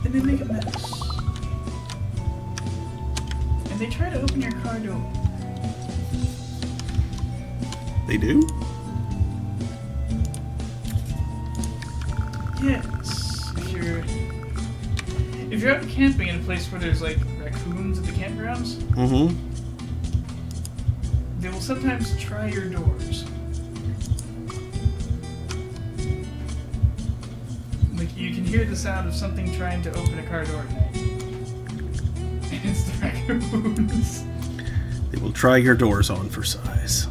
And they make a mess. And they try to open your car door. They do? Yes. If you're out camping in a place where there's like raccoons at the campgrounds, Mm-hmm. they will sometimes try your doors. Like you can hear the sound of something trying to open a car door. And it's the raccoons. They will try your doors on for size.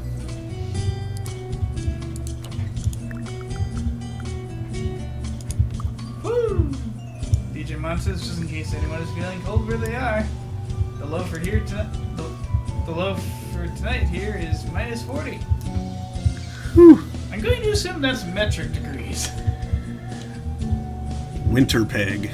Woo! DJ Mon says, just in case anyone is feeling cold where they are, the low for here tonight. The low for for tonight here is minus 40. Whew. I'm going to assume that's metric degrees. Winter peg.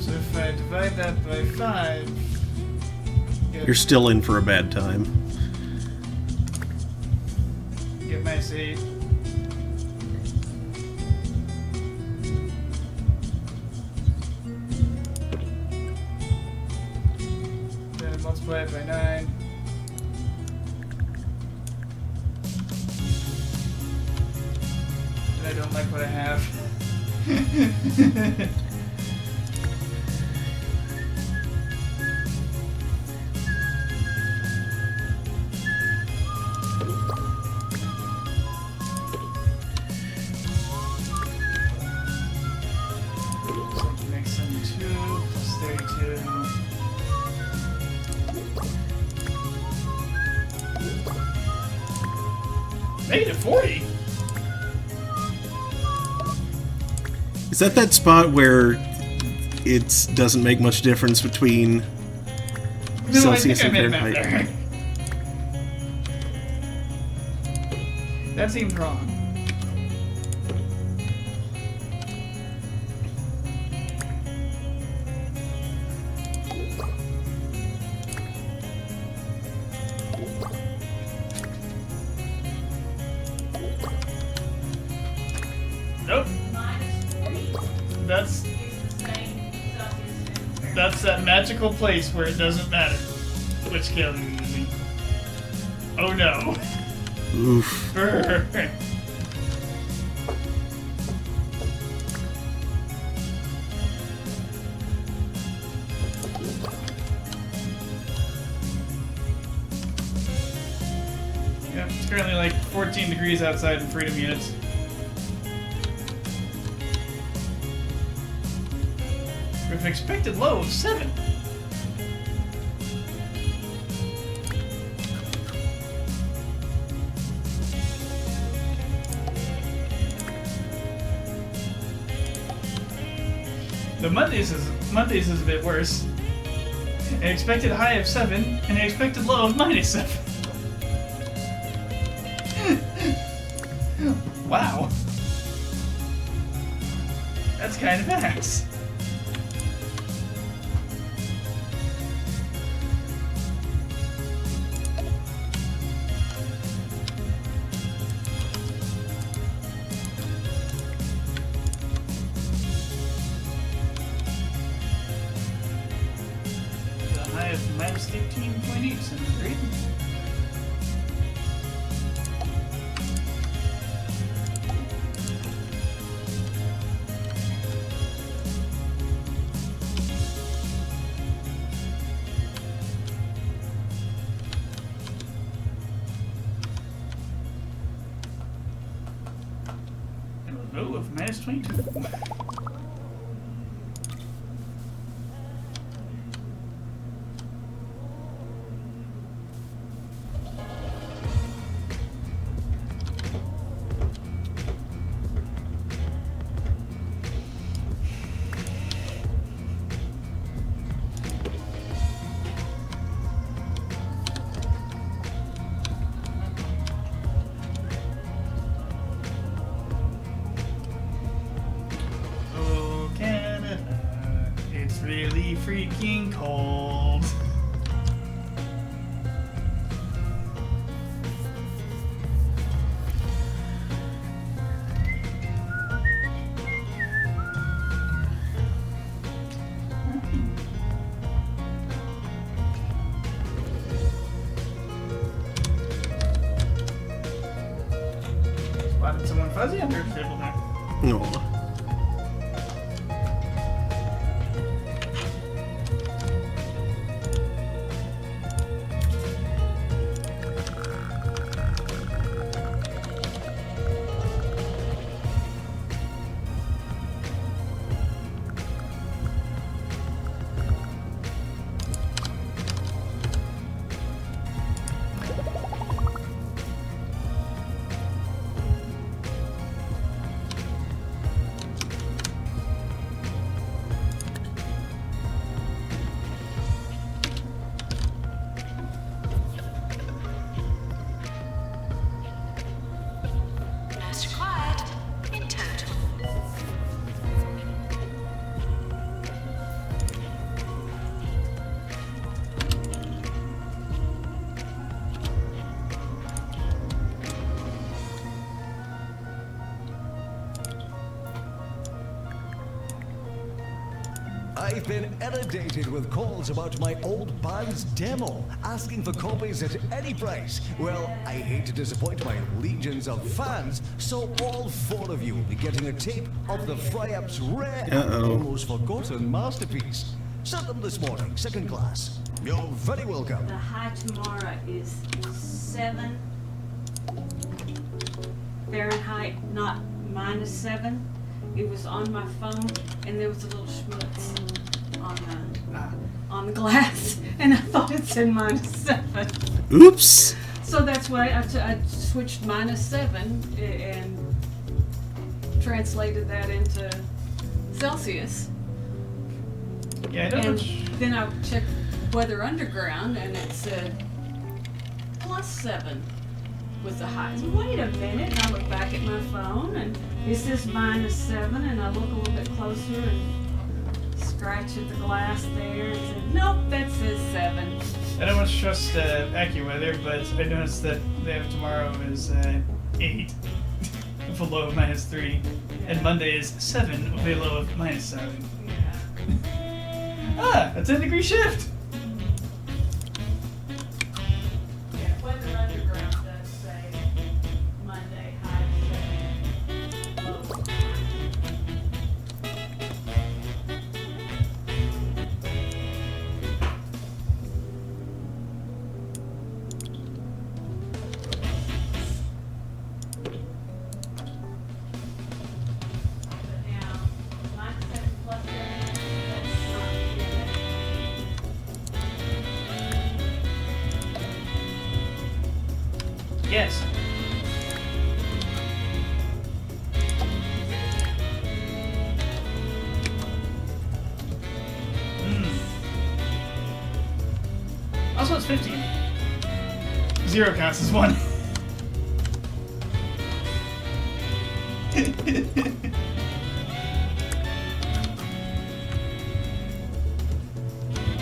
So if I divide that by 5... You're still in for a bad time. Get minus 8. Then I multiply it by 9. And I don't like what I have. So I can make 72 plus 32. Negative 40? Is that spot where it doesn't make much difference between No, Celsius I think I and made a map Fahrenheit? there. That seems wrong. Nope. That's that magical place where it doesn't matter which scale you're using. Oh no. Oof. Burn. Yep, it's currently like 14 degrees outside in freedom units. With an expected low of 7. The Mondays is a bit worse. An expected high of 7 and an expected low of -7. Wow. That's kind of ass. The high of -15.8 centigrade. And a low of -22. Oh, Canada, it's really freaking cold. Spotted someone fuzzy under the table there. Aw. I've been inundated with calls about my old band's demo, asking for copies at any price. Well, I hate to disappoint my legions of fans, so all 4 of you will be getting a tape of the Fryap's rare, almost forgotten masterpiece. Sent them this morning, second class. You're very welcome. The high tomorrow is 7 Fahrenheit, not -7. It was on my phone, and there was a little schmutz on the glass, and I thought it said -7. Oops. So that's why I switched -7 and translated that into Celsius. Yeah, I don't And know. then I checked Weather Underground, and it said +7 was the high. So wait a minute, and I look back at my phone, and it says -7, and I look a little bit closer and scratch at the glass there, and said, nope, that says 7. I don't much trust AccuWeather, but I noticed that they have tomorrow is 8 with a low of -3, and Monday is 7 with a low of -7. Ah, a 10-degree shift! Yeah, Weather Underground does say Monday high 7, low 9. But now, -7 plus 7, that's not good. Yes. Also, it's 15. 0 counts as 1.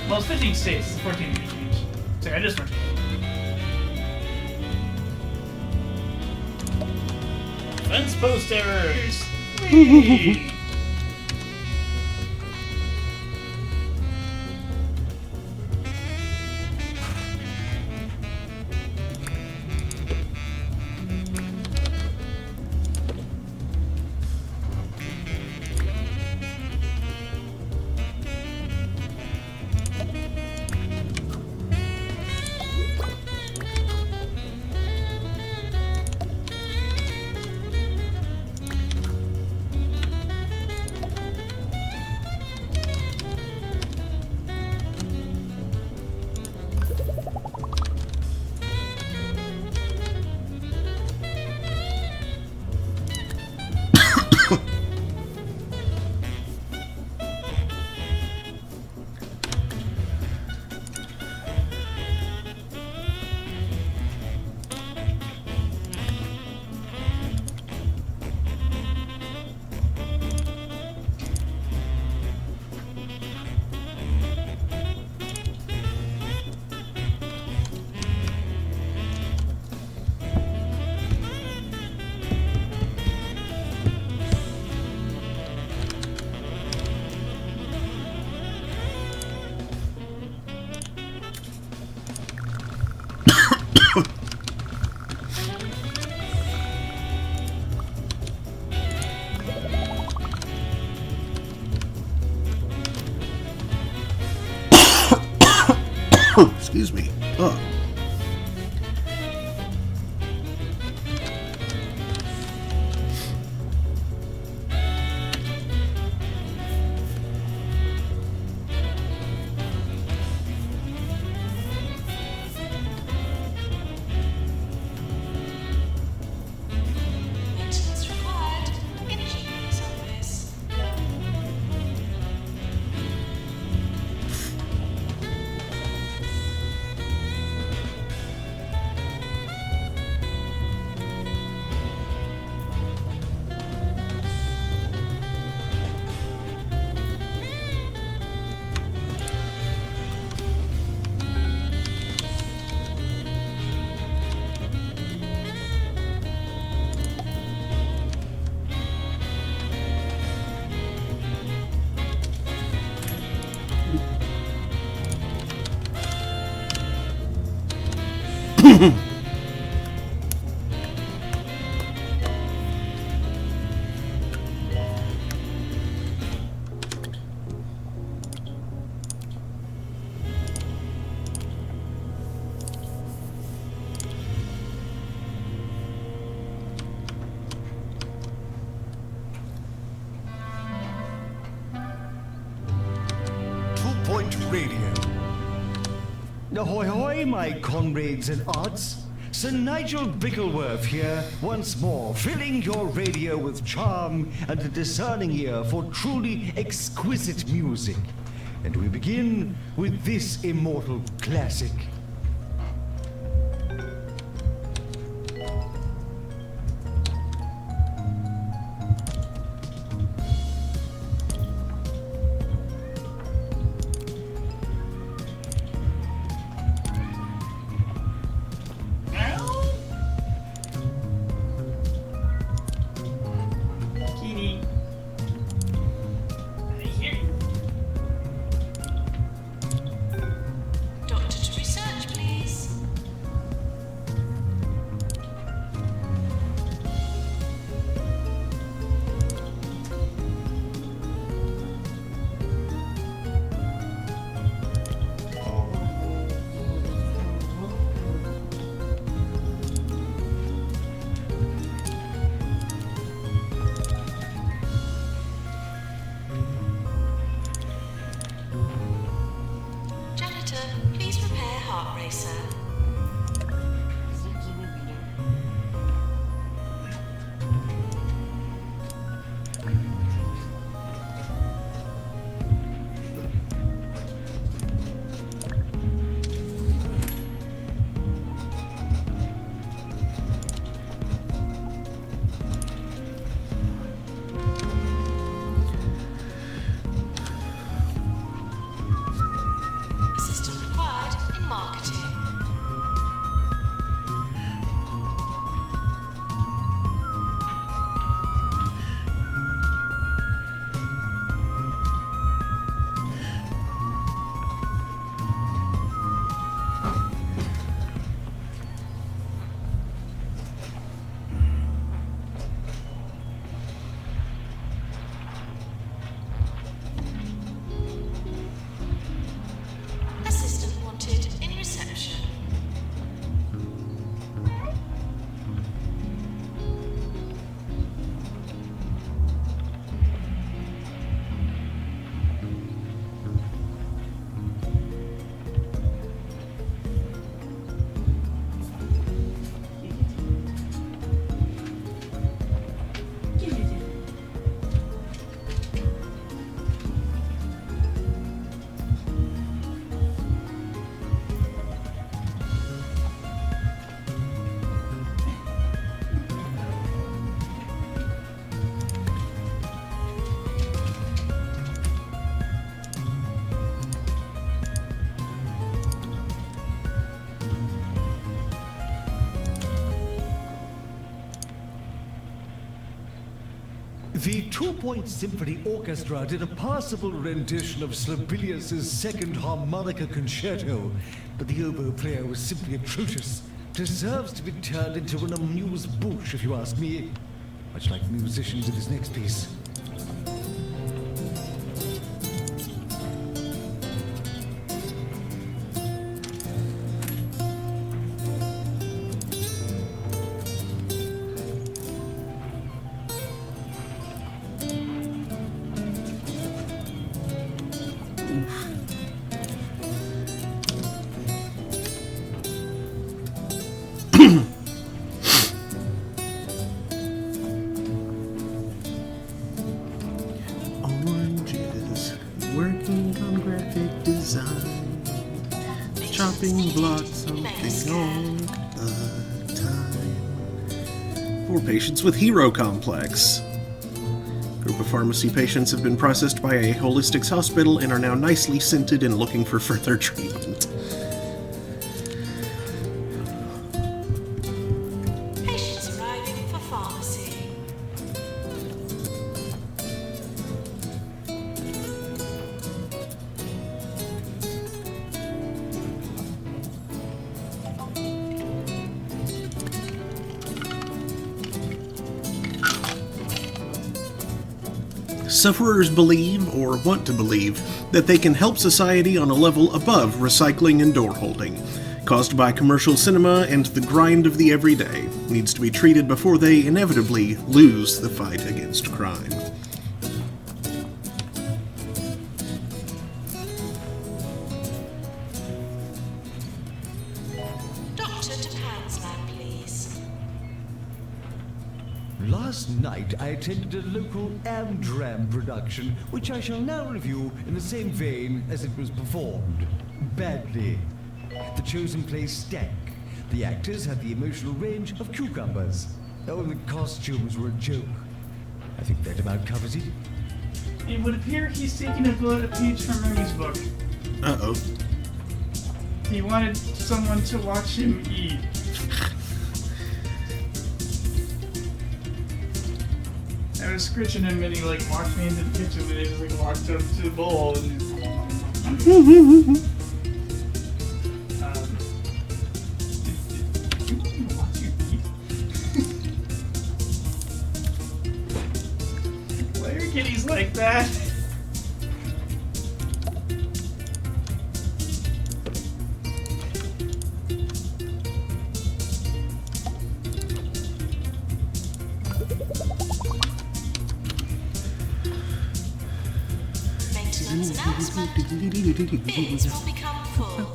Well, it's 15 states. It's 14 degree change. Sorry, I just went. Fence post errors. Whee! Excuse me. Oh. Maintenance required. Energy use on this. Two-Point Radio. Ahoy, hoy, my comrades in arts. Sir Nigel Bickleworth here, once more, filling your radio with charm and a discerning ear for truly exquisite music. And we begin with this immortal classic. Kitty. I hear you. Doctor to research, please. Janitor, please prepare heart racer. Assistant required in marketing. Assistant wanted in reception. The Two-Point Symphony Orchestra did a passable rendition of Sibelius's Second Harmonica Concerto, but the oboe player was simply atrocious. Deserves to be turned into an amuse-bouche, if you ask me. Much like musicians in his next piece. Oranges, working on graphic design, chopping blocks, something all the time. For patients with hero complex. Group of pharmacy patients have been processed by a holistics hospital and are now nicely scented and looking for further treatment. Patients arriving for pharmacy. Sufferers believe, or want to believe, that they can help society on a level above recycling and door holding, caused by commercial cinema and the grind of the everyday, needs to be treated before they inevitably lose the fight against crime. Doctor to Pan's lab, please. Last night, I attended a local Amdram production, which I shall now review in the same vein as it was performed. Badly. The chosen play stank. The actors had the emotional range of cucumbers. Oh, the costumes were a joke. I think that about covers it. It would appear he's taking a page from Ernie's book. Uh-oh. He wanted someone to watch him eat. I was scritching him and he walked me into the kitchen and he just walked up to the bowl and why are kitties like that? Maintenance announcement. Bins will become full.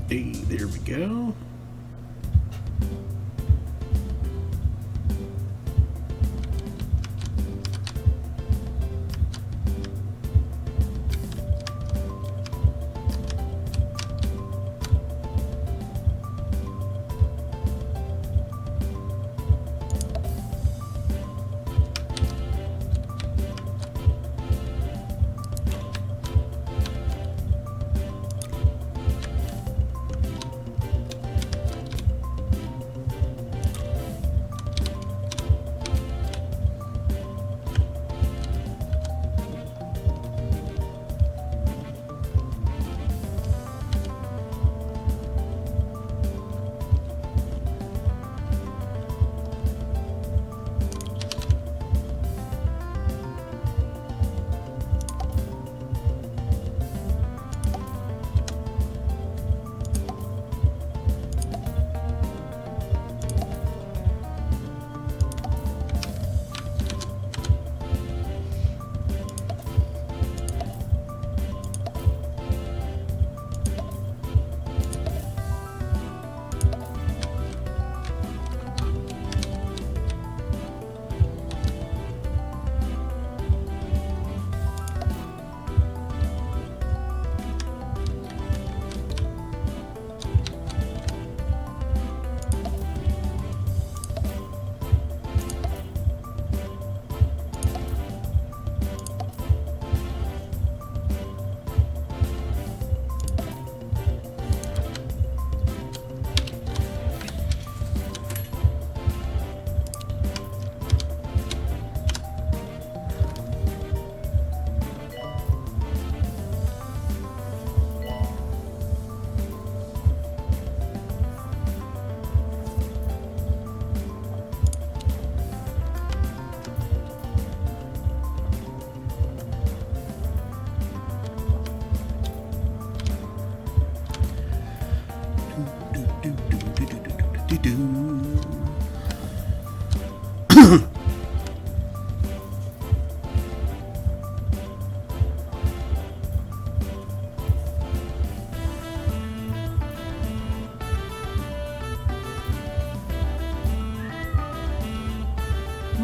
Hey, there we go.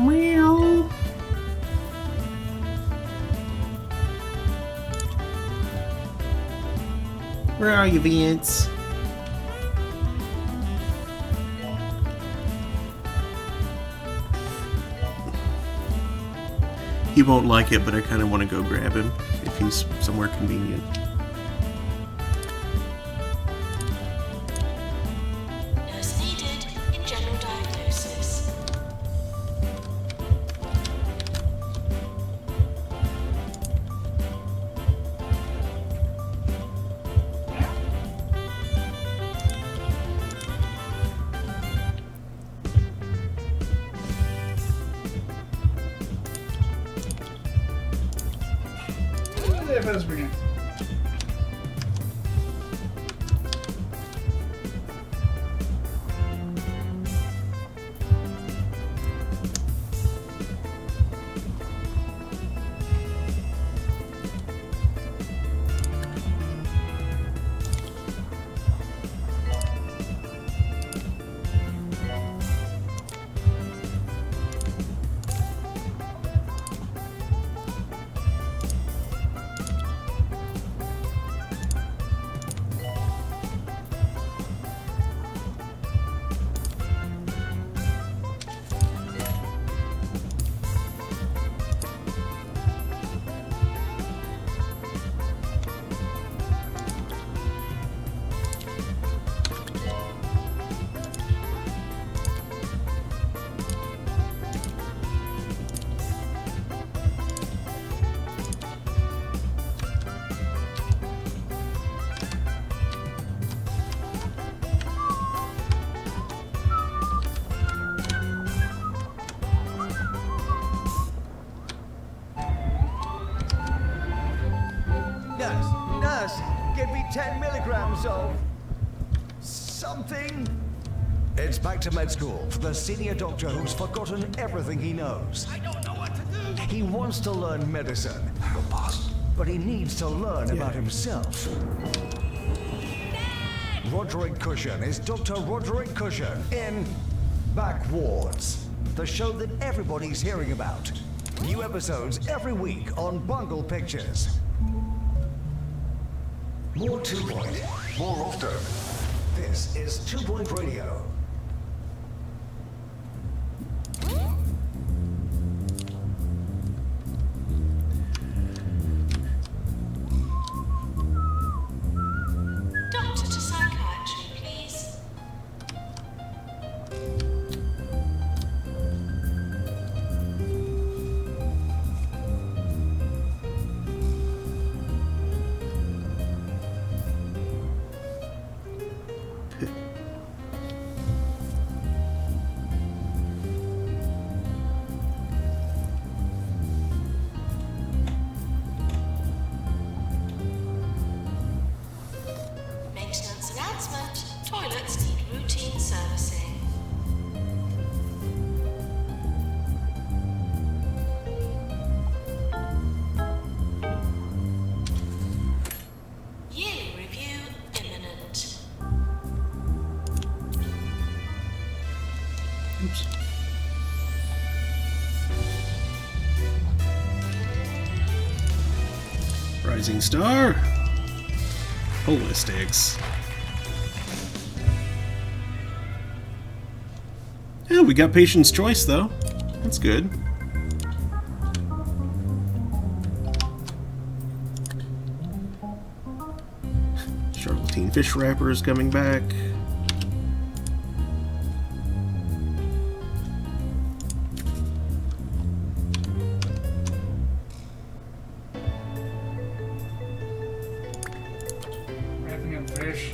Well, where are you, Vince? he won't like it, but I kind of want to go grab him if he's somewhere convenient. Nurse needed in general diagnosis. If I was bringing. Nurse, give me 10 milligrams of something. It's back to med school for the senior doctor who's forgotten everything he knows. I don't know what to do. He wants to learn medicine, but he needs to learn about himself. Roderick Cushion is Dr. Roderick Cushion in Backwards, the show that everybody's hearing about. New episodes every week on Bungle Pictures. More 2 Point, more often. This is 2 Point Radio. Doctor to psychiatry, please. Maintenance announcement. Toilets need routine servicing. Yearly review imminent. Oops. Rising Star. Holistics. Yeah, we got Patient's Choice, though. That's good. Charlatan Fish Wrapper is coming back. Wrapping up fish.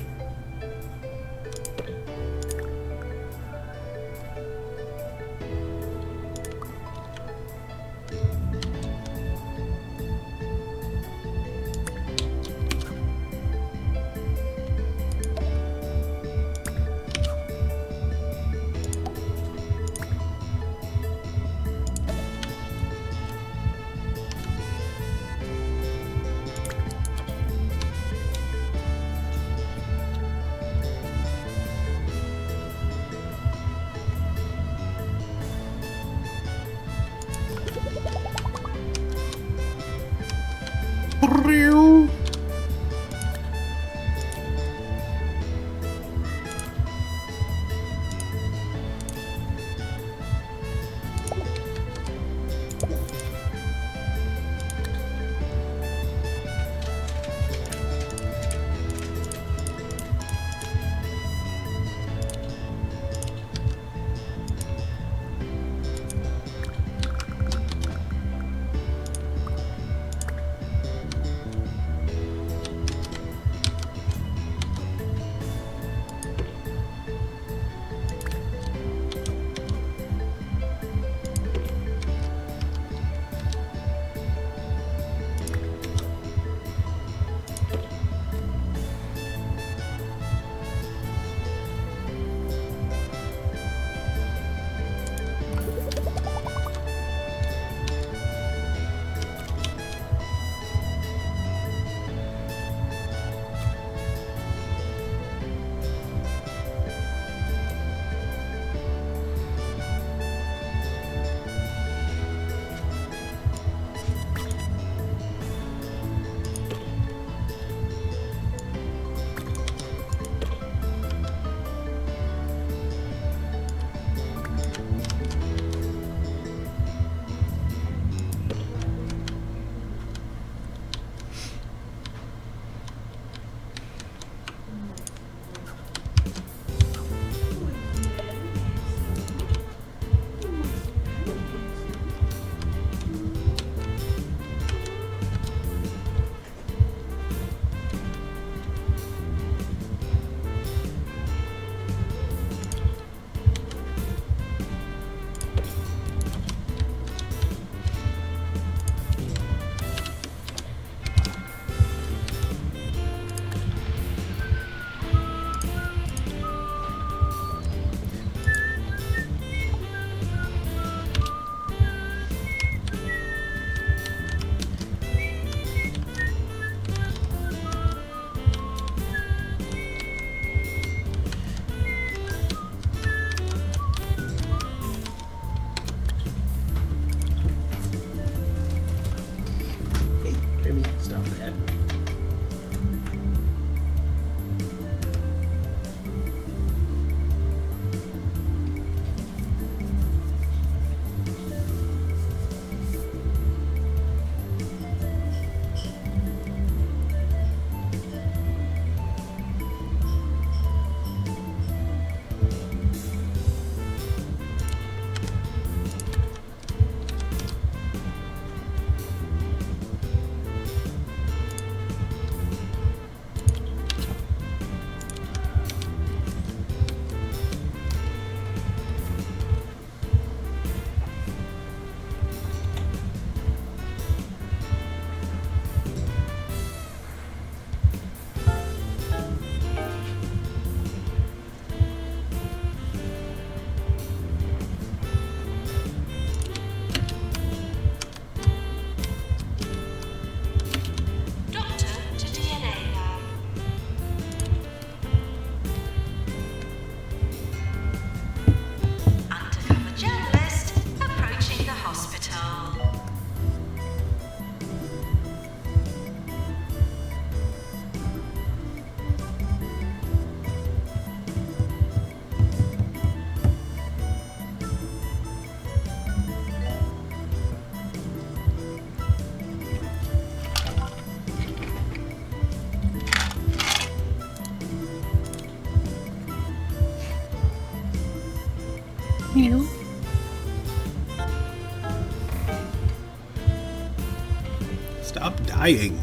Stop dying.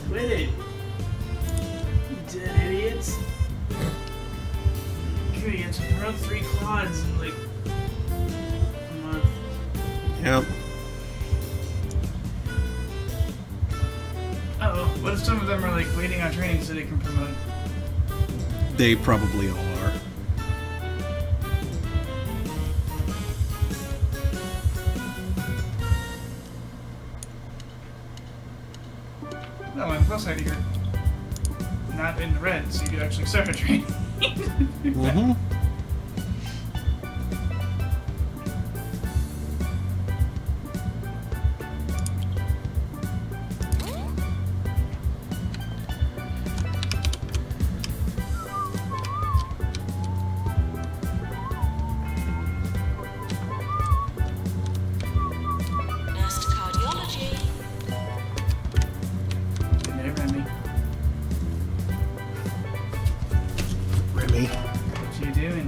Quit it. You dead idiots. You're gonna get to grow 3 quads in like a month. Yep. Uh-oh, what if some of them are like waiting on training so they can promote? They probably all are. No, on the plus side, you're not in the red, so you could actually start a training. Mm-hmm. Nurse to cardiology. Hey, Remy. Remy, What you doing?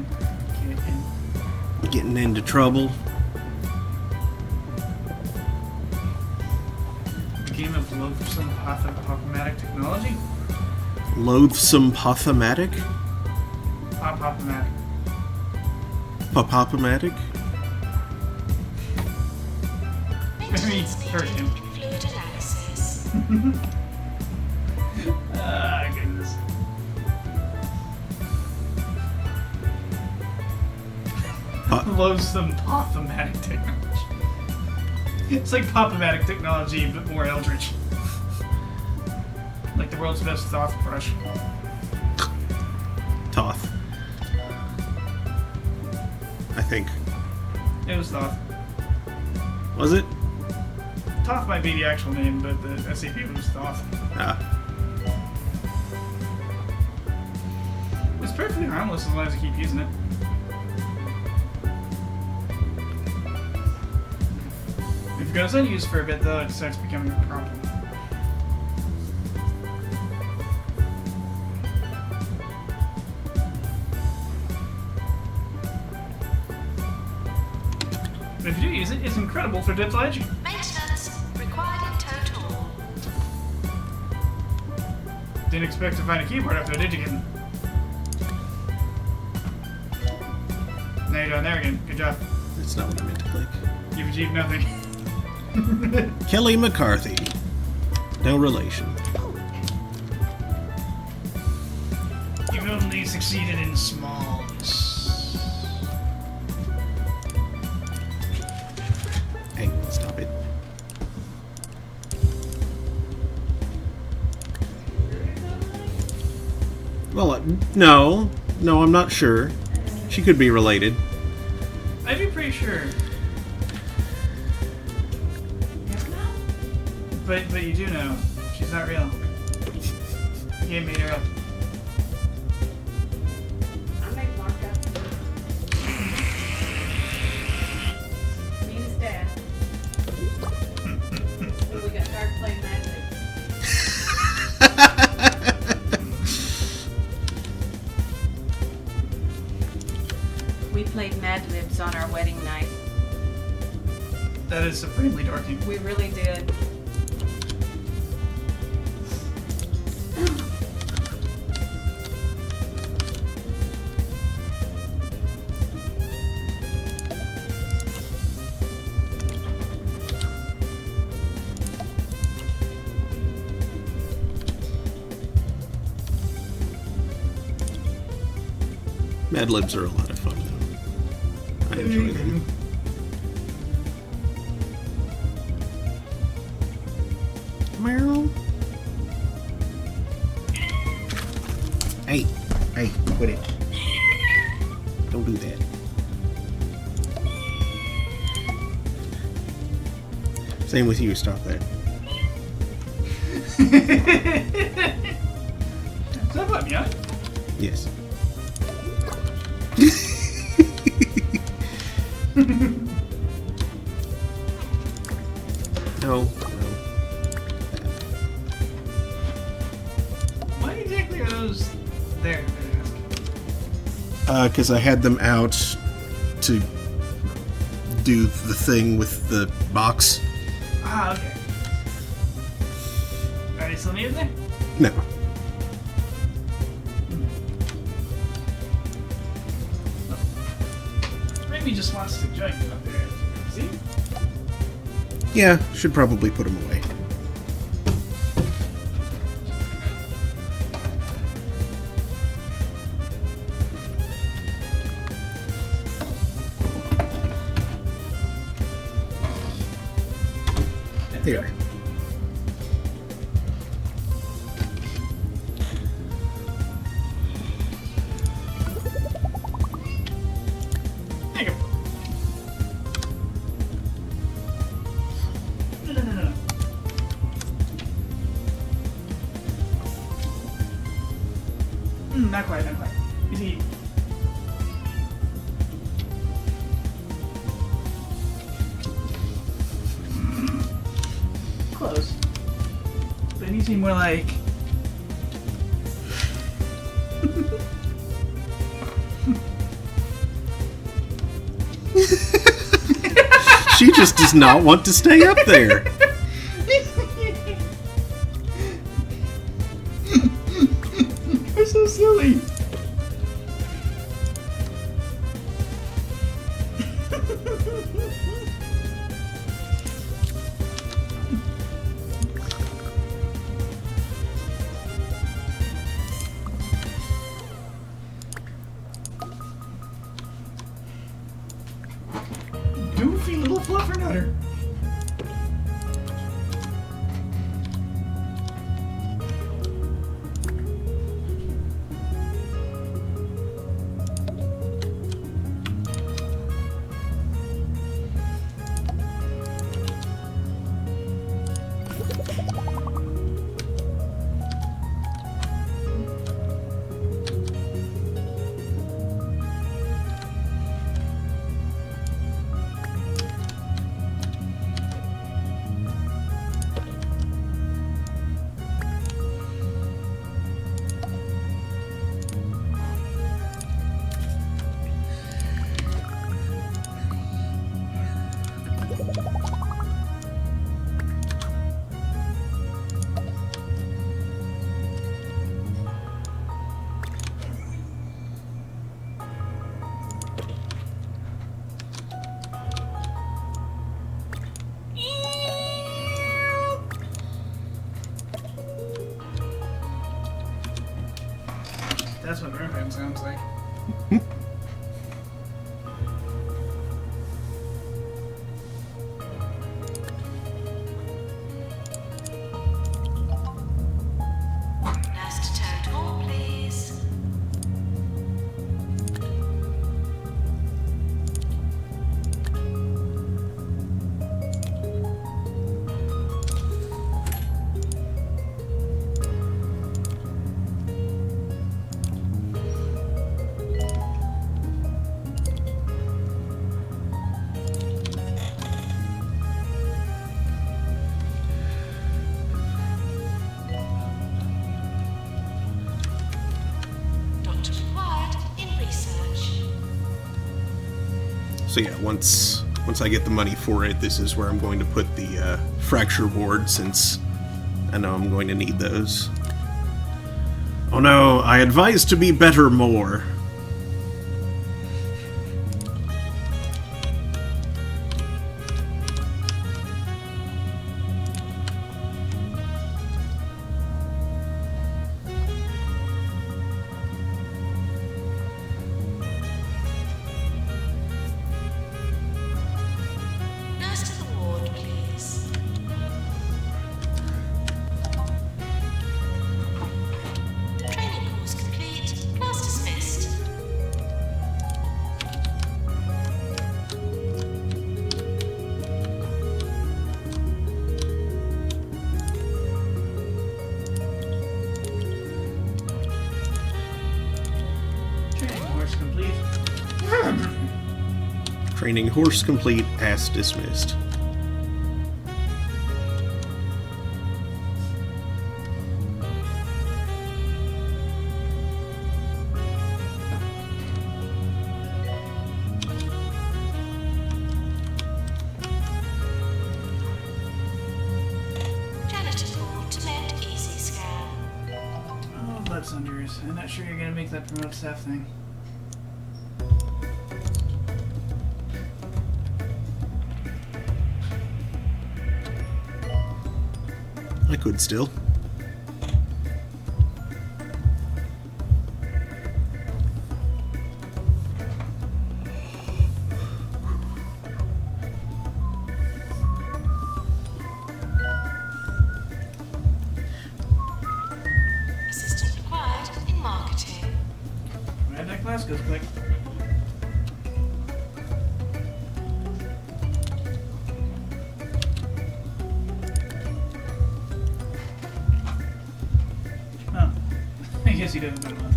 Kitten? getting into trouble. A game of loathsome pop-matic technology? Loathsome Pothomatic? Pop-matic. Popopomatic? Very hurt him. Fluid analysis. Ah, goodness. Loathsome pop-matic technology. It's like pop-matic technology, but more eldritch. Like the world's best Thoth brush. Toth. I think. It was Thoth. Was it? Thoth might be the actual name, but the SAP was Thoth. Ah. It's perfectly harmless as long as you keep using it. If it goes unused for a bit, though, it starts becoming a problem. But if you do use it, it's incredible for dental hygiene. Maintenance required in total. Didn't expect to find a keyboard up there, did you, kitten? Now you're down there again. Good job. That's not what I meant to click. You've achieved nothing. Kelly McCarthy. No relation. You've only succeeded in smallness. Hey, stop it. Well, no. No, I'm not sure. She could be related. I'd be pretty sure. But you do know. She's not real. You can't beat her up. I make Mark up. Me and his dad. When we got started playing Mad Libs. We played Mad Libs on our wedding night. That is supremely dorky. We really did. Mad Libs are a lot of fun, though. I enjoy them. Meow. Hey, quit it. Don't do that. Same with you, stop that. Is that what, yeah? Yes. No. Why exactly are those there? Because I had them out to do the thing with the box. Ah, okay. Alright, still need it there? No. Maybe he just wants to join you up there. See? Yeah, should probably put him away. There. There you go. No. Not quite. You see. Close. But it needs to be more like. She just does not want to stay up there. You're so silly. Goofy little fluffernutter. That's what Merman sounds like. Last toad hall, please. Doctor required in research. So yeah, once I get the money for it, this is where I'm going to put the fracture ward, since I know I'm going to need those. Oh no, I advise to be better more. Nurse to the ward, please. Training course complete. Class dismissed. Training course complete. Training horse complete, as dismissed. I'm not sure you're gonna make that promote staff thing. I could still. Assistant required in marketing. Right, that class goes quick. Oh, I guess he doesn't know one.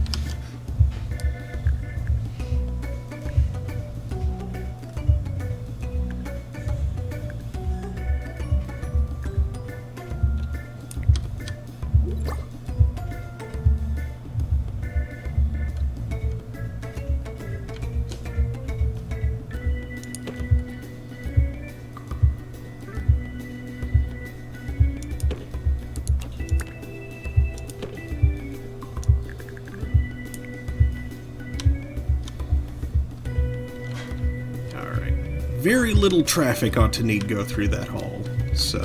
Alright. Very little traffic ought to need go through that hall, so...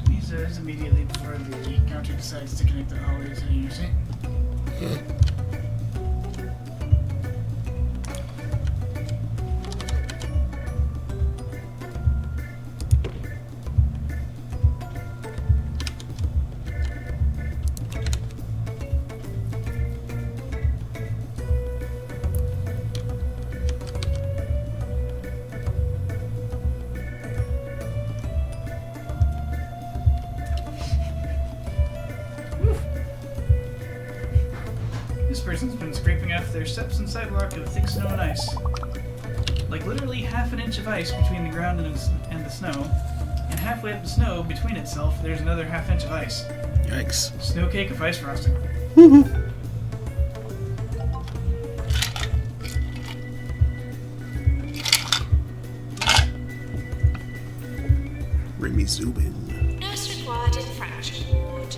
He says immediately before the counter decides to connect the hallway to the interstate. This person's been scraping off their steps and sidewalk of thick snow and ice. Like literally half an inch of ice between the ground and the snow, and halfway up the snow between itself there's another half inch of ice. Yikes. Snow cake of ice frosting. Remy Zubin. Nurse required in fracture ward.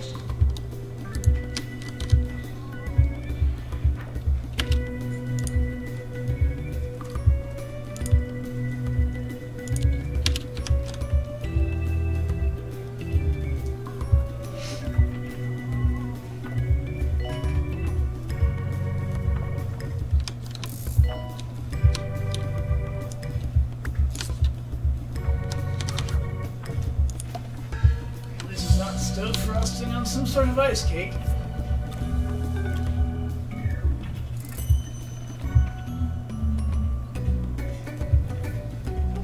This is not stove frosting on some sort of ice cake.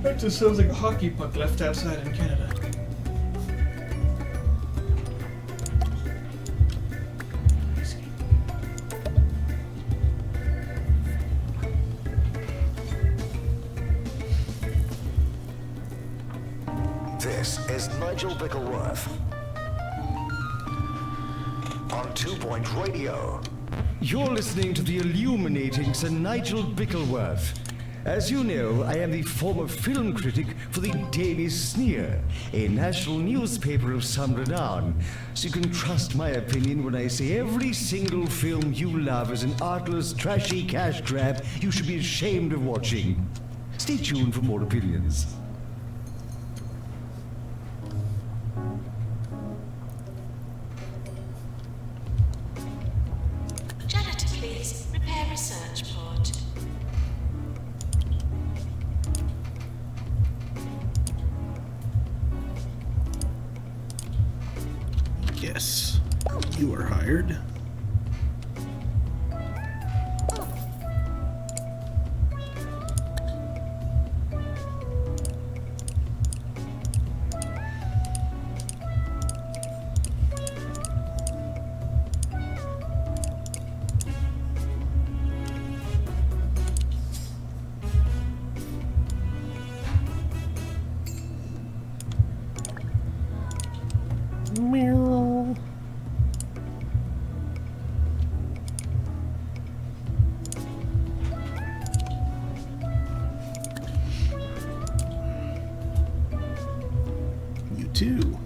That just sounds like a hockey puck left outside in Canada. This is Nigel Bickleworth on 2 Point Radio. You're listening to the illuminating Sir Nigel Bickleworth. As you know, I am the former film critic for the Daily Sneer, a national newspaper of some renown. So you can trust my opinion when I say every single film you love is an artless, trashy cash grab you should be ashamed of watching. Stay tuned for more opinions. Janitor, please. Repair research pod. Yes. You are hired. Meow. You too.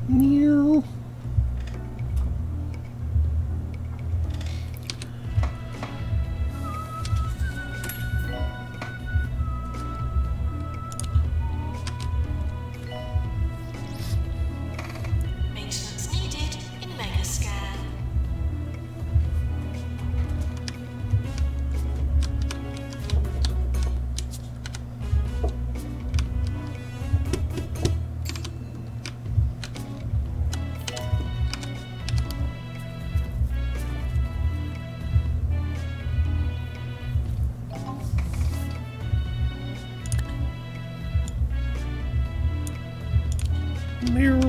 Meow. Maintenance needed in Megascan. Meow.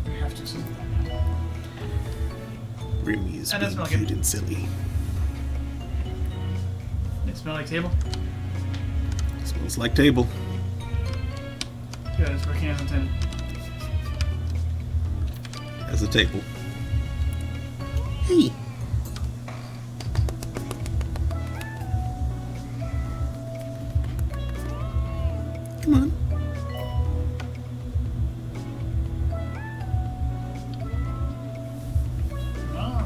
We have to sort that out. Remy is That does being smell good. cute and silly. It smell like table? Smells like table. Good, it's working as intended. As a table. Hey. Come on. Oh.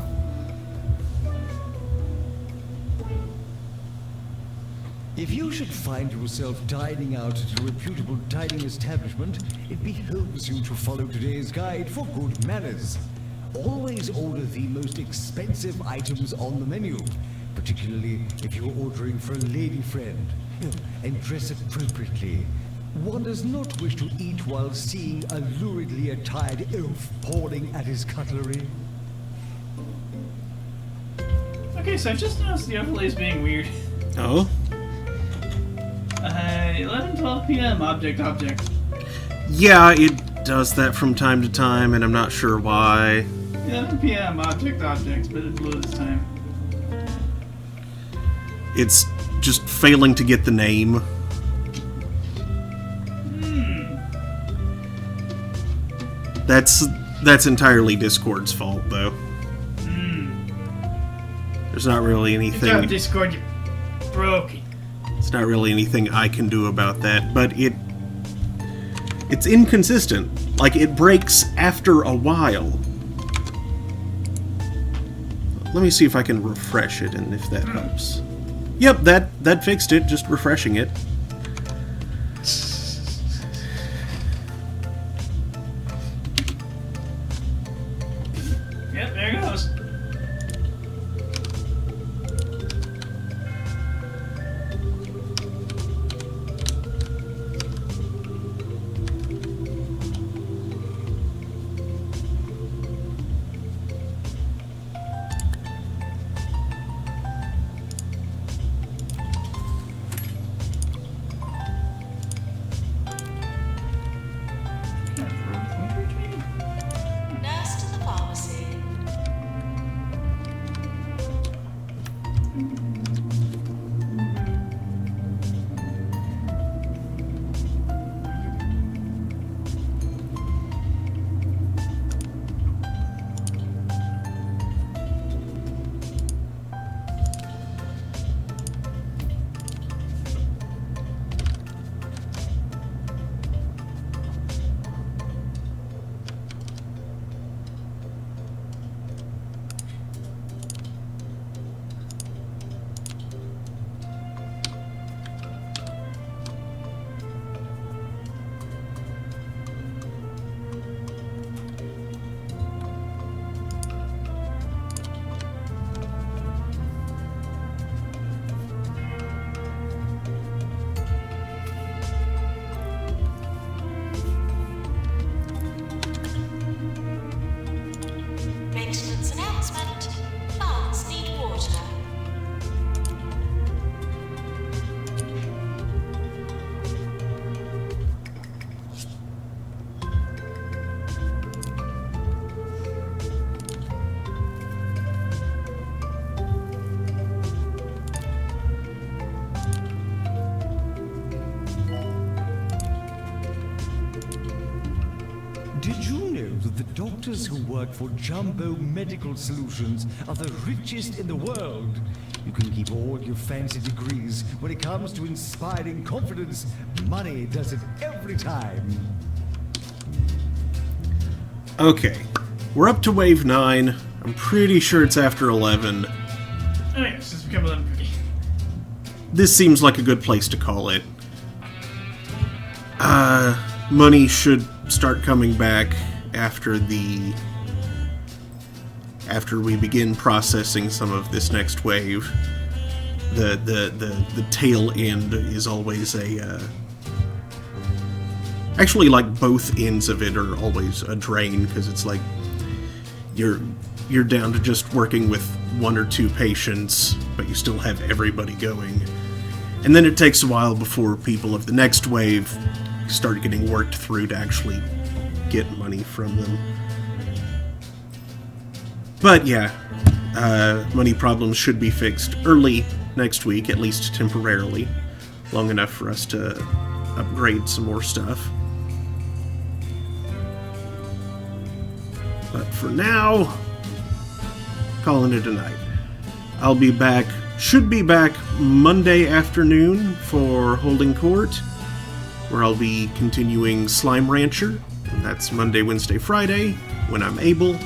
If you should find yourself dining out at a reputable dining establishment, it behoves you to follow today's guide for good manners. Always order the most expensive items on the menu, particularly if you're ordering for a lady friend. And dress appropriately. One does not wish to eat while seeing a luridly attired elf pawing at his cutlery. Okay, so I've just noticed the overlays being weird. Oh? 11:12 p.m. Object. Yeah, it does that from time to time, and I'm not sure why. 11 p.m. Object, but it blew this time. It's just failing to get the name. That's entirely Discord's fault, though. There's not really Good job, anything. Discord, you broke it. It's not really anything I can do about that, but it's inconsistent. Like, it breaks after a while. Let me see if I can refresh it and if that helps. Yep, that fixed it, just refreshing it. Yep, there it goes. Nurse to the pharmacy. Did you know that the doctors who work for Jumbo Medical Solutions are the richest in the world? You can keep all your fancy degrees. When it comes to inspiring confidence, money does it every time. Okay, we're up to wave 9. I'm pretty sure it's after 11. Oh yes, it's become 11:50. This seems like a good place to call it. Money should start coming back after we begin processing some of this next wave. The tail end is always actually, like, both ends of it are always a drain, because it's like you're down to just working with 1 or 2 patients, but you still have everybody going. And then it takes a while before people of the next wave start getting worked through to actually get money from them. But yeah, money problems should be fixed early next week, at least temporarily, long enough for us to upgrade some more stuff. But for now, calling it a night. I'll be back, should be back Monday afternoon for Holding Court, where I'll be continuing Slime Rancher. And that's Monday, Wednesday, Friday, when I'm able.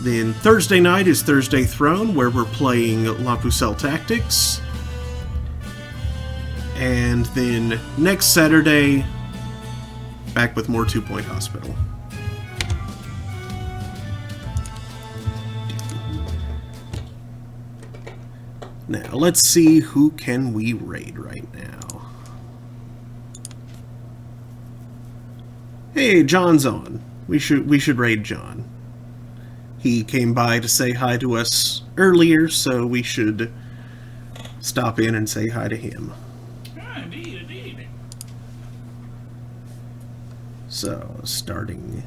Then Thursday night is Thursday Throne, where we're playing La Pucelle Tactics. And then next Saturday, back with more 2 Point Hospital. Now, let's see who can we raid right now. Hey, John's on. We should raid John. He came by to say hi to us earlier, so we should stop in and say hi to him. Ah, indeed. So, setting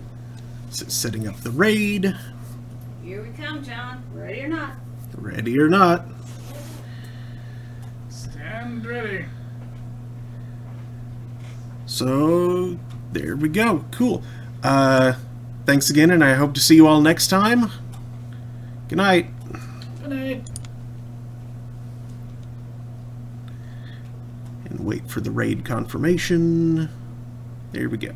up the raid. Here we come, John. Ready or not? Ready or not. Stand ready. So, there we go. Cool. Thanks again, and I hope to see you all next time. Good night. Good night. And wait for the raid confirmation. There we go.